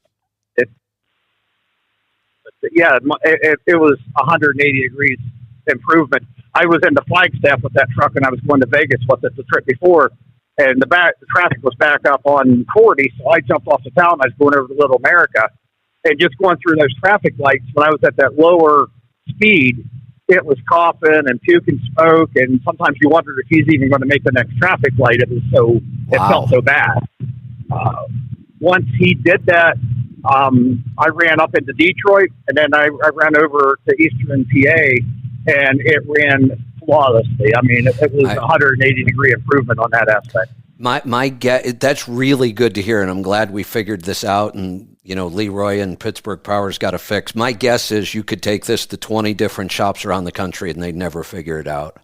It was 180 degrees improvement. I was in the Flagstaff with that truck, and I was going to Vegas with it the trip before, and the traffic was back up on 40, so I jumped off the town. I was going over to Little America, and just going through those traffic lights, when I was at that lower speed, it was coughing and puking smoke, and sometimes you wondered if he's even going to make the next traffic light. It felt so bad. Once he did that, I ran up into Detroit, and then I ran over to Eastern PA, and it ran flawlessly. I mean, it was 180 degree improvement on that aspect. My guess, that's really good to hear, and I'm glad we figured this out. And Leroy and Pittsburgh Power's got a fix. My guess is you could take this to 20 different shops around the country, and they'd never figure it out.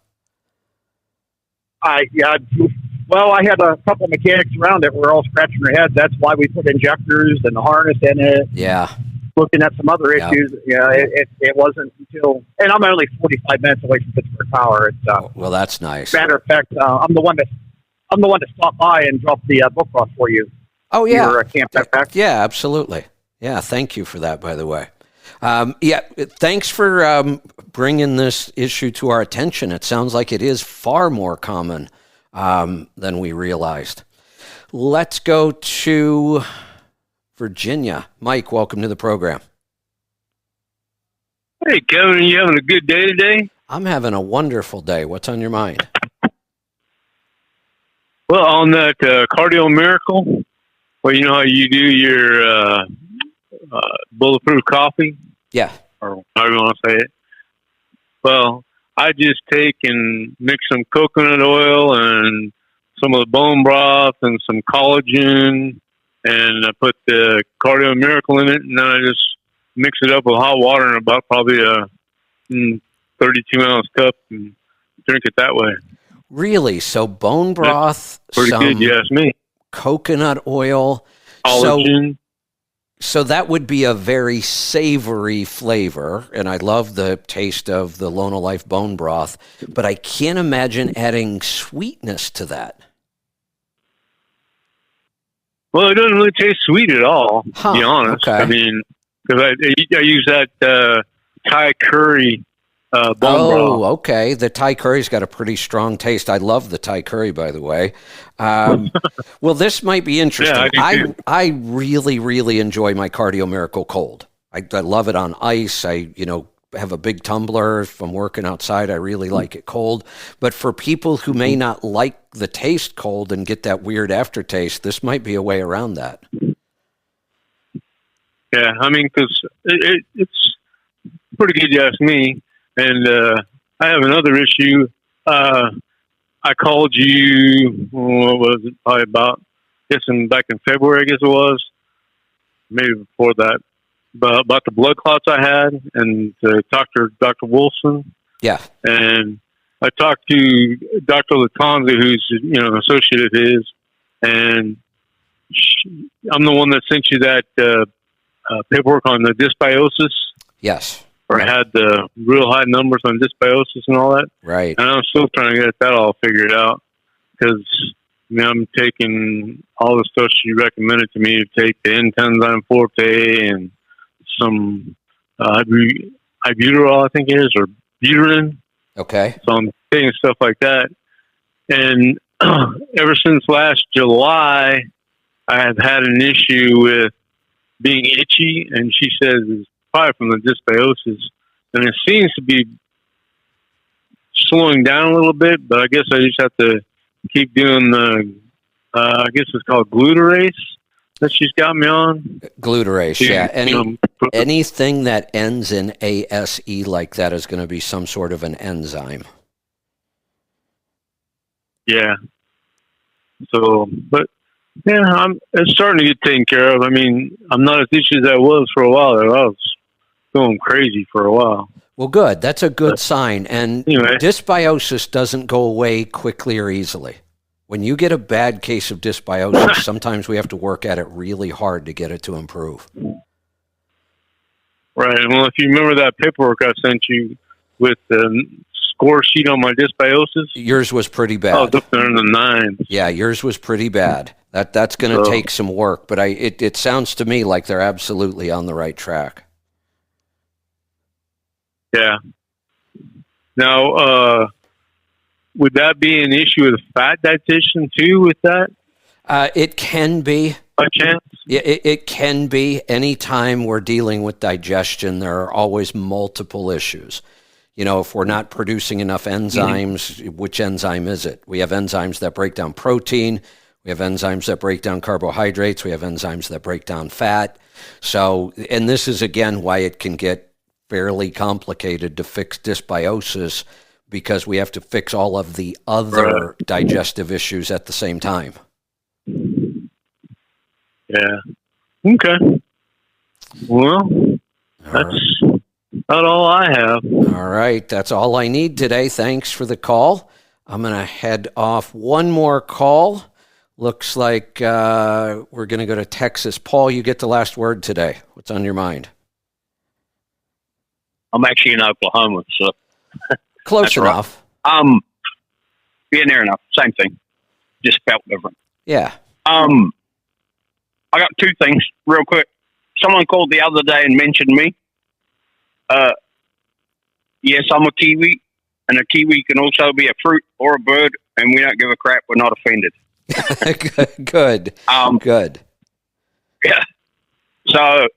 Well, I had a couple mechanics around it. We're all scratching their heads. That's why we put injectors and the harness in it. Yeah. Looking at some other issues, it wasn't until, and I'm only 45 minutes away from Pittsburgh Power. Well, that's nice. Matter of fact, I'm the one to stop by and drop the book off for you. Oh yeah, your camp backpack. Yeah, absolutely. Yeah, thank you for that, by the way. Thanks for bringing this issue to our attention. It sounds like it is far more common than we realized. Let's go to Virginia. Mike, welcome to the program. Hey, Kevin, are you having a good day today? I'm having a wonderful day. What's on your mind? Well, on that Cardio Miracle, well, you know how you do your bulletproof coffee? Yeah. Or however you want to say it. Well, I just take and mix some coconut oil and some of the bone broth and some collagen, and I put the Cardio Miracle in it, and then I just mix it up with hot water in about probably a 32-ounce cup and drink it that way. Really? So bone broth, pretty good, you ask me. Coconut oil, collagen. So that would be a very savory flavor, and I love the taste of the Lona Life bone broth, but I can't imagine adding sweetness to that. Well, it doesn't really taste sweet at all, to be honest. Okay. I mean, because I use that Thai curry bone broth. Oh, okay. The Thai curry's got a pretty strong taste. I love the Thai curry, by the way. Well, this might be interesting. Yeah, I do too. I really, really enjoy my Cardio Miracle cold. I love it on ice. Have a big tumbler. If I'm working outside, I really like it cold. But for people who may not like the taste cold and get that weird aftertaste, this might be a way around that. Yeah, I mean, because it's pretty good, you ask me. And I have another issue. I called you, what was it, probably back in February, I guess it was, maybe before that, about the blood clots I had, and talked to Dr. Wilson. Yeah. And I talked to Dr. Latanza, who's, an associate of his, and I'm the one that sent you that paperwork on the dysbiosis. Yes. Where I had the real high numbers on dysbiosis and all that. Right. And I'm still trying to get that all figured out, because I'm taking all the stuff she recommended to me to take, the N-Tenzyme Forte and some Ibuterol, I think it is, or Buterin. Okay. So I'm taking stuff like that. And ever since last July, I have had an issue with being itchy, and she says it's probably from the dysbiosis. And it seems to be slowing down a little bit, but I guess I just have to keep doing the, I guess it's called glutarase that she's got me on. Glutarase, yeah. Anything that ends in ASE like that is going to be some sort of an enzyme. Yeah. So, but yeah, it's starting to get taken care of. I mean, I'm not as itchy as I was for a while. I was going crazy for a while. Well, good. That's a good sign. And anyway, dysbiosis doesn't go away quickly or easily. When you get a bad case of dysbiosis, sometimes we have to work at it really hard to get it to improve. Right. Well, if you remember that paperwork I sent you with the score sheet on my dysbiosis, yours was pretty bad. Oh, up there in the 9s. Yeah, yours was pretty bad. That's going to take some work, but it sounds to me like they're absolutely on the right track. Yeah. Now, would that be an issue with fat digestion too? With that, it can be. By chance? Yeah, it can be. Anytime we're dealing with digestion, there are always multiple issues. If we're not producing enough enzymes, which enzyme is it? We have enzymes that break down protein. We have enzymes that break down carbohydrates. We have enzymes that break down fat. So, and this is again why it can get fairly complicated to fix dysbiosis, because we have to fix all of the other digestive issues at the same time. Yeah. Okay. Well, that's about all I have. All right. That's all I need today. Thanks for the call. I'm going to head off one more call. Looks like we're going to go to Texas. Paul, you get the last word today. What's on your mind? I'm actually in Oklahoma, so close enough. Right. Yeah, near enough. Same thing. Just felt different. Yeah. I got two things real quick. Someone called the other day and mentioned me. Yes, I'm a Kiwi, and a Kiwi can also be a fruit or a bird, and we don't give a crap. We're not offended. Good. Good. Yeah. So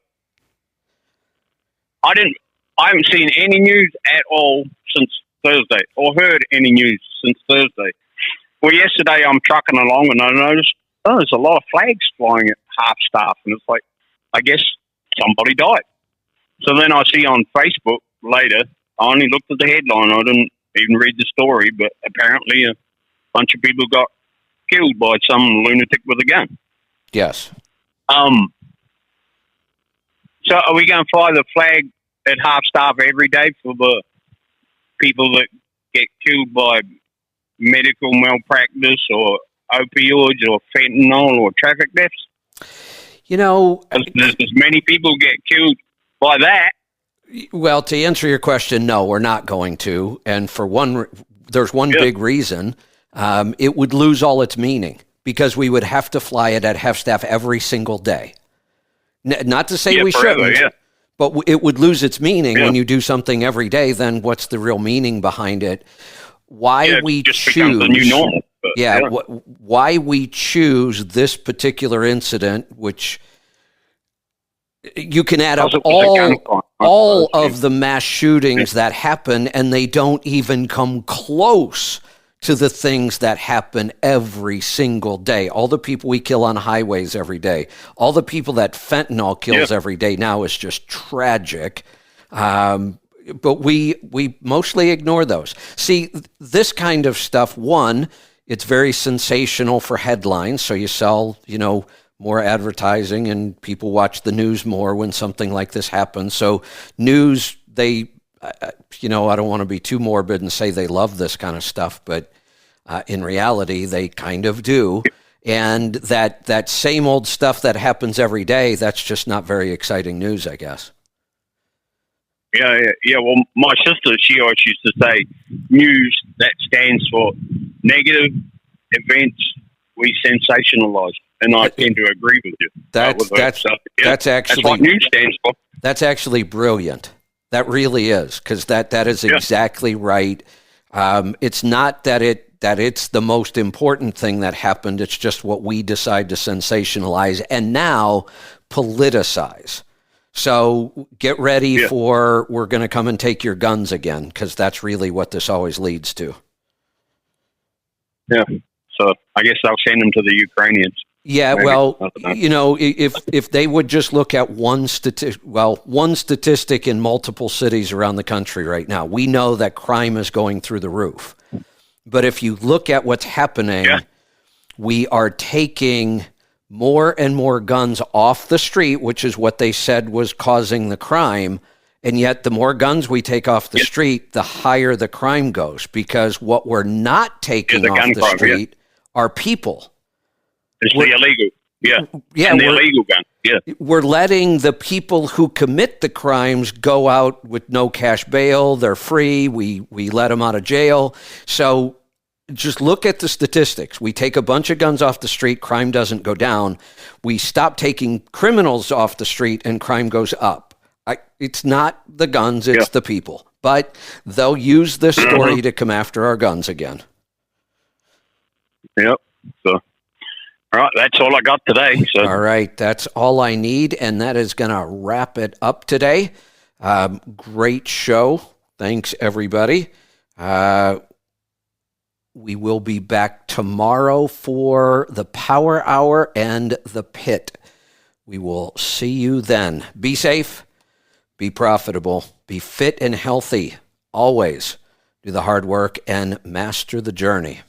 I haven't seen any news at all since Thursday, or heard any news since Thursday. Well, yesterday I'm trucking along and I noticed, there's a lot of flags flying at half staff, and it's like, I guess somebody died. So then I see on Facebook later, I only looked at the headline, I didn't even read the story, but apparently a bunch of people got killed by some lunatic with a gun. Yes. So are we going to fly the flag at half staff every day for the people that get killed by medical malpractice or opioids or fentanyl or traffic deaths? There's as many people get killed by that. Well, to answer your question, no, we're not going to. And for one, there's one big reason. It would lose all its meaning, because we would have to fly it at half staff every single day. Not to say we shouldn't, but it would lose its meaning when you do something every day. Then what's the real meaning behind it? Why we choose the new normal. Why we choose this particular incident, which You can add up Because it was a gun crime, I all suppose, of the mass shootings that happen, and they don't even come close to the things that happen every single day. All the people we kill on highways every day, all the people that fentanyl kills every day now is just tragic. But we mostly ignore those. See, this kind of stuff, one, it's very sensational for headlines, so you sell, more advertising and people watch the news more when something like this happens. So news, they, I don't want to be too morbid and say they love this kind of stuff, but in reality, they kind of do. And that same old stuff that happens every day, that's just not very exciting news, I guess. Yeah. Well, my sister, she always used to say, news, that stands for negative events we sensationalize. And I tend to agree with you. That's actually what news stands for. That's actually brilliant. That really is, because that is exactly right. It's not that it's the most important thing that happened. It's just what we decide to sensationalize and now politicize. So get ready for we're going to come and take your guns again, because that's really what this always leads to. Yeah. So I guess I'll send them to the Ukrainians. Yeah, Maybe. well, if they would just look at one statistic in multiple cities around the country right now, we know that crime is going through the roof. But if you look at what's happening, we are taking more and more guns off the street, which is what they said was causing the crime. And yet the more guns we take off the street, the higher the crime goes, because what we're not taking off the street are people. It's the illegal. And the illegal gun. We're letting the people who commit the crimes go out with no cash bail. They're free. We let them out of jail. So just look at the statistics. We take a bunch of guns off the street, crime doesn't go down. We stop taking criminals off the street and crime goes up. It's not the guns, it's the people. But they'll use this story to come after our guns again. Yep. So, all right, that's all I got today. So. All right, that's all I need, and that is going to wrap it up today. Great show. Thanks, everybody. We will be back tomorrow for the Power Hour and the Pit. We will see you then. Be safe, be profitable, be fit and healthy. Always do the hard work and master the journey.